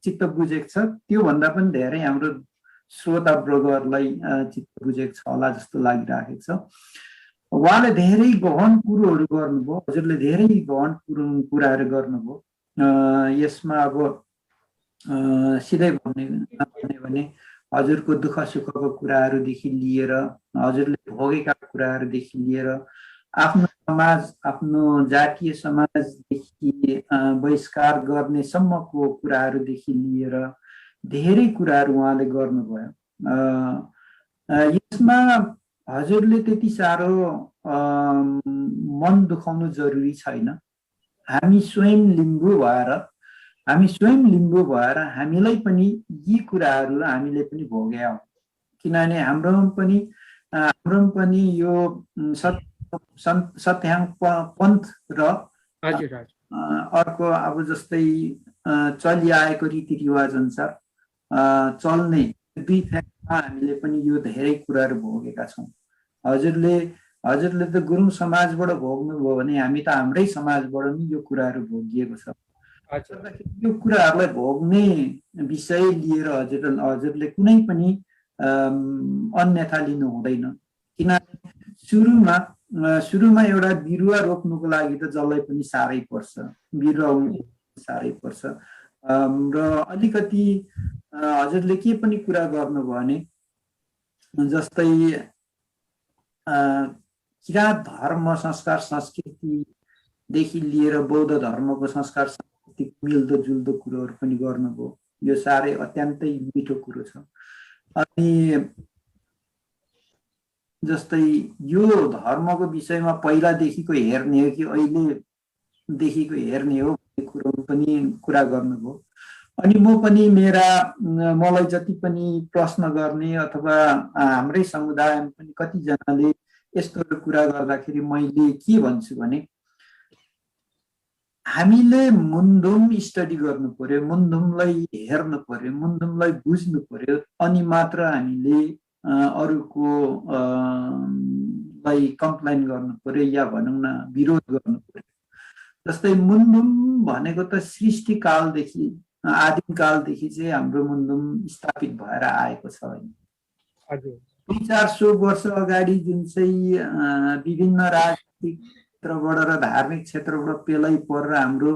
चित्त बुझेको छ त्योभन्दा पनि धेरै हाम्रो श्रोतावर्गहरूलाई चित्त बुझेको छ होला जस्तो लागिरहेको छ। उहाँले धेरै गहन कुरोहरू गर्नुभयो, हजुरले धेरै गहन कुराहरू गर्नुभयो। यसमा अब सिधै भन्ने भने हजुरको दुःख सुखको कुराहरूदेखि लिएर हजुरले भोगेका कुराहरूदेखि लिएर आफ्नो समाज, आफ्नो जातीय समाजदेखि बहिष्कार गर्ने सम्मको कुराहरूदेखि लिएर धेरै कुराहरू उहाँले गर्नुभयो। यसमा हजुरले त्यति साह्रो मन दुखाउनु जरुरी छैन। हामी स्वयं लिम्बू भएर हामीलाई पनि यी कुराहरू हामीले पनि भोगेका हौँ, किनभने हाम्रो पनि यो सत्याङ पन्थ र अर्को अब जस्तै चलिआएको रीतिरिवाज अनुसार चल्ने दुई फ्याक्टमा हामीले पनि यो धेरै कुराहरू भोगेका छौँ। हजुरले त गुरुङ समाजबाट भोग्नुभयो भने हामी त हाम्रै समाजबाट नि यो कुराहरू भोगिएको छ। यो कुराहरूलाई भोग्ने विषय लिएर हजुरले कुनै पनि अन्यथा लिनु हुँदैन, किनभने सुरुमा एउटा बिरुवा रोप्नुको लागि त जसलाई पनि साह्रै पर्छ, बिरुवा साह्रै पर्छ। र अलिकति हजुरले के पनि कुरा गर्नुभयो भने जस्तै किराँत धर्म संस्कार संस्कृतिदेखि लिएर बौद्ध धर्मको संस्कार संस्कृति मिल्दो जुल्दो कुरोहरू पनि गर्नुभयो। यो साह्रै अत्यन्तै मिठो कुरो छ। अनि जस्तै यो धर्मको विषयमा पहिलादेखिको हेर्ने हो कि अहिलेदेखिको हेर्ने हो भन्ने कुरो पनि कुरा गर्नुभयो। अनि म पनि मलाई जति पनि प्रश्न गर्ने अथवा हाम्रै समुदायमा पनि कतिजनाले यस्तो कुरा गर्दाखेरि मैले के भन्छु भने हामीले मुन्धुम स्टडी गर्नु पर्यो, मुन्धुमलाई हेर्नु पर्यो, मुन्धुमलाई बुझ्नु पर्यो, अनि मात्र हामीले अरूको लाई कम्प्लेन गर्नु पर्यो या भनौँ न विरोध गर्नु पर्यो। जस्तै मुन्धुम भनेको त सृष्टिकालदेखि आदिमकालदेखि चाहिँ हाम्रो मुन्धुम स्थापित भएर आएको छ। 300-400 वर्ष अगाडि जुन चाहिँ विभिन्न राजनीतिक क्षेत्रबाट र धार्मिक क्षेत्रबाट पेलै परेर हाम्रो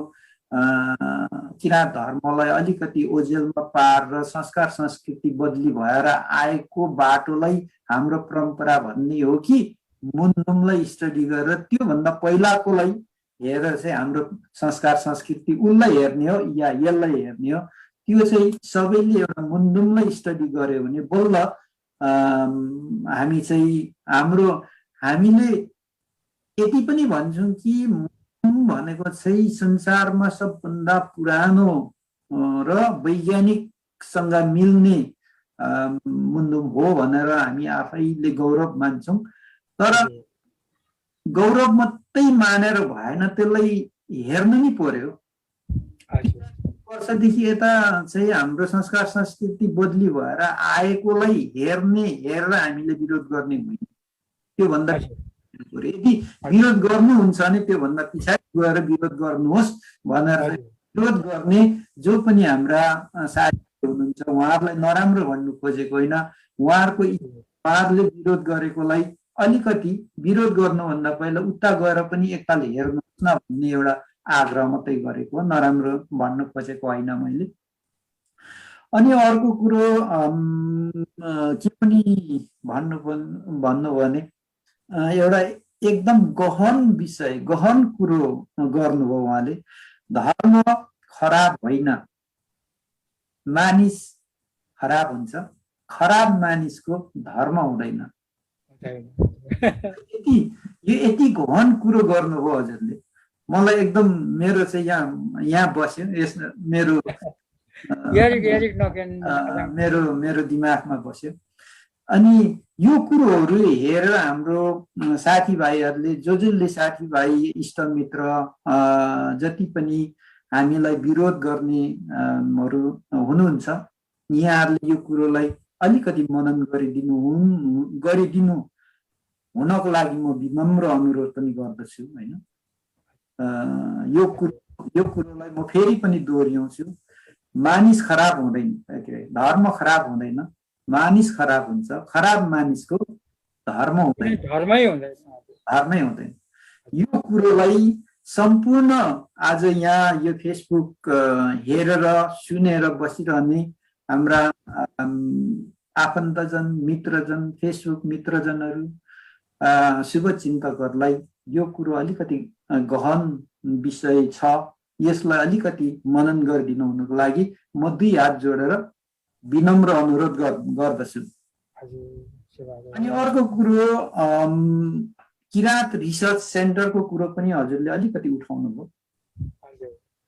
किराँत धर्मलाई अलिकति ओझेलमा पारेर संस्कार संस्कृति बदली भएर आएको बाटोलाई हाम्रो परम्परा भन्ने हो कि मुन्धुमलाई स्टडी गरेर त्योभन्दा पहिलाकोलाई हेरेर चाहिँ हाम्रो संस्कार संस्कृति उसलाई हेर्ने हो या यसलाई हेर्ने हो? त्यो चाहिँ सबैले एउटा मुन्धुमलाई स्टडी गर्यो भने बल्ल हामी चाहिँ हामीले यति पनि भन्छौँ कि मुन्धुम भनेको चाहिँ संसारमा सबभन्दा पुरानो र वैज्ञानिकसँग मिल्ने मुन्धुम हो भनेर हामी आफैले गौरव मान्छौँ। तर गौरव मात्रै मानेर भएन, त्यसलाई हेर्नु नि पर्यो। वर्षदेखि यता चाहिँ हाम्रो संस्कार संस्कृति बदली भएर आएकोलाई हेरेर हामीले विरोध गर्ने होइन। त्योभन्दा यदि विरोध गर्नुहुन्छ भने त्योभन्दा पछाडि गएर विरोध गर्नुहोस् भनेर विरोध गर्ने जो पनि हाम्रा साथीहरू हुनुहुन्छ उहाँहरूलाई नराम्रो भन्नु खोजेको होइन। उहाँहरूले विरोध गरेकोलाई अलिकति विरोध गर्नुभन्दा पहिला उता गएर पनि एकताल हेर्नुहोस् न भन्ने एउटा आग्रह मात्रै गरेको, नराम्रो भन्न खोजेको होइन मैले। अनि अर्को कुरो के पनि भन्नु भने एउटा एकदम गहन विषय, गहन कुरो गर्नुभयो उहाँले। धर्म खराब होइन, मानिस खराब हुन्छ, खराब मानिसको धर्म हुँदैन। यति गहन कुरो गर्नुभयो हजुरले। मलाई एकदम मेरो चाहिँ यहाँ बस्यो, यस मेरो दिमागमा बस्यो। अनि यो कुरोहरू हेरेर हाम्रो साथीभाइहरूले जसले साथीभाइ इष्टमित्र जति पनि हामीलाई विरोध गर्नेहरू हुनुहुन्छ यहाँहरूले यो कुरोलाई अलिकति मनन गरिदिनु हुनको लागि म विनम्र अनुरोध पनि गर्दछु हैन। यो कुरोलाई म फेरि पनि दोहोऱ्याउँछु। मानिस खराब हुँदैन, धर्म खराब हुँदैन, मानिस खराब हुन्छ, खराब मानिसको धर्म हुँदैन, धर्मै हुँदैन। यो कुरोलाई सम्पूर्ण आज यहाँ यो फेसबुक हेरेर सुनेर बसिरहने हाम्रा आफन्तजन मित्रजन फेसबुक मित्रजनहरू शुभचिन्तकहरूलाई यो कुरो अलिकति गहन विषय छ, यसलाई अलिकति मनन गरिदिनु हुनुको लागि म दुई हात जोडेर विनम्र अनुरोध गर्दछु। अनि अर्को कुरो किराँत रिसर्च सेन्टरको कुरो पनि हजुरले अलिकति उठाउनु भयो।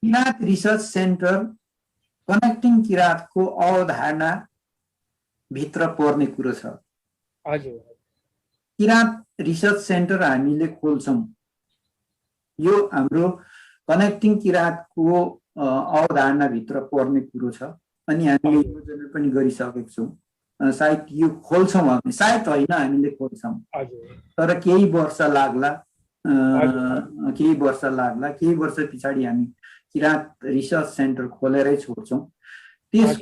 किराँत रिसर्च सेन्टर कनेक्टिङ किराँतको अवधारणा भित्र पर्ने कुरो छ। किराँत रिसर्च सेन्टर हामीले खोल्छौँ, यो हाम्रो कनेक्टिङ किराँतको अवधारणा भित्र पर्ने कुरो छ। अनि हामीले योजना पनि गरिसकेका छौँ। सायद यो खोल्छौँ हामी, सायद होइन हामीले खोल्छौँ, तर केही वर्ष लाग्ला, केही वर्ष पछाडि हामी किराँत रिसर्च सेन्टर खोलेरै छोड्छौँ। त्यस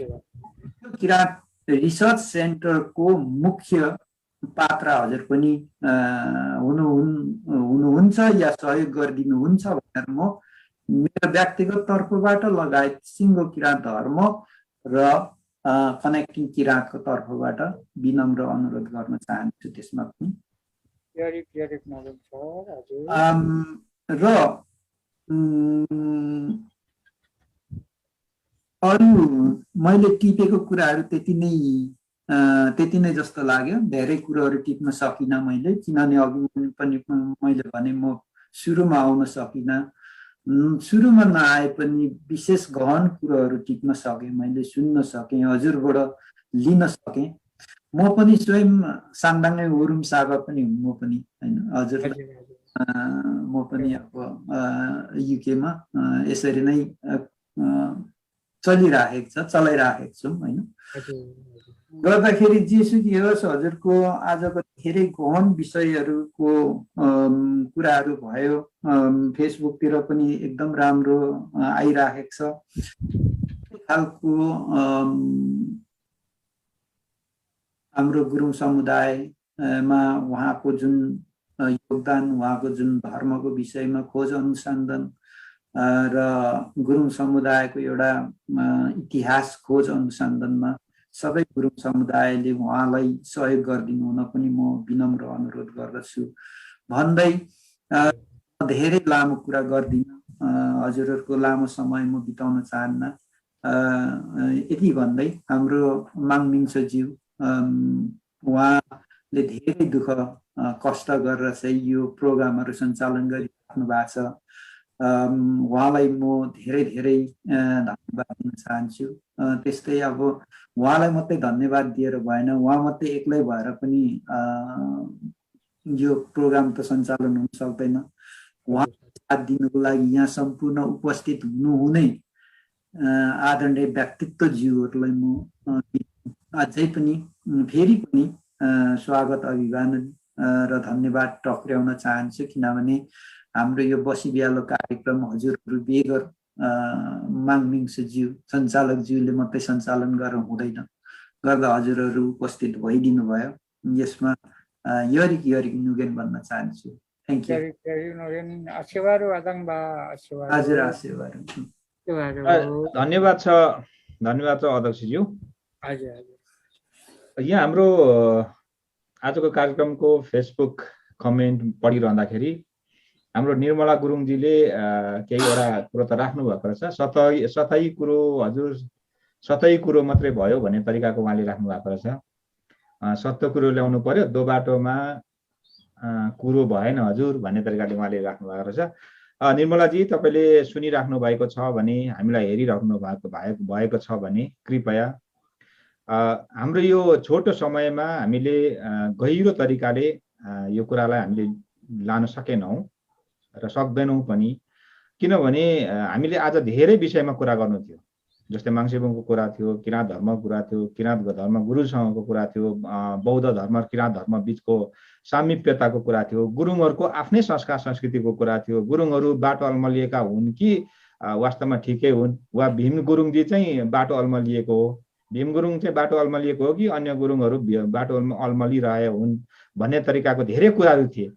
किराँत रिसर्च सेन्टरको मुख्य पात्र हजुर पनि हुनुहुन्छ या सहयोग गरिदिनुहुन्छ भनेर म मेरो व्यक्तिगत तर्फबाट लगायत सिङ्गो किराँत धर्म र कनेक्टिङ किराँतको तर्फबाट विनम्र अनुरोध गर्न चाहन्छु। त्यसमा पनि र अरू मैले टिपेको कुराहरू त्यति नै जस्तो लाग्यो। धेरै कुरोहरू टिप्न सकिनँ मैले, किनभने अघि पनि मैले भने म सुरुमा आउन सकिनँ। सुरुमा नआए पनि विशेष गहन कुरोहरू टिप्न सकेँ, मैले सुन्न सकेँ, हजुरबाट लिन सकेँ। म पनि स्वयं साङदाङै उरुम सागा पनि हुँ, म पनि होइन हजुर, म पनि अब युकेमा यसरी नै चलाइराखेको छौँ होइन। गर्दाखेरि जेसुकै होस् हजुरको आजको धेरै गहन विषयहरूको कुराहरू भयो, फेसबुकतिर पनि एकदम राम्रो आइराखेको छ। खालको हाम्रो गुरुङ समुदायमा उहाँको जुन योगदान, उहाँको जुन धर्मको विषयमा खोज अनुसन्धान र गुरुङ समुदायको एउटा इतिहास खोज अनुसन्धानमा सबै गुरुङ समुदायले उहाँलाई सहयोग गरिदिनु हुन पनि म विनम्र अनुरोध गर्दछु भन्दै धेरै लामो कुरा गर्दिनँ, हजुरहरूको लामो समय म बिताउन चाहन्न। यति भन्दै हाम्रो माङमिङसज्यू उहाँले धेरै दुःख कष्ट गरेर चाहिँ यो प्रोग्रामहरू सञ्चालन गरिराख्नु भएको छ। उहाँलाई म धेरै धन्यवाद दिन चाहन्छु। त्यस्तै अब उहाँलाई मात्रै धन्यवाद दिएर भएन, उहाँ मात्रै एक्लै भएर पनि यो प्रोग्राम त सञ्चालन हुन सक्दैन। उहाँ साथ दिनुको लागि यहाँ सम्पूर्ण उपस्थित हुनुहुने आदरणीय व्यक्तित्वज्यूहरूलाई म अझै पनि फेरि पनि स्वागत अभिवादन र धन्यवाद टक्र्याउन चाहन्छु, किनभने हाम्रो यो बसी बिहालो कार्यक्रम हजुरहरू बेगर माङमिङसुज्यू सञ्चालकज्यूले मात्रै सञ्चालन गरेर हुँदैन, गर्दा हजुरहरू उपस्थित भइदिनु भयो। यसमा यरिक नुगेन भन्न चाहन्छु। Thank you. हजुर आशीर्वाद। धन्यवाद छ अध्यक्षज्यू। यहाँ हाम्रो आजको कार्यक्रमको फेसबुक कमेन्ट पढिरहँदाखेरि हाम्रो निर्मला गुरुङजीले केहीवटा कुरो त राख्नु भएको रहेछ। सतही कुरो हजुर सतही कुरो मात्रै भयो भन्ने तरिकाको उहाँले राख्नु भएको रहेछ। सत्य कुरो ल्याउनु पर्यो, दो बाटोमा कुरो भएन हजुर भन्ने तरिकाले उहाँले राख्नु भएको रहेछ। निर्मलाजी, तपाईँले सुनिराख्नु भएको छ भने, हामीलाई हेरिराख्नु भएको छ भने कृपया हाम्रो यो छोटो समयमा हामीले गहिरो तरिकाले यो कुरालाई हामीले लान सकेनौँ र सक्दैनौँ पनि, किनभने हामीले आज धेरै विषयमा कुरा गर्नु थियो। जस्तै माङसेबुङको कुरा थियो, किराँत धर्मको कुरा थियो, किराँत धर्म गुरुसँगको कुरा थियो, बौद्ध धर्म किराँत धर्म बिचको सामिप्यताको कुरा थियो, गुरुङहरूको आफ्नै संस्कार संस्कृतिको कुरा थियो, गुरुङहरू बाटो अल्मलिएका हुन् कि वास्तवमा ठिकै हुन्, वा भीम गुरुङजी चाहिँ बाटो अल्मलिएको हो, भीम गुरुङ चाहिँ बाटो अल्मलिएको हो कि अन्य गुरुङहरू बाटो अल्मलिरहे हुन् भन्ने तरिकाको धेरै कुराहरू थिए।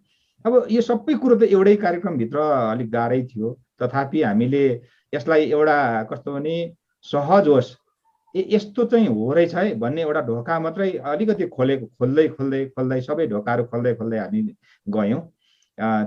अब यो सबै कुरो त एउटै कार्यक्रमभित्र अलिक गाह्रै थियो, तथापि हामीले यसलाई एउटा कस्तो भने सहज होस्, यस्तो चाहिँ हो रहेछ है भन्ने एउटा ढोका मात्रै अलिकति खोल्दै सबै ढोकाहरू खोल्दै हामी गयौँ।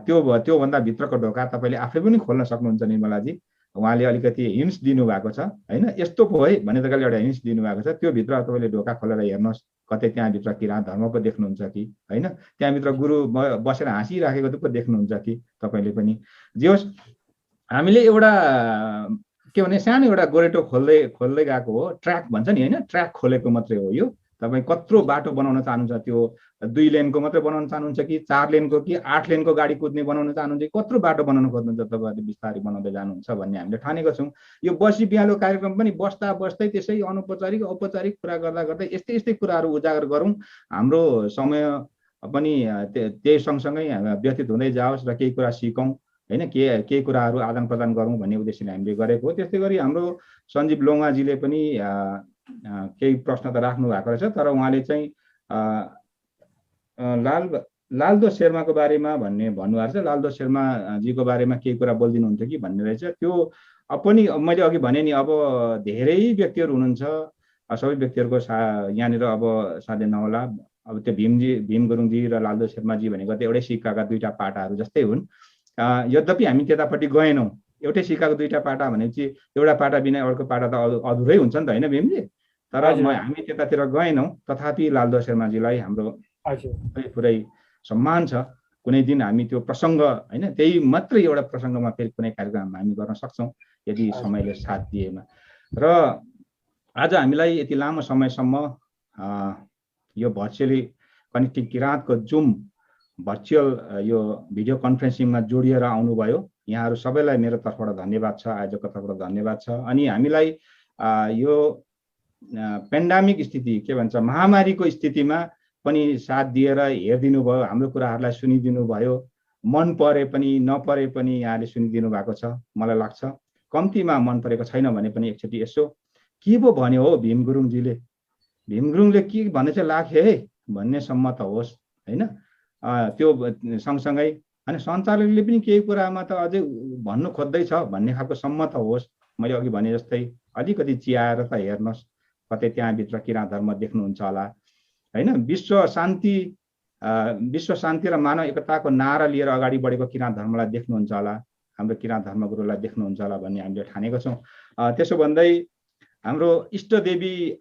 त्योभन्दा भित्रको ढोका तपाईँले आफै पनि खोल्न सक्नुहुन्छ निर्मलाजी। उहाँले अलिकति हिन्ट्स दिनुभएको छ होइन, यस्तो पो है भन्ने तरिकाले एउटा हिन्ट्स दिनुभएको छ। त्योभित्र तपाईँले ढोका खोलेर हेर्नुहोस्, कतै त्यहाँभित्र किराँत धर्म पो देख्नुहुन्छ कि होइन, त्यहाँभित्र गुरु बसेर हाँसिराखेको पो देख्नुहुन्छ कि तपाईँले पनि। जे होस्, हामीले एउटा के भने सानो एउटा गोरेटो खोल्दै गएको हो, ट्र्याक भन्छ नि होइन, ट्र्याक खोलेको मात्रै हो यो। तपाईँ कत्रो बाटो बनाउन चाहनुहुन्छ, त्यो 2 लेनको मात्रै बनाउन चाहनुहुन्छ कि 4 लेनको कि 8 लेनको गाडी कुद्ने बनाउन चाहनुहुन्छ कि कत्रो बाटो बनाउन खोज्नुहुन्छ, तपाईँहरूले बिस्तारै बनाउँदै जानुहुन्छ भन्ने हामीले ठानेको छौँ। यो बसी बिहालो कार्यक्रम पनि बस्दै त्यसै अनौपचारिक औपचारिक कुरा गर्दै यस्तै कुराहरू उजागर गरौँ। हाम्रो समय पनि त्यही सँगसँगै व्यतीत हुँदै जाओस् र केही कुरा सिकौँ होइन, केही कुराहरू आदान प्रदान गरौँ भन्ने उद्देश्यले हामीले गरेको हो। त्यस्तै गरी हाम्रो सञ्जीव लोङाजीले पनि केही प्रश्न त राख्नु भएको रहेछ, तर उहाँले चाहिँ लालदो शेर्माको बारेमा भन्नुभएको छ। लालदो शेर्माजीको बारेमा केही कुरा बोलिदिनुहुन्थ्यो कि भन्ने रहेछ। त्यो पनि मैले अघि भने नि, अब धेरै व्यक्तिहरू हुनुहुन्छ, सबै व्यक्तिहरूको यहाँनिर अब साध्य नहोला। अब त्यो भीम गुरुङजी र लालदो शेर्माजी भनेको त एउटै सिक्काका दुईटा पाटाहरू जस्तै हुन्। यद्यपि हामी त्यतापट्टि गएनौँ। एउटै सिक्काको दुईटा पाटा भनेपछि एउटा पाटा बिना अर्को पाटा त अधुरै हुन्छ नि त होइन भीमजी। तर हामी त्यतातिर गएनौँ, तथापि लालदो शेर्माजीलाई हाम्रो पुरै सम्मान छ। कुनै दिन हामी त्यो प्रसङ्ग होइन, त्यही मात्रै एउटा प्रसङ्गमा फेरि कुनै कार्यक्रम हामी गर्न सक्छौँ यदि समयले साथ दिएमा। र आज हामीलाई यति लामो समयसम्म यो भर्चुअली कनेक्टिङ किराँतको जुम भर्चुअल यो भिडियो कन्फरेन्सिङमा जोडिएर आउनुभयो। यहाँहरू सबैलाई मेरो तर्फबाट धन्यवाद छ, आयोजकको तर्फबाट धन्यवाद छ। अनि हामीलाई यो पेन्डामिक स्थिति के भन्छ, महामारीको स्थितिमा पनि साथ दिएर हेरिदिनु भयो, हाम्रो कुराहरूलाई सुनिदिनु भयो। मन परे पनि नपरे पनि यहाँले सुनिदिनु भएको छ। मलाई लाग्छ कम्तीमा मन परेको छैन भने पनि एकचोटि यसो के पो भन्यो हो भीम गुरुङजीले, भीम गुरुङले के भन्ने चाहिँ लाग्यो है भन्नेसम्म त होस् होइन। त्यो सँगसँगै अनि सञ्चालकले पनि केही कुरामा त अझै भन्नु खोज्दैछ भन्ने खालको सम्म त होस्। मैले अघि भने जस्तै अलिकति चियाएर त हेर्नुहोस्, कतै त्यहाँभित्र किराँत धर्म देख्नुहुन्छ होला होइन। विश्व शान्ति र मानव एकताको नारा लिएर अगाडि बढेको किराँत धर्मलाई देख्नुहुन्छ होला, हाम्रो किराँत धर्मगुरुलाई देख्नुहुन्छ होला भन्ने हामीले ठानेको छौँ। त्यसो भन्दै हाम्रो इष्टदेवी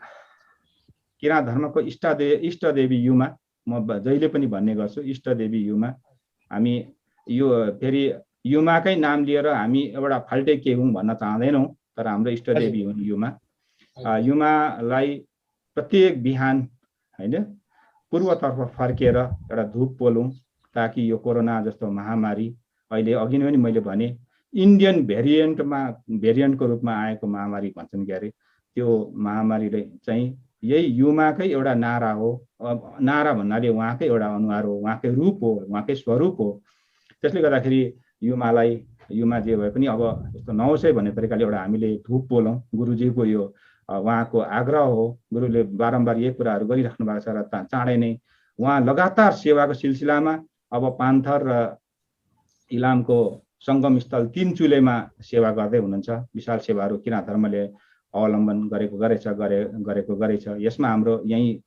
किराँत धर्मको इष्टदेवी युमा, म जहिले पनि भन्ने गर्छु इष्टदेवी युमा। हामी यो फेरि युमाकै नाम लिएर हामी एउटा फाल्टै के हौँ भन्न चाहँदैनौँ, तर हाम्रो इष्टदेवी हुन् युमा। युमालाई प्रत्येक बिहान होइन पूर्वतर्फ फर्केर एउटा धूप पोलौँ, ताकि यो कोरोना जस्तो महामारी अहिले अघि नै पनि मैले भने इन्डियन भेरिएन्टको रूपमा आएको महामारी भन्छन् के अरे, त्यो महामारीले चाहिँ यही युमाकै एउटा नारा हो। नारा भन्नाले उहाँकै एउटा अनुहार हो, उहाँकै रूप हो, उहाँकै स्वरूप हो। त्यसले गर्दाखेरि युमा जे भए पनि अब यस्तो नहोस् है भन्ने तरिकाले एउटा हामीले धुप बोलौँ। गुरुजीको यो उहाँको आग्रह हो, गुरुले बारम्बार यही कुराहरू गरिराख्नु भएको छ र चाँडै नै उहाँ लगातार सेवाको सिलसिलामा अब पान्थर र इलामको सङ्गम स्थल तिनचुलेमा सेवा गर्दै हुनुहुन्छ। विशाल सेवाहरू किराँत धर्मले अवलम्बन गरेछ। यसमा हाम्रो यहीँ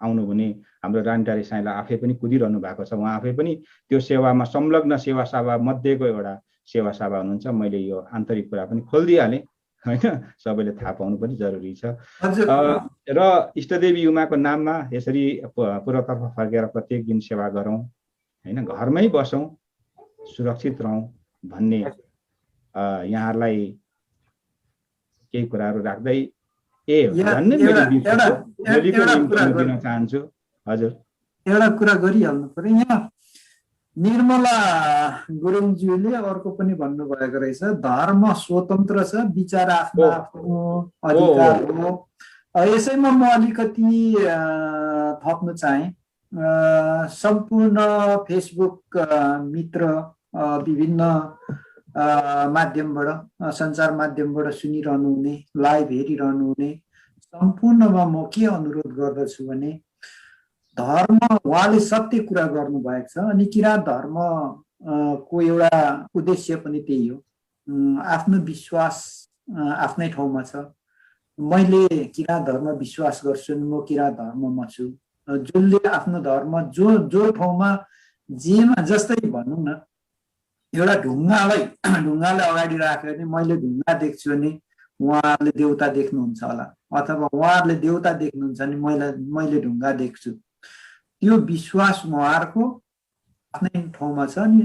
आउनुहुने हाम्रो रानीटारी साईला आफै पनि कुदिरहनु भएको छ। उहाँ आफै पनि त्यो सेवामा संलग्न सेवा सभा मध्येको एउटा सेवा सभा हुनुहुन्छ। मैले यो आन्तरिक कुरा पनि खोलिदिइहालेँ होइन, सबैले थाहा पाउनु पनि जरुरी छ। र इष्टदेवी युमाको नाममा यसरी पूर्वतर्फ फर्केर प्रत्येक दिन सेवा गरौँ होइन, घरमै बसौँ, सुरक्षित रहौँ भन्ने यहाँहरूलाई केही कुराहरू राख्दै दिन चाहन्छु। हजुर, एउटा कुरा गरिहाल्नु पर्यो। यहाँ निर्मला गुरुङज्यूले अर्को पनि भन्नुभएको रहेछ, धर्म स्वतन्त्र छ, विचार आफ्नो आफ्नो अधिकार हो। यसैमा म अलिकति थप्न चाहे। सम्पूर्ण फेसबुक मित्र विभिन्न माध्यमबाट, सञ्चार माध्यमबाट सुनिरहनु हुने, लाइभ हेरिरहनु हुने सम्पूर्णमा म के अनुरोध गर्दछु भने धर्म, उहाँले सत्य कुरा गर्नुभएको छ अनि किराँत धर्मको एउटा उद्देश्य पनि त्यही हो। आफ्नो विश्वास आफ्नै ठाउँमा छ। मैले किराँत धर्म विश्वास गर्छु, म किराँत धर्ममा छु। जसले आफ्नो धर्म जो ठाउँमा जेमा, जस्तै भनौँ न, एउटा ढुङ्गालाई अगाडि राखेर नि मैले ढुङ्गा देख्छु भने उहाँहरूले देउता देख्नुहुन्छ होला, अथवा उहाँहरूले देउता देख्नुहुन्छ भने मैले ढुङ्गा देख्छु। त्यो विश्वास उहाँहरूको आफ्नै ठाउँमा छ अनि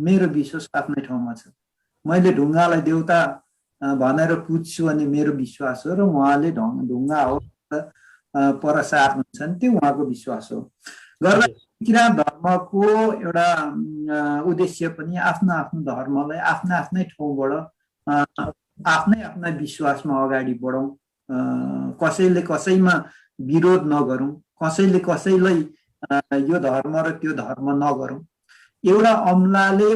मेरो विश्वास आफ्नै ठाउँमा छ। मैले ढुङ्गालाई देउता भनेर पुज्छु भने मेरो विश्वास हो, र उहाँले ढुङ्गा हो पर सार्नुहुन्छ भने त्यो उहाँको विश्वास हो। गर्दा किराँत धर्मको एउटा उद्देश्य पनि आफ्नो आफ्नो धर्मलाई आफ्नै ठाउँबाट आफ्नै विश्वासमा अगाडि बढौँ। कसैले कसैमा विरोध नगरौँ, कसैले कसैलाई यो धर्म र त्यो धर्म नगरौँ। एउटा अमलाले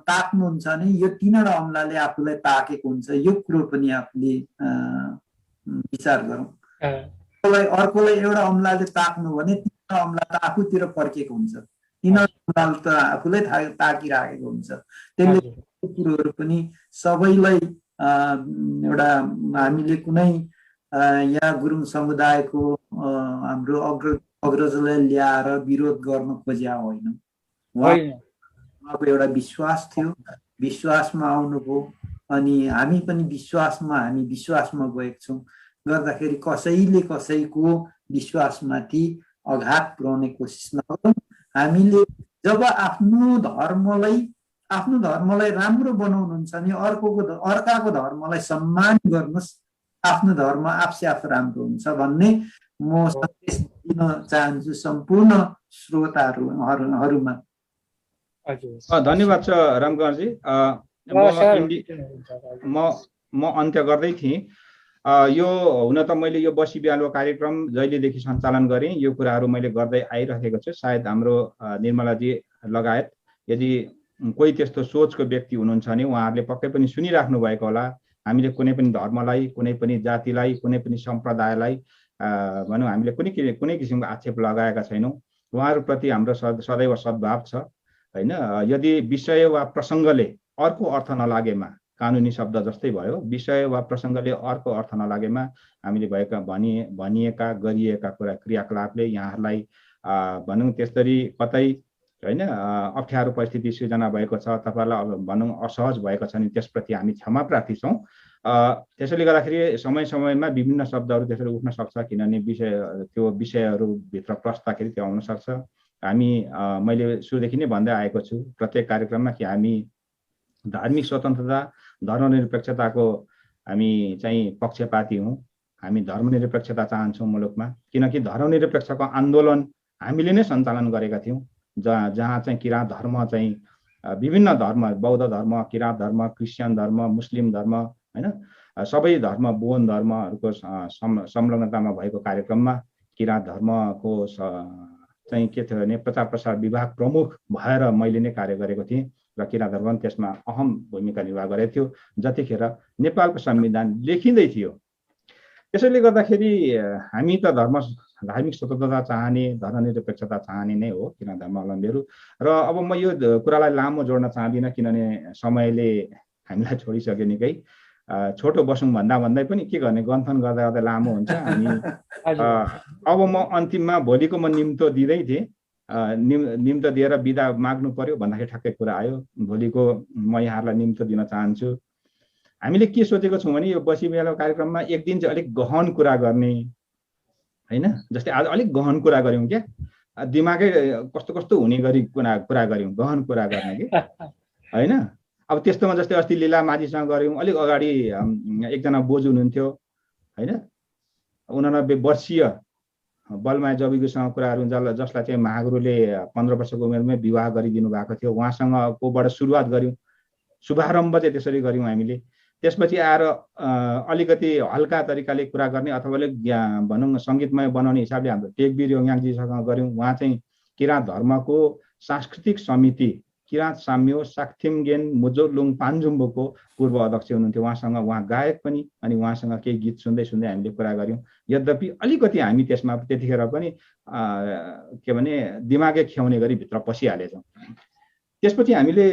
ताक्नुहुन्छ भने यो तीनवटा अमलाले आफूलाई ताकेको हुन्छ, यो कुरो पनि आफूले विचार गरौँ। अर्कोलाई एउटा अमलाले ताक्नु भने तीनवटा अमला त आफूतिर फर्केको हुन्छ, तीनवटा अमला त आफूलाई ताकिराखेको हुन्छ। त्यसले कुरोहरू पनि सबैलाई एउटा हामीले कुनै यहाँ गुरुङ समुदायको हाम्रो अग्रजलाई ल्याएर विरोध गर्न खोज्या होइन। उहाँको एउटा विश्वास थियो, विश्वासमा आउनुभयो अनि हामी पनि विश्वासमा गएका छौँ। गर्दाखेरि कसैले कसैको विश्वासमाथि आघात पुर्याउने कोसिस नगरौँ। हामीले जब आफ्नो धर्मलाई राम्रो बनाउनुहुन्छ भने अर्काको धर्मलाई सम्मान गर्नुहोस्, आफ्नो धर्म आफ राम्रो हुन्छ भन्ने म सन्देश दिन चाहन्छु सम्पूर्ण श्रोताहरूमा। धन्यवाद छ रामकुमारजी। म अन्त्य गर्दै थिएँ। यो हुन त मैले यो बसी बिहानको कार्यक्रम जहिलेदेखि सञ्चालन गरेँ यो कुराहरू मैले गर्दै आइरहेको छु। सायद हाम्रो निर्मलाजी लगायत यदि कोही त्यस्तो सोचको व्यक्ति हुनुहुन्छ भने उहाँहरूले पक्कै पनि सुनिराख्नु भएको होला। हामीले कुनै पनि धर्मलाई, कुनै पनि जातिलाई, कुनै पनि सम्प्रदायलाई भनौँ हामीले कुनै किसिमको आक्षेप लगाएका छैनौँ। उहाँहरूप्रति हाम्रो सदैव सद्भाव छ होइन। यदि विषय वा प्रसङ्गले अर्को अर्थ नलागेमा, कानुनी शब्द जस्तै भयो, विषय वा प्रसङ्गले अर्को अर्थ नलागेमा हामीले भनिएका गरिएका क्रियाकलापले यहाँहरूलाई भनौँ त्यसरी कतै होइन अप्ठ्यारो परिस्थिति सृजना भएको छ, तपाईँलाई भनौँ असहज भएको छ भने त्यसप्रति हामी क्षमा प्रार्थी छौँ। त्यसैले गर्दाखेरि समयमा विभिन्न शब्दहरू त्यसरी उठ्न सक्छ, किनभने त्यो विषयहरूभित्र प्रस्ताखेरि त्यो आउन सक्छ। मैले सुरुदेखि नै भन्दै आएको छु प्रत्येक कार्यक्रममा कि हामी धार्मिक स्वतन्त्रता, धर्मनिरपेक्षताको हामी चाहिँ पक्षपाती हौँ। हामी धर्मनिरपेक्षता चाहन्छौँ मुलुकमा, किनकि धर्मनिरपेक्षको आन्दोलन हामीले नै सञ्चालन गरेका थियौँ, जहाँ चाहिँ किराँत धर्म चाहिँ विभिन्न धर्म, बौद्ध धर्म, किराँत धर्म, क्रिस्चियन धर्म, मुस्लिम धर्म हैन, सबै धर्म, बोन धर्महरूको संलग्नतामा भएको कार्यक्रममा किराँत धर्मको चाहिँ के थियो भने प्रचार प्रसार विभाग प्रमुख भएर मैले नै कार्य गरेको थिएँ र किराँत धर्म त्यसमा अहम भूमिका निर्वाह गरेको थियो जतिखेर नेपालको संविधान लेखिँदै थियो। त्यसैले गर्दाखेरि हामी त धार्मिक स्वतन्त्रता चाहने, धर्मनिरपेक्षता चाहने नै हो किराँत धर्मावलम्बीहरू। र अब म यो कुरालाई लामो जोड्न चाहदिनँ किनभने समयले हामीलाई छोडिसक्यो निकै। छोटो बसौँ भन्दै पनि के गर्ने, गन्थन गर्दा गर्दा लामो हुन्छ। हामी अब म अन्तिममा भोलिको म निम्तो दिँदै थिएँ, निम्तो दिएर बिदा माग्नु पर्यो भन्दाखेरि ठ्याक्कै कुरा आयो। भोलिको म यहाँहरूलाई निम्तो दिन चाहन्छु। हामीले के सोचेको छौँ भने यो बसी मेला कार्यक्रममा एक दिन चाहिँ अलिक गहन कुरा गर्ने हैन, जस्तै आज अलिक गहन कुरा गऱ्यौँ क्या, दिमागै कस्तो कस्तो हुने गरी कुरा गऱ्यौँ, गहन कुरा गर्ने कि हैन। अब त्यस्तोमा जस्तै अस्ति लीला माझीसँग गऱ्यौँ, अलिक अगाडि एकजना बोजू हुनुहुन्थ्यो हैन, 89 वर्षीय बलमाया जविगुसँग कुराहरू जसलाई चाहिँ महागुरुले 15 वर्षको उमेरमै विवाह गरिदिनु भएको थियो, उहाँसँग कोबाट सुरुवात गऱ्यौँ, शुभारम्भ चाहिँ त्यसरी गऱ्यौँ हामीले। त्यसपछि आएर अलिकति हल्का तरिकाले कुरा गर्ने अथवा अलिक भनौँ सङ्गीतमय बनाउने हिसाबले हाम्रो टेकवीर योङयाङजीसँग गऱ्यौँ। उहाँ चाहिँ किराँत धर्मको सांस्कृतिक समिति किराँत साम्यो साक्थिमगेन मुजोलुङ पान्जुम्बोको पूर्व अध्यक्ष हुनुहुन्थ्यो। उहाँ गायक पनि, अनि उहाँसँग केही गीत सुन्दै हामीले कुरा गऱ्यौँ। यद्यपि अलिकति हामी त्यसमा त्यतिखेर पनि के भने दिमागै खियाउने गरी भित्र पसिहालेछौँ। त्यसपछि हामीले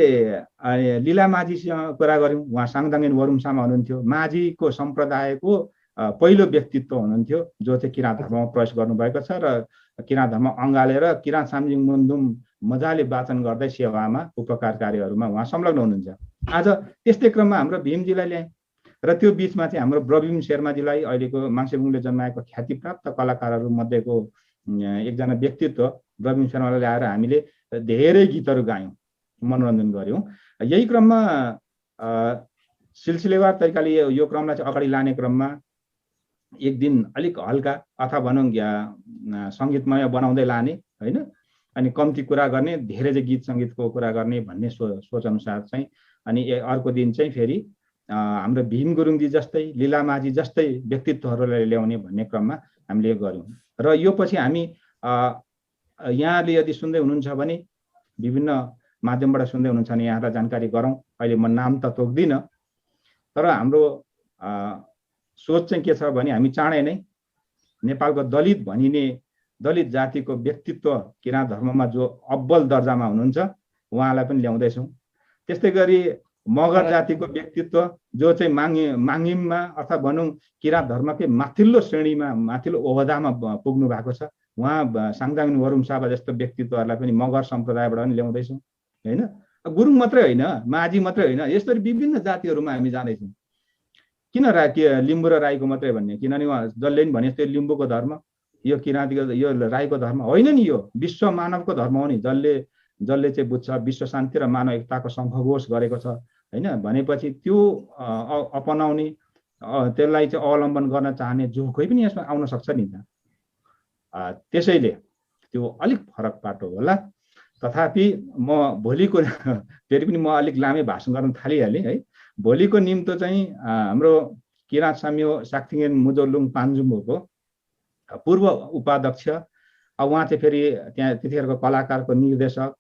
लीला माझीसँग कुरा गऱ्यौँ। उहाँ साङदाङेन वरुङसामा हुनुहुन्थ्यो, माझीको सम्प्रदायको पहिलो व्यक्तित्व हुनुहुन्थ्यो जो चाहिँ किराँत धर्ममा प्रवेश गर्नुभएको छ र किराँत धर्म अँगालेर किराँत साम्जिङ मुन्दुम मजाले वाचन गर्दै सेवामा उपकार कार्यहरूमा उहाँ संलग्न हुनुहुन्छ। आज त्यस्तै क्रममा हाम्रो भीमजीलाई ल्याएँ र त्यो बिचमा चाहिँ हाम्रो ब्रविम शर्माजीलाई, अहिलेको माङ्सेबुङले जन्माएको ख्यातिप्राप्त कलाकारहरू मध्येको एकजना व्यक्तित्व ब्रविम शर्मालाई ल्याएर हामीले धेरै गीतहरू गायौँ, मनोरञ्जन गऱ्यौँ। यही क्रममा सिलसिलेवार तरिकाले यो क्रमलाई चाहिँ अगाडि लाने क्रममा एक दिन अलिक हल्का अथवा भनौँ सङ्गीतमय बनाउँदै लाने होइन, अनि कम्ती कुरा गर्ने, धेरै चाहिँ गीत सङ्गीतको कुरा गर्ने भन्ने सोच अनुसार चाहिँ अनि अर्को दिन चाहिँ फेरि हाम्रो भीम गुरुङजी जस्तै, लीला माझी जस्तै व्यक्तित्वहरूलाई ल्याउने भन्ने क्रममा हामीले गऱ्यौँ। र यो पछि हामी यहाँले यदि सुन्दै हुनुहुन्छ भने विभिन्न माध्यमबाट सुन्दै हुनुहुन्छ भने यहाँलाई जानकारी गरौँ। अहिले म नाम त तोक्दिनँ, तर हाम्रो सोच चाहिँ के छ भने हामी चाँडै नै नेपालको दलित जातिको व्यक्तित्व किराँत धर्ममा जो अब्बल दर्जामा हुनुहुन्छ उहाँलाई पनि ल्याउँदैछौँ। त्यस्तै गरी मगर जातिको व्यक्तित्व जो चाहिँ माङ्गिममा अथवा भनौँ किराँत धर्मकै माथिल्लो श्रेणीमा, माथिल्लो ओहदामा पुग्नु भएको छ, उहाँ साङदाङ वरुङसाबा जस्तो व्यक्तित्वहरूलाई पनि मगर सम्प्रदायबाट पनि ल्याउँदैछौँ होइन। गुरुङ मात्रै होइन, माझी मात्रै होइन, यसरी विभिन्न जातिहरूमा हामी जाँदैछौँ। किन लिम्बू र राईको मात्रै भन्ने, किनभने उहाँ जसले पनि भने जस्तै लिम्बूको धर्म यो किराँतीको यो राईको धर्म होइन नि, यो विश्व मानवको धर्म हो नि। जसले चाहिँ बुझ्छ विश्व शान्ति र मानव एकताको शङ्खघोष गरेको छ होइन, भनेपछि त्यो अपनाउने, त्यसलाई चाहिँ अवलम्बन गर्न चाहने जो कोही पनि यसमा आउन सक्छ नि त। त्यसैले त्यो अलिक फरक पाटो होला। तथापि म भोलिको फेरि पनि म अलिक लामै भाषण गर्न थालिहालेँ है। भोलिको निम्तो चाहिँ हाम्रो किराँत साम्यो साक्थिङेन मुजोलुङ पान्जुम्बोको पूर्व उपाध्यक्ष, उहाँ चाहिँ फेरि त्यहाँ त्यतिखेरको कलाकारको निर्देशक,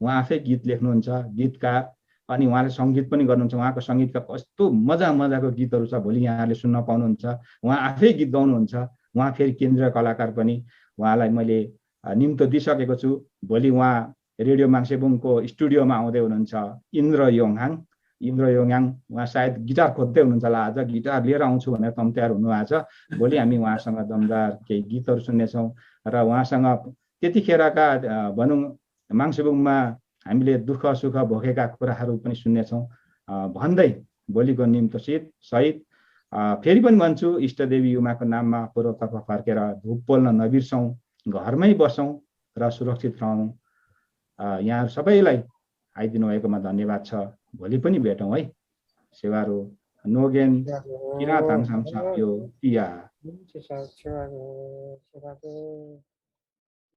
उहाँ आफै गीत लेख्नुहुन्छ, गीतकार, अनि उहाँले सङ्गीत पनि गर्नुहुन्छ। उहाँको सङ्गीतका कस्तो मजाको गीतहरू छ, भोलि यहाँले सुन्न पाउनुहुन्छ। उहाँ आफै गीत गाउनुहुन्छ, उहाँ फेरि केन्द्रीय कलाकार पनि। उहाँलाई मैले निम्तो दिइसकेको छु। भोलि उहाँ रेडियो माङ्सेबुङको स्टुडियोमा आउँदै हुनुहुन्छ। इन्द्र योङयाङ उहाँ सायद गिटार खोज्दै हुनुहुन्छ होला, आज गिटार लिएर आउँछु भनेर तम तयार हुनुभएको छ। भोलि हामी उहाँसँग दमदार केही गीतहरू सुन्नेछौँ र उहाँसँग त्यतिखेरका भनौँ माङ्सेबुङमा हामीले दुःख सुख भोगेका कुराहरू पनि सुन्नेछौँ भन्दै भोलिको निम्तो सहित फेरि पनि भन्छु, इष्टदेवी उमाको नाममा पूर्वतर्फ फर्केर धुप पोल्न नबिर्सौँ, घरमै बसौँ र सुरक्षित रहौँ। यहाँहरू सबैलाई आइदिनु भएकोमा धन्यवाद छ। भोलि पनि भेटौँ है। सेवारो नोगेन किराँत हाङसाङ साम्यो तिया।